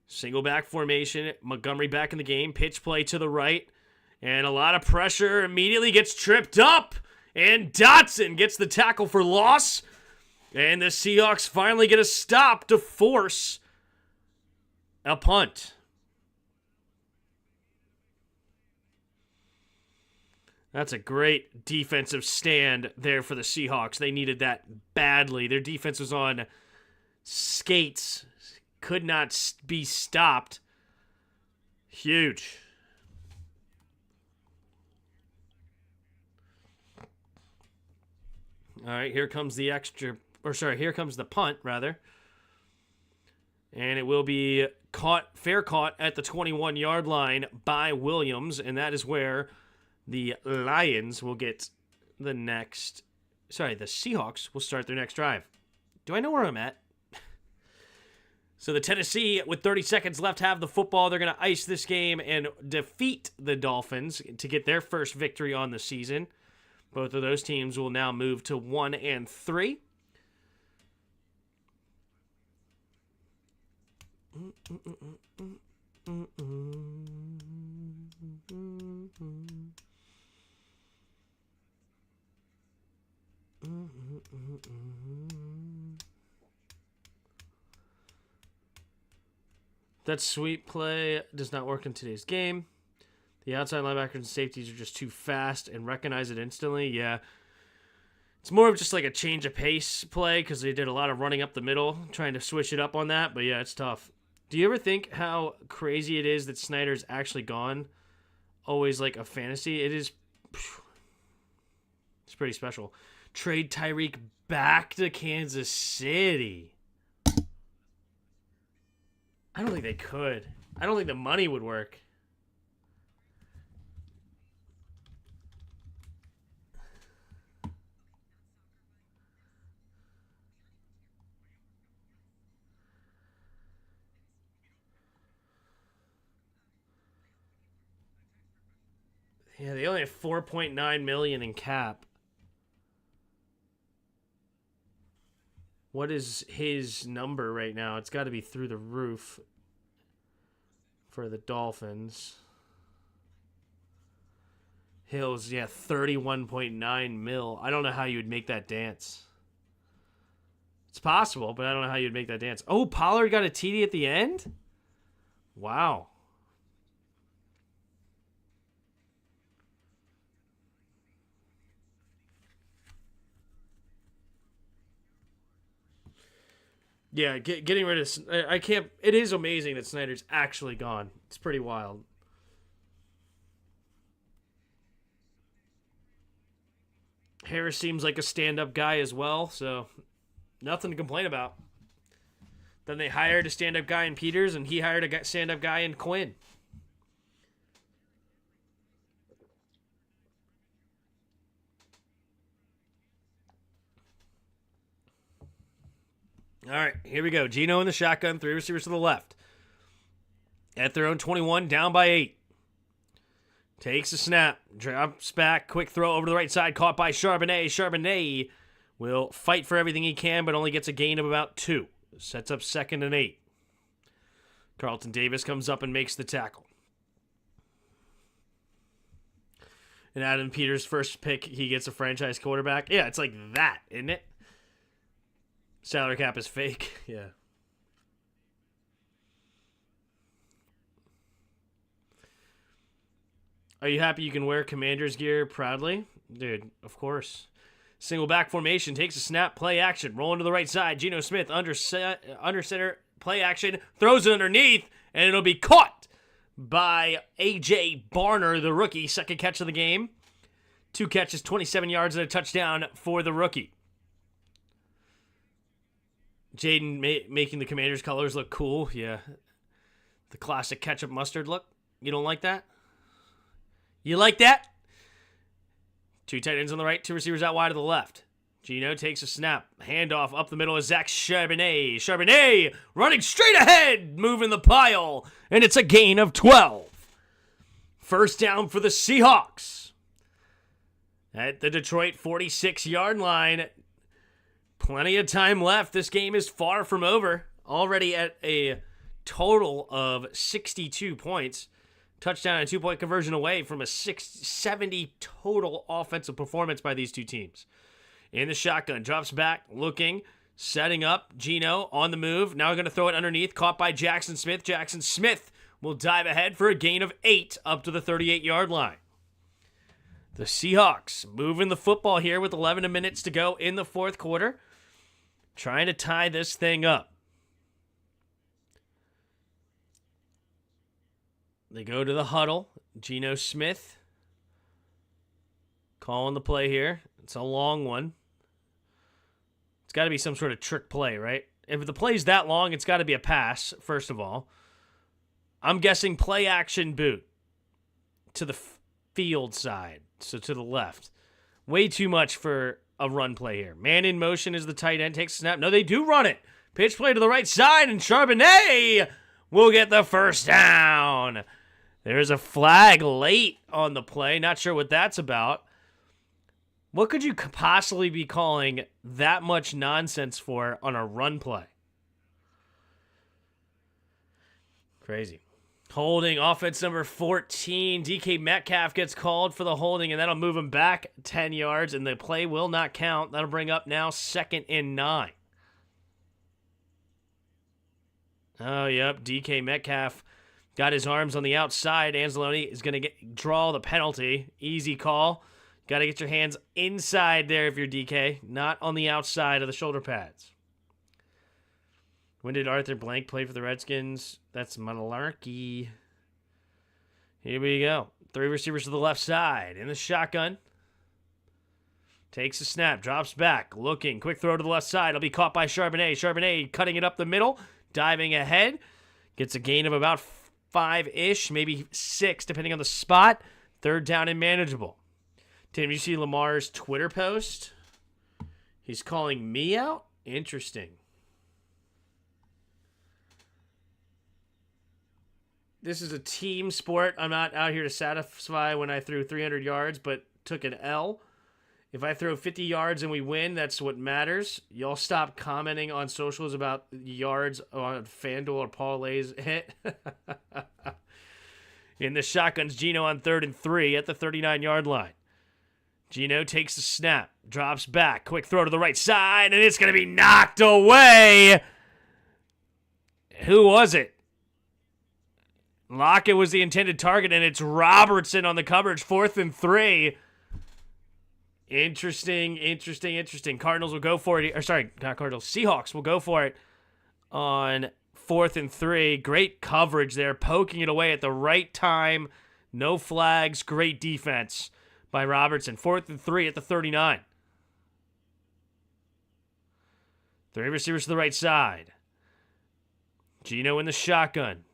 Single back formation. Montgomery back in the game. Pitch play to the right. And a lot of pressure. Immediately gets tripped up. And Dotson gets the tackle for loss. And the Seahawks finally get a stop to force a punt. That's a great defensive stand there for the Seahawks. They needed that badly. Their defense was on skates. Could not be stopped. Huge. All right, here comes the here comes the punt, rather. And it will be fair caught at the 21-yard line by Williams, and that is where the Lions will get the Seahawks will start their next drive. Do I know where I'm at? So the Tennessee, with 30 seconds left, have the football. They're going to ice this game and defeat the Dolphins to get their first victory on the season. Both of those teams will now move to 1-3. That sweep play does not work in today's game. The outside linebackers and safeties are just too fast and recognize it instantly. Yeah. It's more of just like a change of pace play because they did a lot of running up the middle, trying to switch it up on that. But yeah, it's tough. Do you ever think how crazy it is that Snyder's actually gone? Always like a fantasy. It's pretty special. Trade Tyreek back to Kansas City. I don't think they could. I don't think the money would work. Yeah, they only have $4.9 million in cap. What is his number right now? It's got to be through the roof for the Dolphins. Hills, yeah, 31.9 mil. I don't know how you would make that dance. It's possible, but I don't know how you'd make that dance. Oh, Pollard got a TD at the end? Wow. Yeah, getting rid of... I can't... It is amazing that Snyder's actually gone. It's pretty wild. Harris seems like a stand-up guy as well, so nothing to complain about. Then they hired a stand-up guy in Peters, and he hired a stand-up guy in Quinn. All right, here we go. Geno in the shotgun, 3 receivers to the left. At their own 21, down by 8. Takes a snap, drops back, quick throw over to the right side, caught by Charbonnet. Charbonnet will fight for everything he can, but only gets a gain of about 2. Sets up 2nd and 8. Carlton Davis comes up and makes the tackle. And Adam Peters' first pick, he gets a franchise quarterback. Yeah, it's like that, isn't it? Salary cap is fake. Yeah. Are you happy you can wear Commander's gear proudly? Dude, of course. Single back formation, takes a snap, play action, rolling to the right side. Geno Smith under center, play action, throws it underneath, and it'll be caught by A.J. Barner, the rookie. Second catch of the game. 2 catches, 27 yards, and a touchdown for the rookie. Jaden making the Commanders' colors look cool. Yeah. The classic ketchup mustard look. You don't like that? You like that? 2 tight ends on the right, 2 receivers out wide to the left. Geno takes a snap. Handoff up the middle of Zach Charbonnet. Charbonnet running straight ahead, moving the pile, and it's a gain of 12. First down for the Seahawks. At the Detroit 46-yard line. Plenty of time left. This game is far from over. Already at a total of 62 points. Touchdown and 2-point conversion away from a 70 total offensive performance by these two teams. In the shotgun, drops back, looking, setting up. Geno on the move. Now going to throw it underneath. Caught by Jackson Smith. Jackson Smith will dive ahead for a gain of 8 up to the 38-yard line. The Seahawks moving the football here with 11 minutes to go in the fourth quarter. Trying to tie this thing up. They go to the huddle. Geno Smith calling the play here. It's a long one. It's got to be some sort of trick play, right? If the play's that long, it's got to be a pass, first of all. I'm guessing play action boot to the field side, so to the left. Way too much for a run play here. Man in motion is the tight end. Takes a snap. No, they do run it. Pitch play to the right side, and Charbonnet will get the first down. There's a flag late on the play. Not sure what that's about. What could you possibly be calling that much nonsense for on a run play? Crazy. Holding, offense number 14. DK Metcalf gets called for the holding, and that'll move him back 10 yards, and the play will not count. That'll bring up now 2nd and 9. Oh, yep, DK Metcalf got his arms on the outside. Anzalone is going to draw the penalty. Easy call. Got to get your hands inside there if you're DK, not on the outside of the shoulder pads. When did Arthur Blank play for the Redskins? That's malarkey. Here we go. 3 receivers to the left side. In the shotgun. Takes a snap. Drops back. Looking. Quick throw to the left side. It'll be caught by Charbonnet. Charbonnet cutting it up the middle. Diving ahead. Gets a gain of about 5-ish. Maybe 6 depending on the spot. 3rd down and manageable. Tim, you see Lamar's Twitter post? He's calling me out? Interesting. This is a team sport. I'm not out here to satisfy when I threw 300 yards, but took an L. If I throw 50 yards and we win, that's what matters. Y'all stop commenting on socials about yards on FanDuel or parlays hit. In the shotguns, Geno on 3rd and 3 at the 39-yard line. Geno takes the snap, drops back, quick throw to the right side, and it's going to be knocked away. Who was it? Lockett was the intended target, and it's Robertson on the coverage, 4th and 3. Interesting. Cardinals will go for it. Or sorry, not Cardinals. Seahawks will go for it on 4th and 3. Great coverage there, poking it away at the right time. No flags. Great defense by Robertson. 4th and 3 at the 39. 3 receivers to the right side. Gino in the shotgun.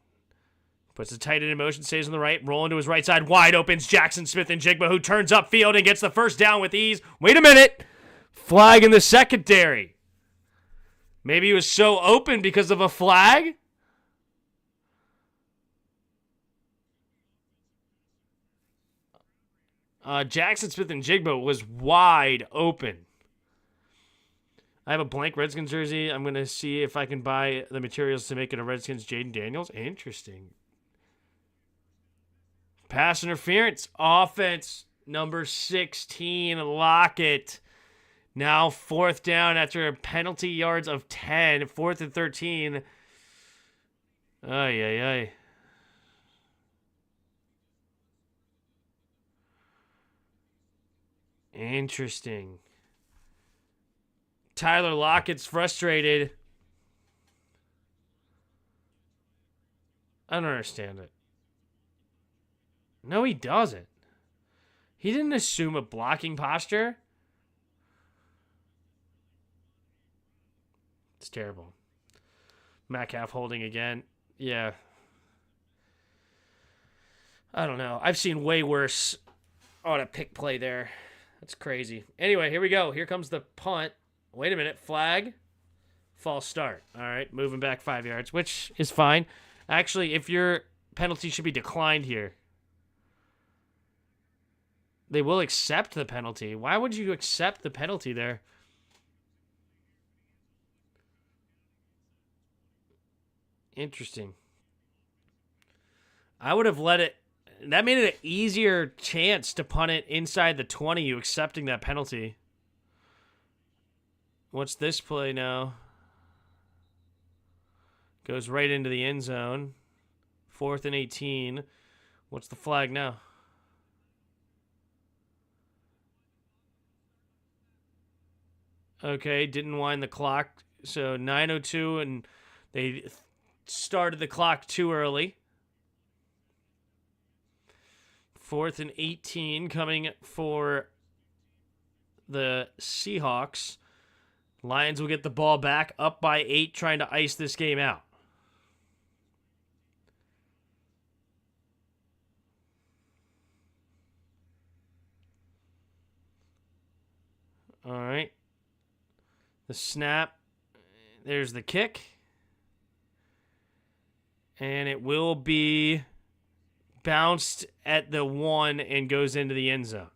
Puts the tight end in motion, stays on the right, rolling to his right side. Wide opens Jackson Smith-Njigba, who turns upfield and gets the first down with ease. Wait a minute. Flag in the secondary. Maybe he was so open because of a flag? Jackson Smith-Njigba was wide open. I have a blank Redskins jersey. I'm going to see if I can buy the materials to make it a Redskins Jaden Daniels. Interesting. Pass interference. Offense. Number 16. Lockett. Now 4th down after a penalty yards of 10. 4th and 13. Ay, ay, ay. Interesting. Tyler Lockett's frustrated. I don't understand it. No, he doesn't. He didn't assume a blocking posture. It's terrible. Metcalf holding again. Yeah. I don't know. I've seen way worse on a pick play there. That's crazy. Anyway, here we go. Here comes the punt. Wait a minute. Flag. False start. All right. Moving back 5 yards, which is fine. Actually, if your penalty should be declined here, they will accept the penalty. Why would you accept the penalty there? Interesting. I would have let it. That made it an easier chance to punt it inside the 20, you accepting that penalty. What's this play now? Goes right into the end zone. 4th and 18. What's the flag now? Okay, didn't wind the clock. So 9:02, and they started the clock too early. 4th and 18 coming for the Seahawks. Lions will get the ball back, up by 8, trying to ice this game out. All right. The snap. There's the kick. And it will be bounced at the 1 and goes into the end zone.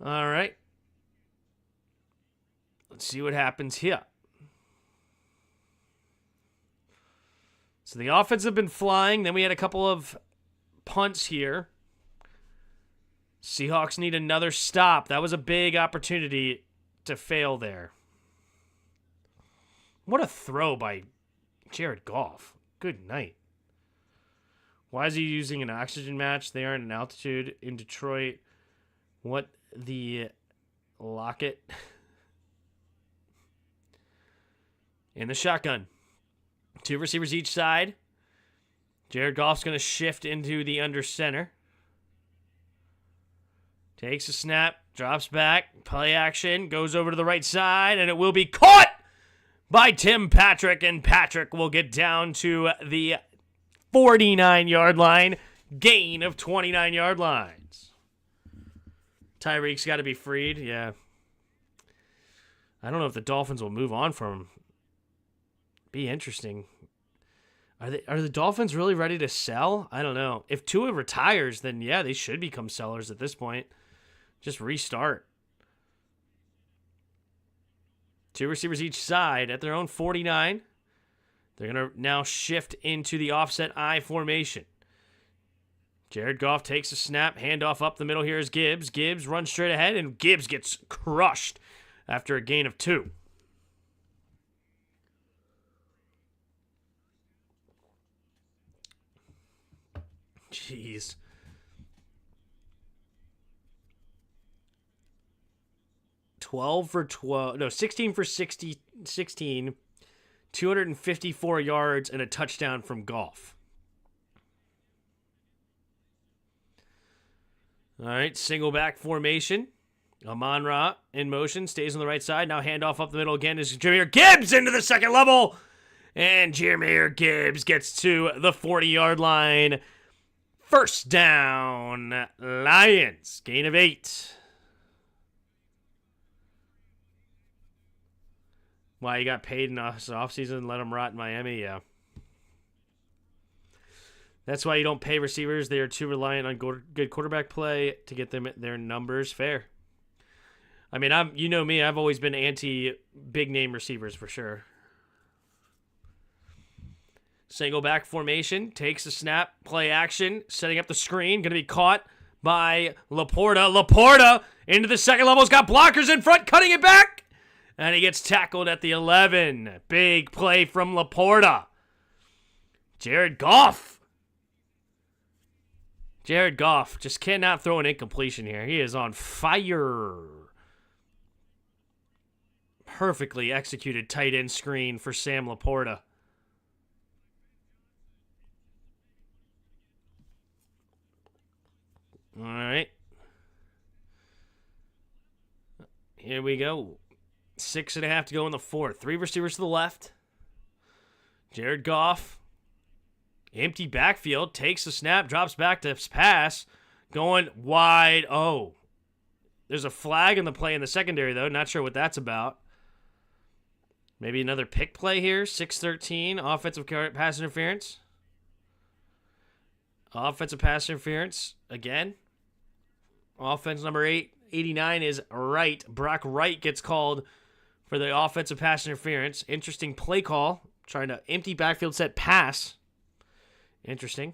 All right. Let's see what happens here. So the offense have been flying. Then we had a couple of punts here. Seahawks need another stop. That was a big opportunity to fail there. What a throw by Jared Goff. Good night. Why is he using an oxygen match? They are in an altitude in Detroit. What the Lockett? In the shotgun. 2 receivers each side. Jared Goff's going to shift into the under center. Takes a snap, drops back, play action, goes over to the right side, and it will be caught by Tim Patrick, and Patrick will get down to the 49-yard line, gain of 29-yard lines. Tyreek's got to be freed, yeah. I don't know if the Dolphins will move on from him. Be interesting. Are the Dolphins really ready to sell? I don't know. If Tua retires, then yeah, they should become sellers at this point. Just restart. 2 receivers each side at their own 49. They're going to now shift into the offset I formation. Jared Goff takes a snap, handoff up the middle. Here's Gibbs. Gibbs runs straight ahead, and Gibbs gets crushed after a gain of 2. Jeez. $12 for 12. No, 16 for 16. 254 yards and a touchdown from Goff. All right, single back formation. Amon-Ra in motion, stays on the right side. Now handoff up the middle again is Jahmyr Gibbs into the second level. And Jahmyr Gibbs gets to the 40-yard line. First down, Lions. Gain of 8. Why, you got paid in the offseason and let them rot in Miami? Yeah. That's why you don't pay receivers. They are too reliant on good quarterback play to get them their numbers. Fair. I mean, you know me. I've always been anti-big name receivers for sure. Single back formation. Takes a snap. Play action. Setting up the screen. Going to be caught by Laporta. Laporta into the second level. He's got blockers in front. Cutting it back. And he gets tackled at the 11. Big play from Laporta. Jared Goff. Jared Goff just cannot throw an incompletion here. He is on fire. Perfectly executed tight end screen for Sam Laporta. All right. Here we go. 6.5 to go in the fourth. 3 receivers to the left. Jared Goff. Empty backfield. Takes the snap. Drops back to pass. Going wide. Oh. There's a flag in the play in the secondary, though. Not sure what that's about. Maybe another pick play here. 6-13. Offensive pass interference. Offensive pass interference. Again. Offense number 89 is Wright. Brock Wright gets called for the offensive pass interference. Interesting play call. Trying to empty backfield set pass. Interesting.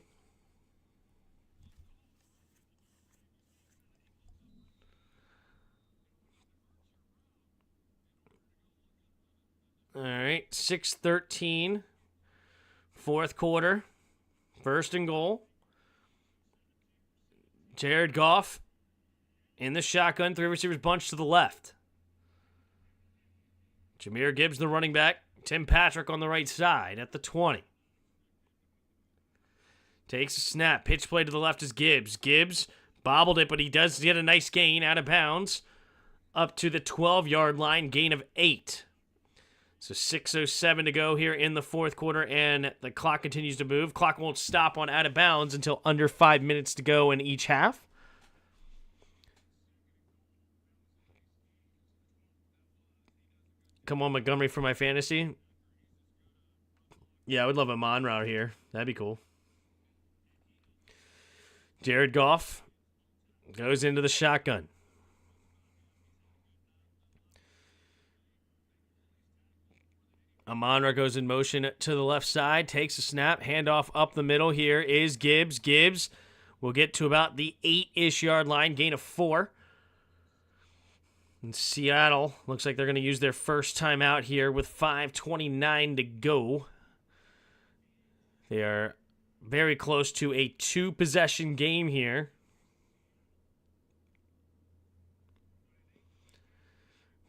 All right, 6-13. Fourth quarter. First and goal. Jared Goff in the shotgun. 3 receivers bunch to the left. Jahmyr Gibbs, the running back. Tim Patrick on the right side at the 20. Takes a snap. Pitch play to the left is Gibbs. Gibbs bobbled it, but he does get a nice gain out of bounds. Up to the 12-yard line. Gain of 8. So 6:07 to go here in the fourth quarter, and the clock continues to move. Clock won't stop on out of bounds until under 5 minutes to go in each half. Come on, Montgomery, for my fantasy. Yeah, I would love a Monroe here. That'd be cool. Jared Goff goes into the shotgun. Amon-Ra goes in motion to the left side, takes a snap, handoff up the middle. Here is Gibbs. Gibbs will get to about the 8-ish yard line, gain of 4. And Seattle looks like they're going to use their first timeout here with 5:29 to go. They are very close to a 2-possession game here.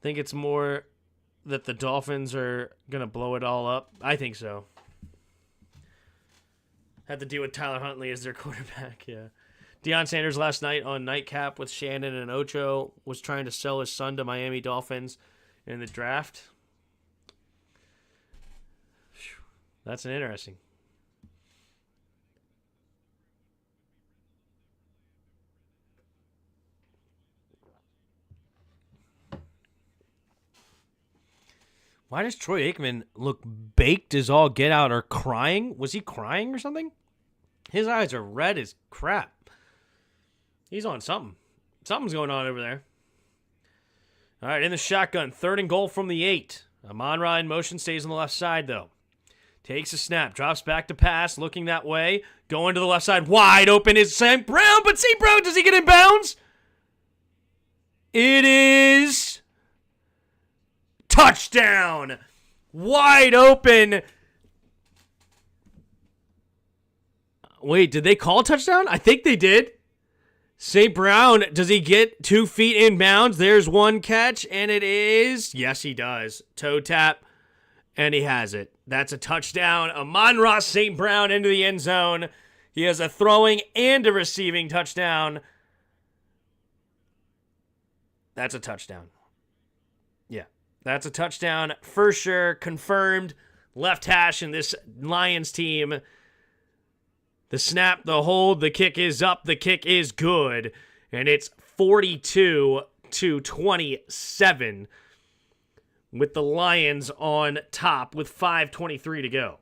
I think it's more that the Dolphins are going to blow it all up. I think so. Had to deal with Tyler Huntley as their quarterback, yeah. Deion Sanders last night on Nightcap with Shannon and Ocho was trying to sell his son to Miami Dolphins in the draft. That's an interesting. Why does Troy Aikman look baked as all get out or crying? Was he crying or something? His eyes are red as crap. He's on something. Something's going on over there. All right, in the shotgun. 3rd and goal from the 8. Amon-Ra in motion, stays on the left side, though. Takes a snap, drops back to pass, looking that way. Going to the left side, wide open is St. Brown, but St. Brown, does he get in bounds? It is touchdown! Wide open. Wait, did they call a touchdown? I think they did. St. Brown, does he get 2 feet in bounds? There's one catch, and it is... Yes, he does. Toe tap. And he has it. That's a touchdown. Amon-Ra St. Brown into the end zone. He has a throwing and a receiving touchdown. That's a touchdown. Yeah, that's a touchdown for sure. Confirmed. Left hash in this Lions team. The snap, the hold, the kick is up, the kick is good. And it's 42-27 with the Lions on top with 5:23 to go.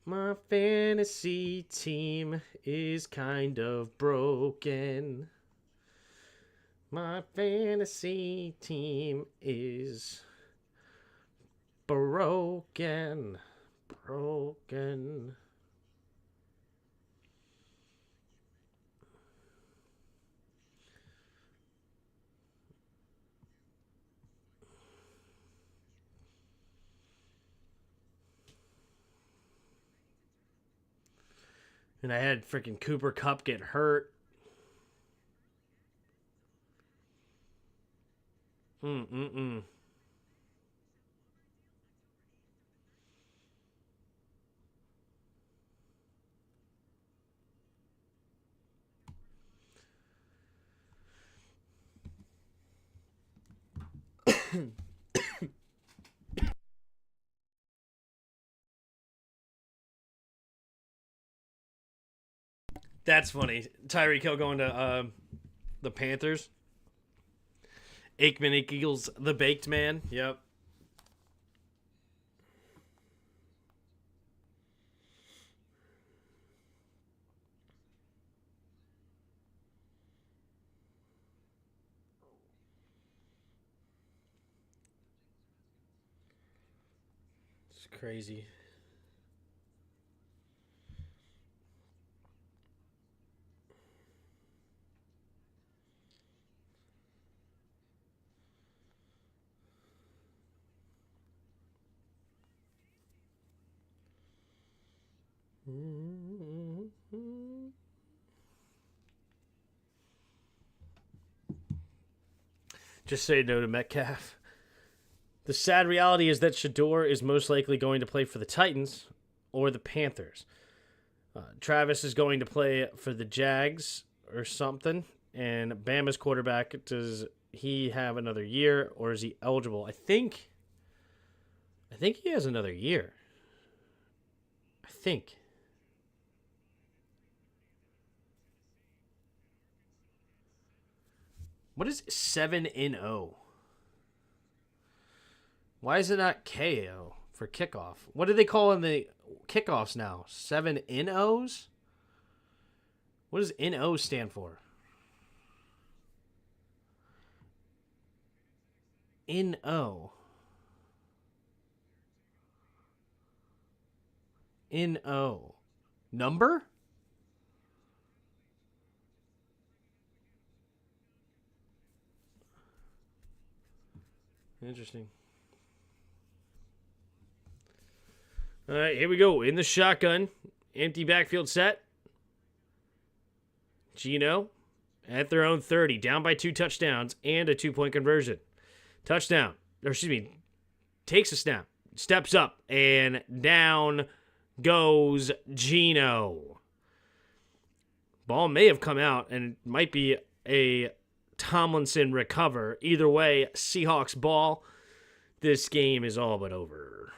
My fantasy team is kind of broken. My fantasy team is broken. And I had freaking Cooper Kupp get hurt. That's funny. Tyreek Hill going to the Panthers. Aikman equals the baked man. Yep. It's crazy. Just say no to Metcalf. The sad reality is that Shador is most likely going to play for the Titans or the Panthers. Travis is going to play for the Jags or something. And Bama's quarterback, does he have another year or is he eligible? I think he has another year. I think. What is 7-0? Why is it not KO for kickoff? What do they call in the kickoffs now? 7-0s? What does NO stand for? NO. NO. Number? Interesting. All right, here we go. In the shotgun. Empty backfield set. Geno at their own 30. Down by 2 touchdowns and a 2-point conversion. Touchdown. Or excuse me. Takes a snap. Steps up. And down goes Geno. Ball may have come out and it might be a Tomlinson recover. Either way, Seahawks ball. This game is all but over.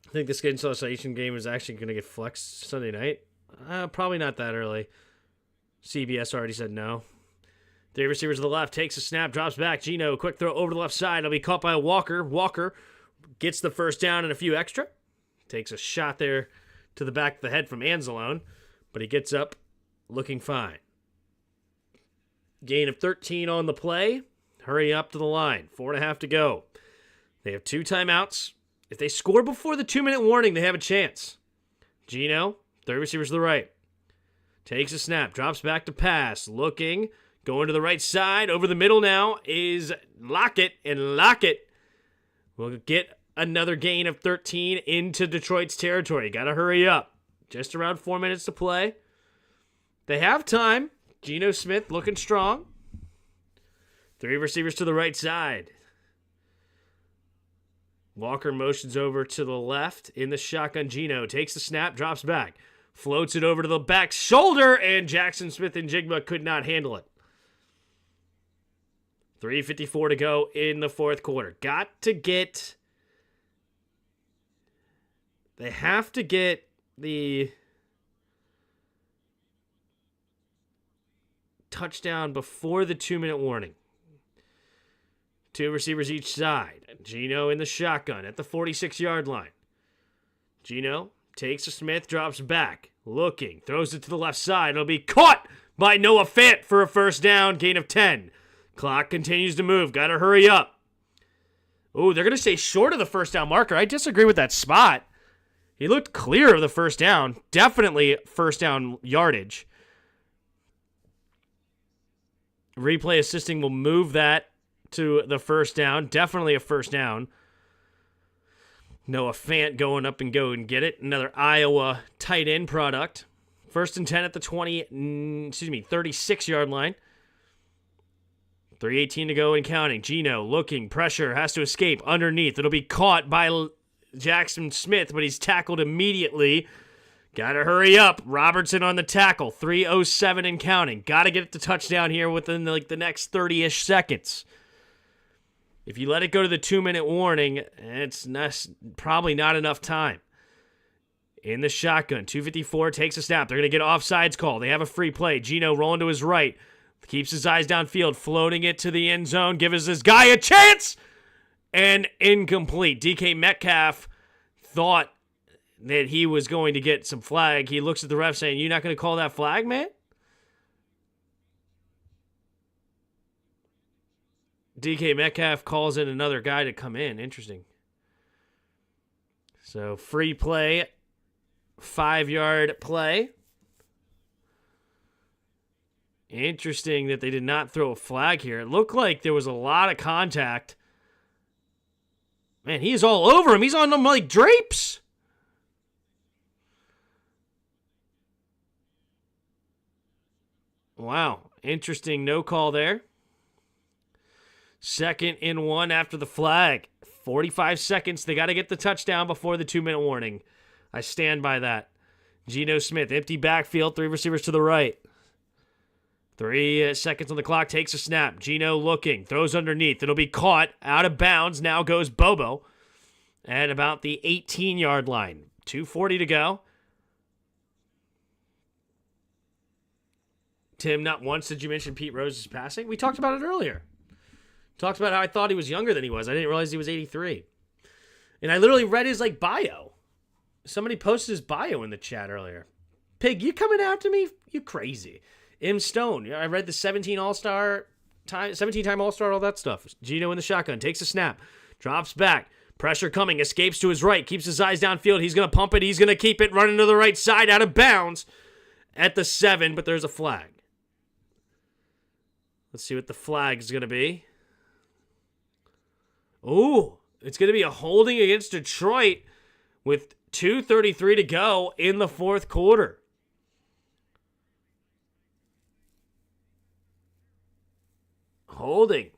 I think this consolidation game is actually going to get flexed Sunday night. Probably not that early. CBS already said no. 3 receivers to the left. Takes a snap. Drops back. Geno. Quick throw over the left side. It'll be caught by Walker. Walker gets the first down and a few extra. Takes a shot there to the back of the head from Anzalone. But he gets up looking fine. Gain of 13 on the play. Hurry up to the line. 4.5 to go. They have 2 timeouts. If they score before the 2-minute warning, they have a chance. Geno, 3 receivers to the right. Takes a snap. Drops back to pass. Looking. Going to the right side. Over the middle now is Lockett. And Lockett will get another gain of 13 into Detroit's territory. Got to hurry up. Just around 4 minutes to play. They have time. Geno Smith looking strong. 3 receivers to the right side. Walker motions over to the left in the shotgun. Geno takes the snap, drops back. Floats it over to the back shoulder, and Jackson Smith-Njigba could not handle it. 3:54 to go in the fourth quarter. They have to get the touchdown before the 2-minute warning. 2 receivers each side. Geno in the shotgun at the 46-yard line. Geno takes a Smith, drops back. Looking, throws it to the left side. It'll be caught by Noah Fant for a first down, gain of 10. Clock continues to move. Got to hurry up. Oh, they're going to stay short of the first down marker. I disagree with that spot. He looked clear of the first down. Definitely first down yardage. Replay assisting will move that to the first down. Definitely a first down. Noah Fant going up and go and get it. Another Iowa tight end product. 1st and 10 at the 36-yard line. 3:18 to go and counting. Geno looking, pressure, has to escape underneath. It'll be caught by Jackson Smith, but he's tackled immediately. Got to hurry up. Robertson on the tackle. 3:07 and counting. Got to get it to touchdown here within the next 30-ish seconds. If you let it go to the 2-minute warning, it's probably not enough time. In the shotgun, 2:54, takes a snap. They're going to get offsides call. They have a free play. Geno rolling to his right. Keeps his eyes downfield, floating it to the end zone. Gives this guy a chance! And incomplete. DK Metcalf thought that he was going to get some flag. He looks at the ref saying, "You're not going to call that flag, man?" DK Metcalf calls in another guy to come in. Interesting. So, free play, 5-yard play. Interesting that they did not throw a flag here. It looked like there was a lot of contact. Man, he's all over him. He's on them like drapes. Wow. Interesting no call there. 2nd and 1 after the flag. 45 seconds. They got to get the touchdown before the 2-minute warning. I stand by that. Geno Smith, empty backfield, 3 receivers to the right. 3 seconds on the clock, takes a snap. Geno looking, throws underneath. It'll be caught, out of bounds. Now goes Bobo at about the 18-yard line. 2:40 to go. Tim, not once did you mention Pete Rose's passing. We talked about it earlier. Talked about how I thought he was younger than he was. I didn't realize he was 83. And I literally read his bio. Somebody posted his bio in the chat earlier. Pig, you coming after me? You crazy. M. Stone. I read the 17-time All-Star, all that stuff. Geno in the shotgun. Takes a snap. Drops back. Pressure coming. Escapes to his right. Keeps his eyes downfield. He's going to pump it. He's going to keep it running to the right side out of bounds at the 7, but there's a flag. Let's see what the flag is going to be. Ooh, it's going to be a holding against Detroit with 2:33 to go in the fourth quarter. Holding.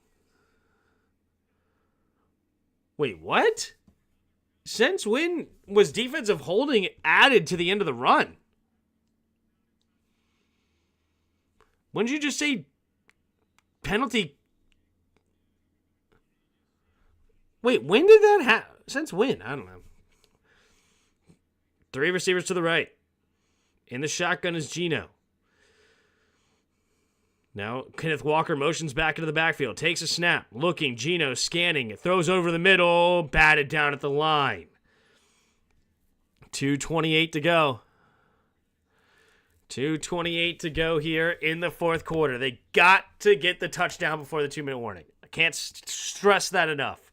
Wait, what? Since when was defensive holding added to the end of the run? When did you just say penalty? Wait, when did that happen? Since when? I don't know. 3 receivers to the right. In the shotgun is Geno. Now, Kenneth Walker motions back into the backfield. Takes a snap. Looking. Geno scanning. Throws over the middle. Batted down at the line. 2:28 to go. 2:28 to go here in the fourth quarter. They got to get the touchdown before the 2-minute warning. I can't stress that enough.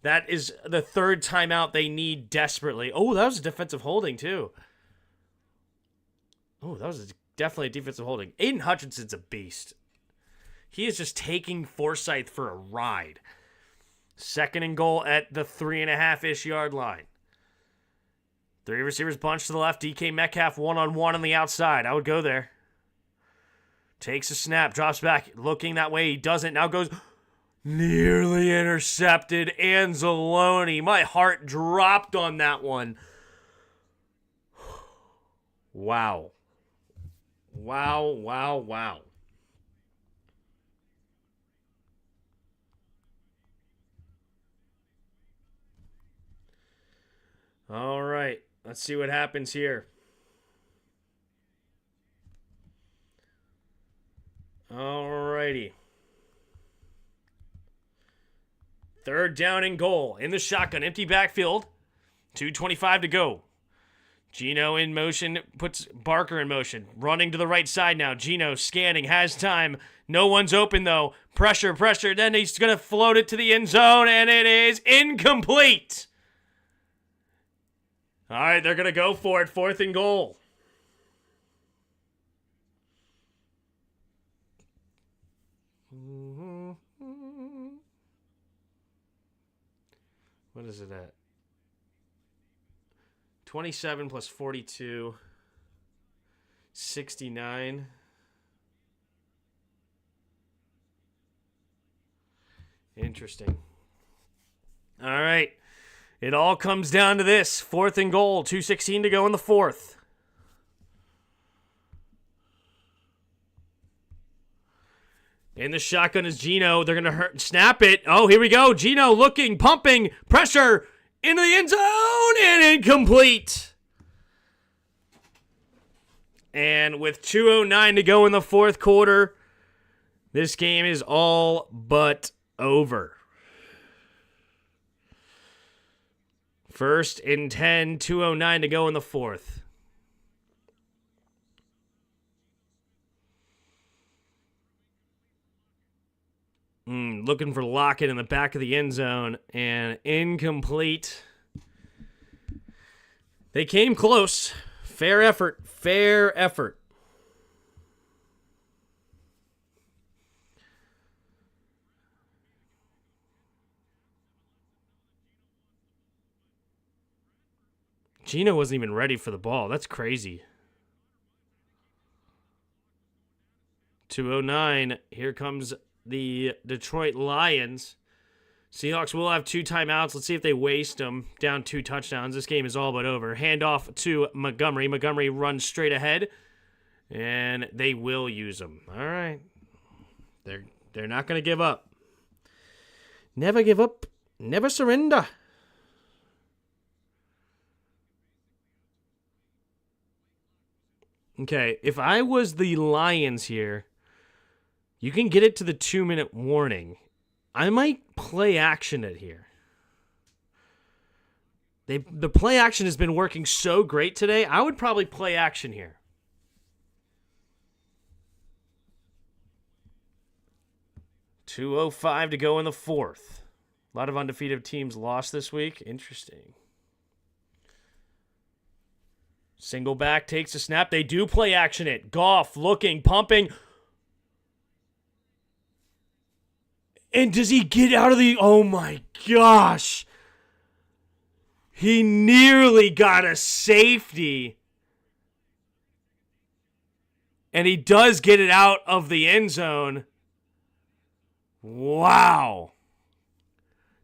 That is the 3rd timeout they need desperately. Oh, that was a defensive holding, too. Oh, that was definitely a defensive holding. Aiden Hutchinson's a beast. He is just taking Forsyth for a ride. 2nd and goal at the 3.5-ish yard line. 3 receivers bunch to the left. DK Metcalf one-on-one on the outside. I would go there. Takes a snap, drops back, looking that way. He doesn't. Now goes nearly intercepted. Anzalone. My heart dropped on that one. Wow. Wow. All right. Let's see what happens here. All righty. 3rd down and goal. In the shotgun. Empty backfield. 2:25 to go. Gino in motion. Puts Barker in motion. Running to the right side now. Gino scanning. Has time. No one's open though. Pressure. Then he's going to float it to the end zone. And it is incomplete. All right. They're going to go for it. 4th and goal. What is it at? 27 plus 42. 69. Interesting. All right. It all comes down to this. 4th and goal. 2:16 to go in the 4th. In the shotgun is Gino. They're going to snap it. Oh, here we go. Gino looking, pumping, pressure into the end zone, and incomplete. And with 2:09 to go in the 4th quarter, this game is all but over. 1st and 10, 2:09 to go in the 4th. Looking for Lockett in the back of the end zone, and incomplete. They came close. Fair effort. Gino wasn't even ready for the ball. That's crazy. 2:09. Here comes the Detroit Lions. Seahawks will have 2 timeouts. Let's see if they waste them. Down 2 touchdowns. This game is all but over. Handoff to Montgomery. Montgomery runs straight ahead, and they will use them. All right. They're not going to give up. Never give up. Never surrender. Okay, if I was the Lions here, you can get it to the 2-minute warning. I might play action it here. The play action has been working so great today. I would probably play action here. $2:05 to go in the 4th. A lot of undefeated teams lost this week. Interesting. Single back takes a snap. They do play action it. Goff looking, pumping. And does he get out of the... Oh my gosh. He nearly got a safety. And he does get it out of the end zone. Wow.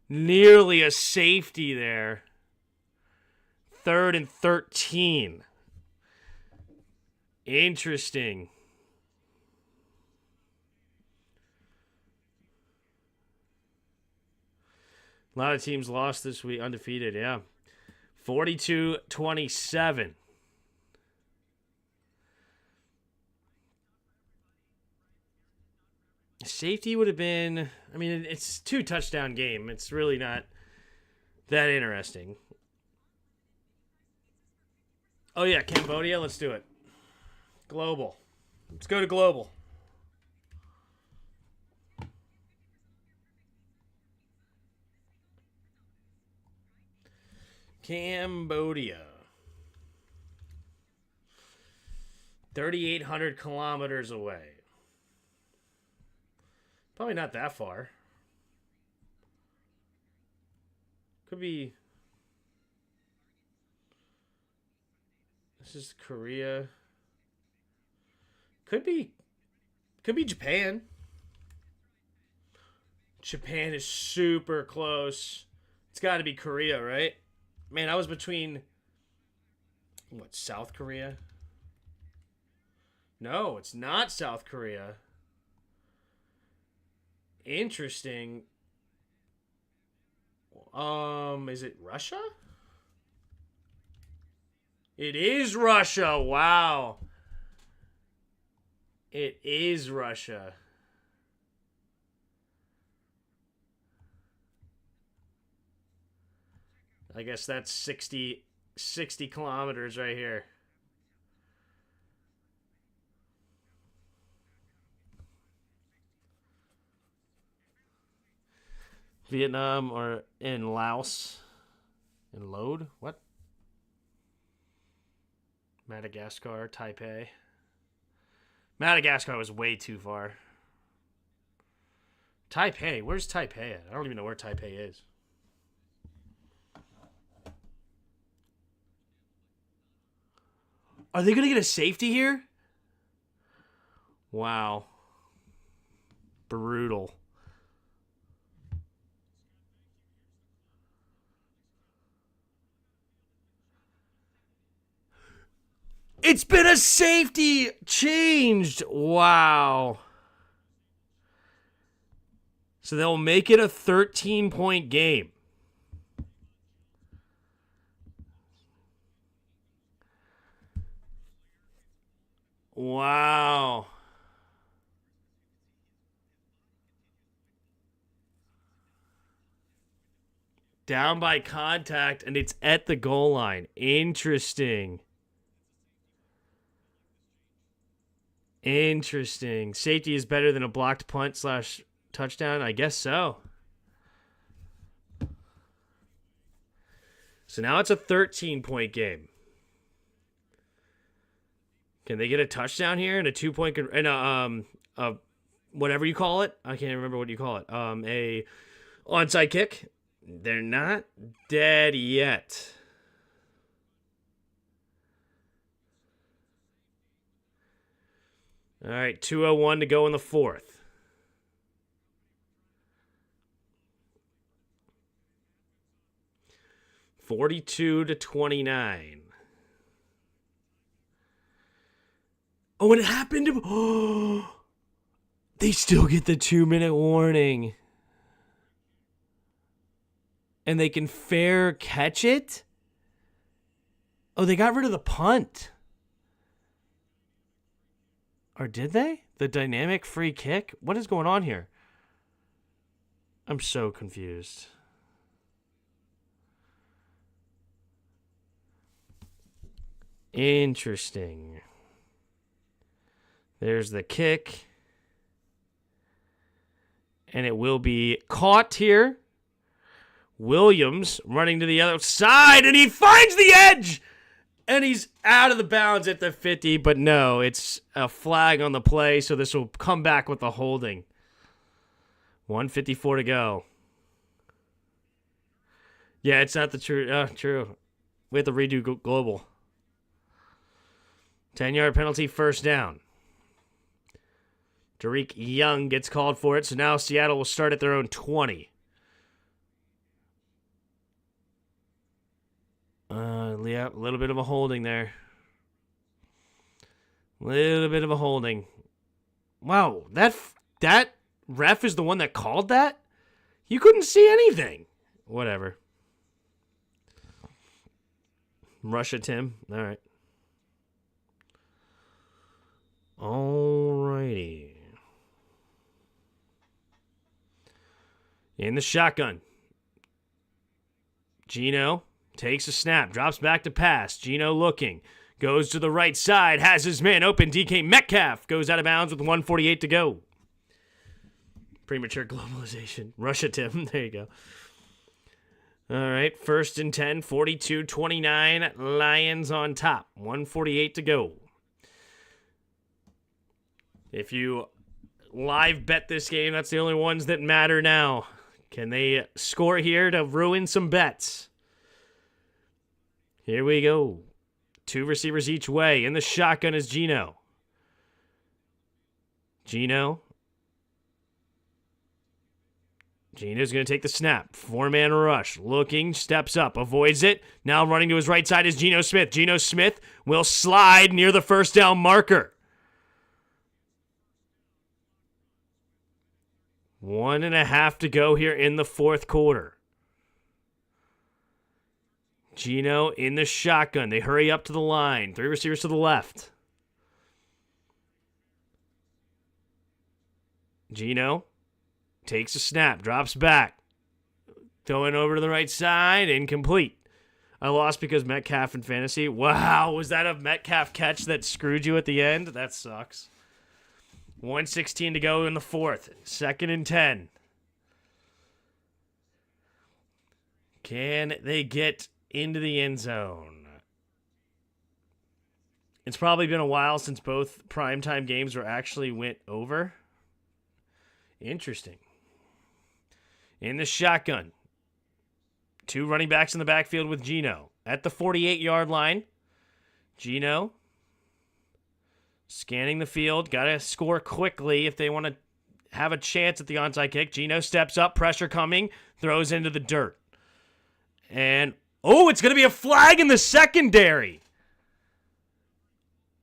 Nearly a safety there. 3rd and 13. Interesting. A lot of teams lost this week, undefeated, yeah. 42-27. Safety would have been, I mean, it's 2 touchdown game. It's really not that interesting. Oh, yeah, Cambodia. Let's do it. Global. Let's go to global. Cambodia. 3,800 kilometers away. Probably not that far. Could be. This is Korea. Could be Japan. Japan is super close. It's got to be Korea, right? Man, I was between South Korea? No, it's not South Korea. Interesting. Is it Russia? It is Russia. Wow. It is Russia. I guess that's 60 kilometers right here. Vietnam or in Laos. In Load? What? Madagascar, Taipei. Madagascar was way too far. Taipei? Where's Taipei at? I don't even know where Taipei is. Are they going to get a safety here? Wow. Brutal. It's been a safety changed. Wow. So they'll make it a 13-point game. Wow. Down by contact, and it's at the goal line. Interesting. Interesting. Safety is better than a blocked punt / touchdown? I guess so. So now it's a 13-point game. Can they get a touchdown here and a 2-point and whatever you call it? I can't remember what you call it. A onside kick. They're not dead yet. All right, 2:01 to go in the fourth. (42-29). Oh, and it happened to... Oh, they still get the 2-minute warning. And they can fair catch it? Oh, they got rid of the punt. Or did they? The dynamic free kick? What is going on here? I'm so confused. Interesting. There's the kick. And it will be caught here. Williams running to the other side, and he finds the edge! And he's out of the bounds at the 50, but no, it's a flag on the play, so this will come back with a holding. 1:54 to go. Yeah, it's not the true. True. We have to redo global. 10-yard penalty, first down. Tariq Young gets called for it, so now Seattle will start at their own 20. Yeah, a little bit of a holding there. Little bit of a holding. Wow, that ref is the one that called that? You couldn't see anything. Whatever. Russia, Tim. All right. Alrighty. In the shotgun. Gino takes a snap, drops back to pass. Gino looking. Goes to the right side, has his man open. DK Metcalf goes out of bounds with 1:48 to go. Premature globalization. Russia, Tim. There you go. All right, 1st and 10, 42-29. Lions on top. 1:48 to go. If you live bet this game. That's the only ones that matter now. Can they score here to ruin some bets? Here we go. 2 receivers each way. In the shotgun is Geno. Geno's going to take the snap. 4-man rush. Looking, steps up, avoids it. Now running to his right side is Geno Smith. Geno Smith will slide near the first down marker. 1.5 to go here in the fourth quarter. Geno in the shotgun. They hurry up to the line. 3 receivers to the left. Geno takes a snap, drops back. Throwing over to the right side, incomplete. I lost because Metcalf in fantasy. Wow, was that a Metcalf catch that screwed you at the end? That sucks. 1:16 to go in the fourth. 2nd and 10. Can they get into the end zone? It's probably been a while since both primetime games actually went over. Interesting. In the shotgun. 2 running backs in the backfield with Geno. At the 48-yard line. Geno scanning the field. Got to score quickly if they want to have a chance at the onside kick. Geno steps up. Pressure coming. Throws into the dirt. And, it's going to be a flag in the secondary.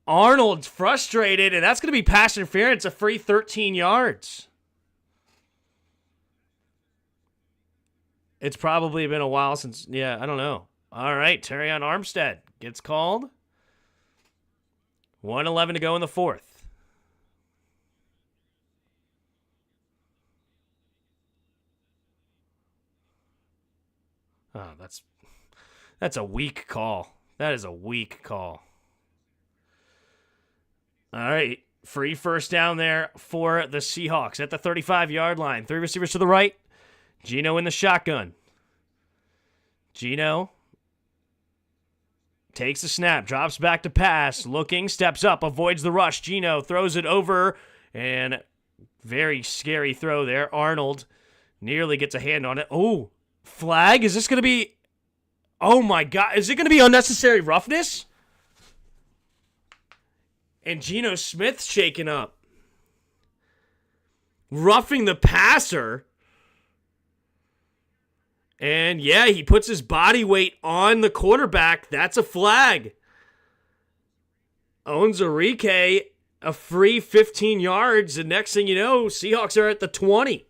Arnold's frustrated, and that's going to be pass interference, a free 13 yards. It's probably been a while since, I don't know. All right, Terrion Armstead gets called. 1:11 to go in the fourth. Oh, that's a weak call. That is a weak call. All right, free first down there for the Seahawks at the 35-yard line. 3 receivers to the right. Geno in the shotgun. Geno takes the snap, drops back to pass, looking, steps up, avoids the rush. Geno throws it over, and very scary throw there. Arnold nearly gets a hand on it. Oh, flag? Is this going to be... Oh, my God. Is it going to be unnecessary roughness? And Geno Smith shaken up. Roughing the passer. And, he puts his body weight on the quarterback. That's a flag. Onwuzurike, a free 15 yards. And next thing you know, Seahawks are at the 20.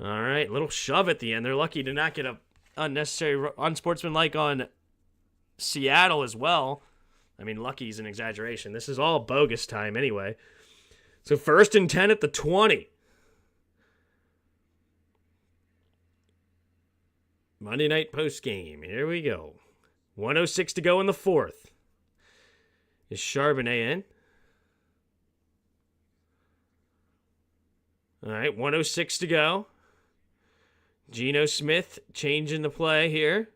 All right, little shove at the end. They're lucky to not get a unnecessary, unsportsmanlike on Seattle as well. I mean, lucky is an exaggeration. This is all bogus time anyway. So 1st and 10 at the 20. Monday night post game. Here we go. 1:06 to go in the fourth. Is Charbonnet in? All right, 1:06 to go. Geno Smith changing the play here.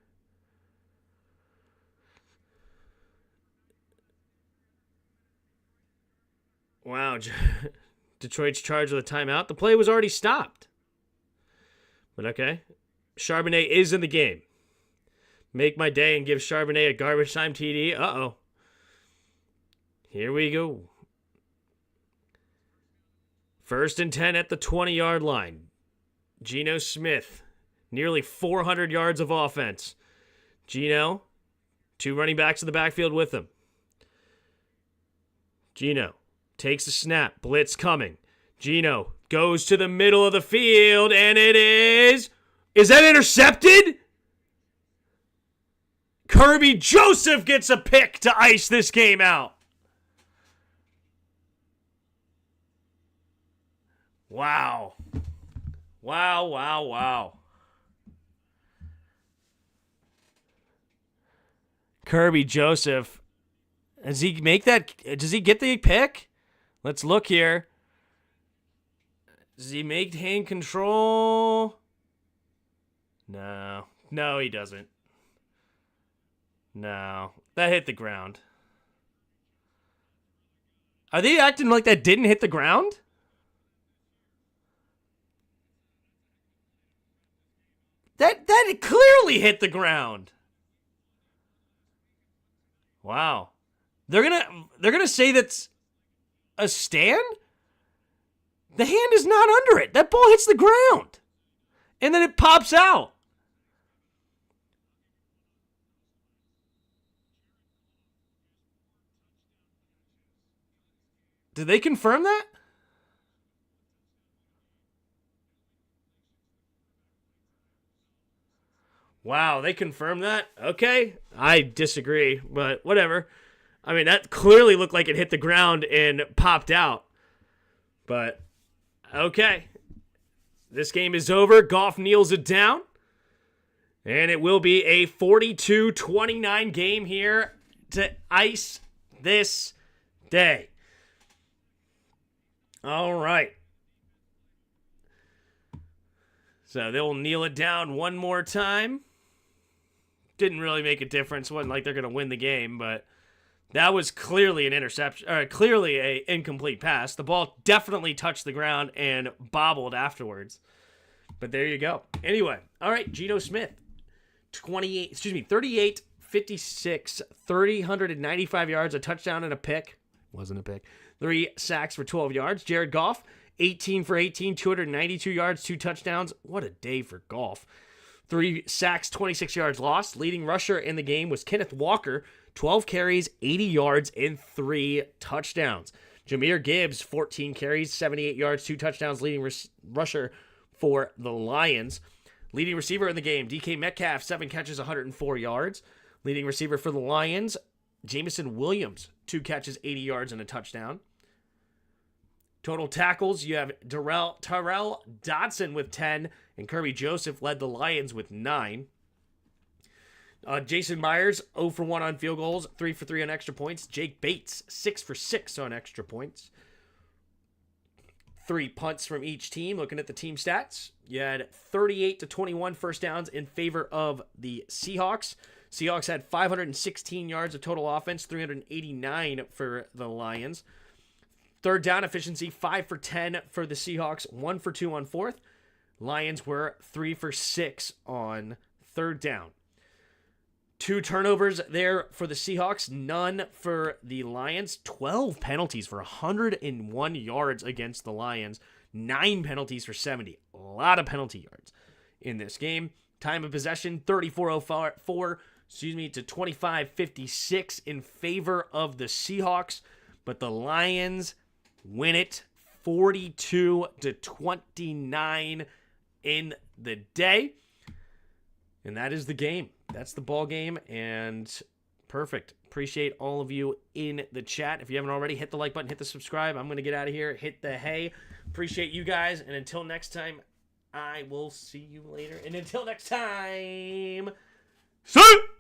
Wow, Detroit's charged with a timeout. The play was already stopped. But okay. Charbonnet is in the game. Make my day and give Charbonnet a garbage time TD. Uh-oh. Here we go. 1st and 10 at the 20-yard line. Geno Smith, nearly 400 yards of offense. Geno, 2 running backs in the backfield with him. Geno takes a snap. Blitz coming. Geno goes to the middle of the field, and it is... Is that intercepted? Kirby Joseph gets a pick to ice this game out. Wow. Wow. Kirby Joseph. Does he make that? Does he get the pick? Let's look here. Does he make hand control? No. No, he doesn't. No. That hit the ground. Are they acting like that didn't hit the ground? That clearly hit the ground. Wow. They're gonna say that's a stand? The hand is not under it. That ball hits the ground. And then it pops out. Did they confirm that? Wow, they confirmed that? Okay. I disagree, but whatever. I mean, that clearly looked like it hit the ground and popped out. But, okay. This game is over. Goff kneels it down. And it will be a 42-29 game here to ice this day. All right. So they'll kneel it down one more time. Didn't really make a difference. Wasn't like they're going to win the game, but that was clearly an interception, or clearly an incomplete pass. The ball definitely touched the ground and bobbled afterwards. But there you go. Anyway, all right, Geno Smith, 38, 56, 395 yards, a touchdown and a pick. Wasn't a pick. 3 sacks for 12 yards. Jared Goff, 18 for 18, 292 yards, 2 touchdowns. What a day for Goff. 3 sacks, 26 yards lost. Leading rusher in the game was Kenneth Walker, 12 carries, 80 yards, and 3 touchdowns. Jahmyr Gibbs, 14 carries, 78 yards, 2 touchdowns, leading rusher for the Lions. Leading receiver in the game, DK Metcalf, 7 catches, 104 yards. Leading receiver for the Lions, Jameson Williams, 2 catches, 80 yards, and a touchdown. Total tackles, you have Terrell Dodson with 10, and Kirby Joseph led the Lions with 9. Jason Myers, 0 for 1 on field goals, 3 for 3 on extra points. Jake Bates, 6 for 6 on extra points. 3 punts from each team. Looking at the team stats, you had 38-21 first downs in favor of the Seahawks. Seahawks had 516 yards of total offense, 389 for the Lions. Third down efficiency, 5 for 10 for the Seahawks, 1 for 2 on fourth. Lions were 3 for 6 on third down. 2 turnovers there for the Seahawks, none for the Lions. 12 penalties for 101 yards against the Lions. 9 penalties for 70. A lot of penalty yards in this game. Time of possession, 34:04, to 25:56 in favor of the Seahawks. But the Lions win it 42-29 in the day. And that is the game. That's the ball game, and perfect. Appreciate all of you in the chat. If you haven't already, hit the like button, hit the subscribe. I'm going to get out of here. Hit the hey. Appreciate you guys, and until next time, I will see you later. And until next time, see you!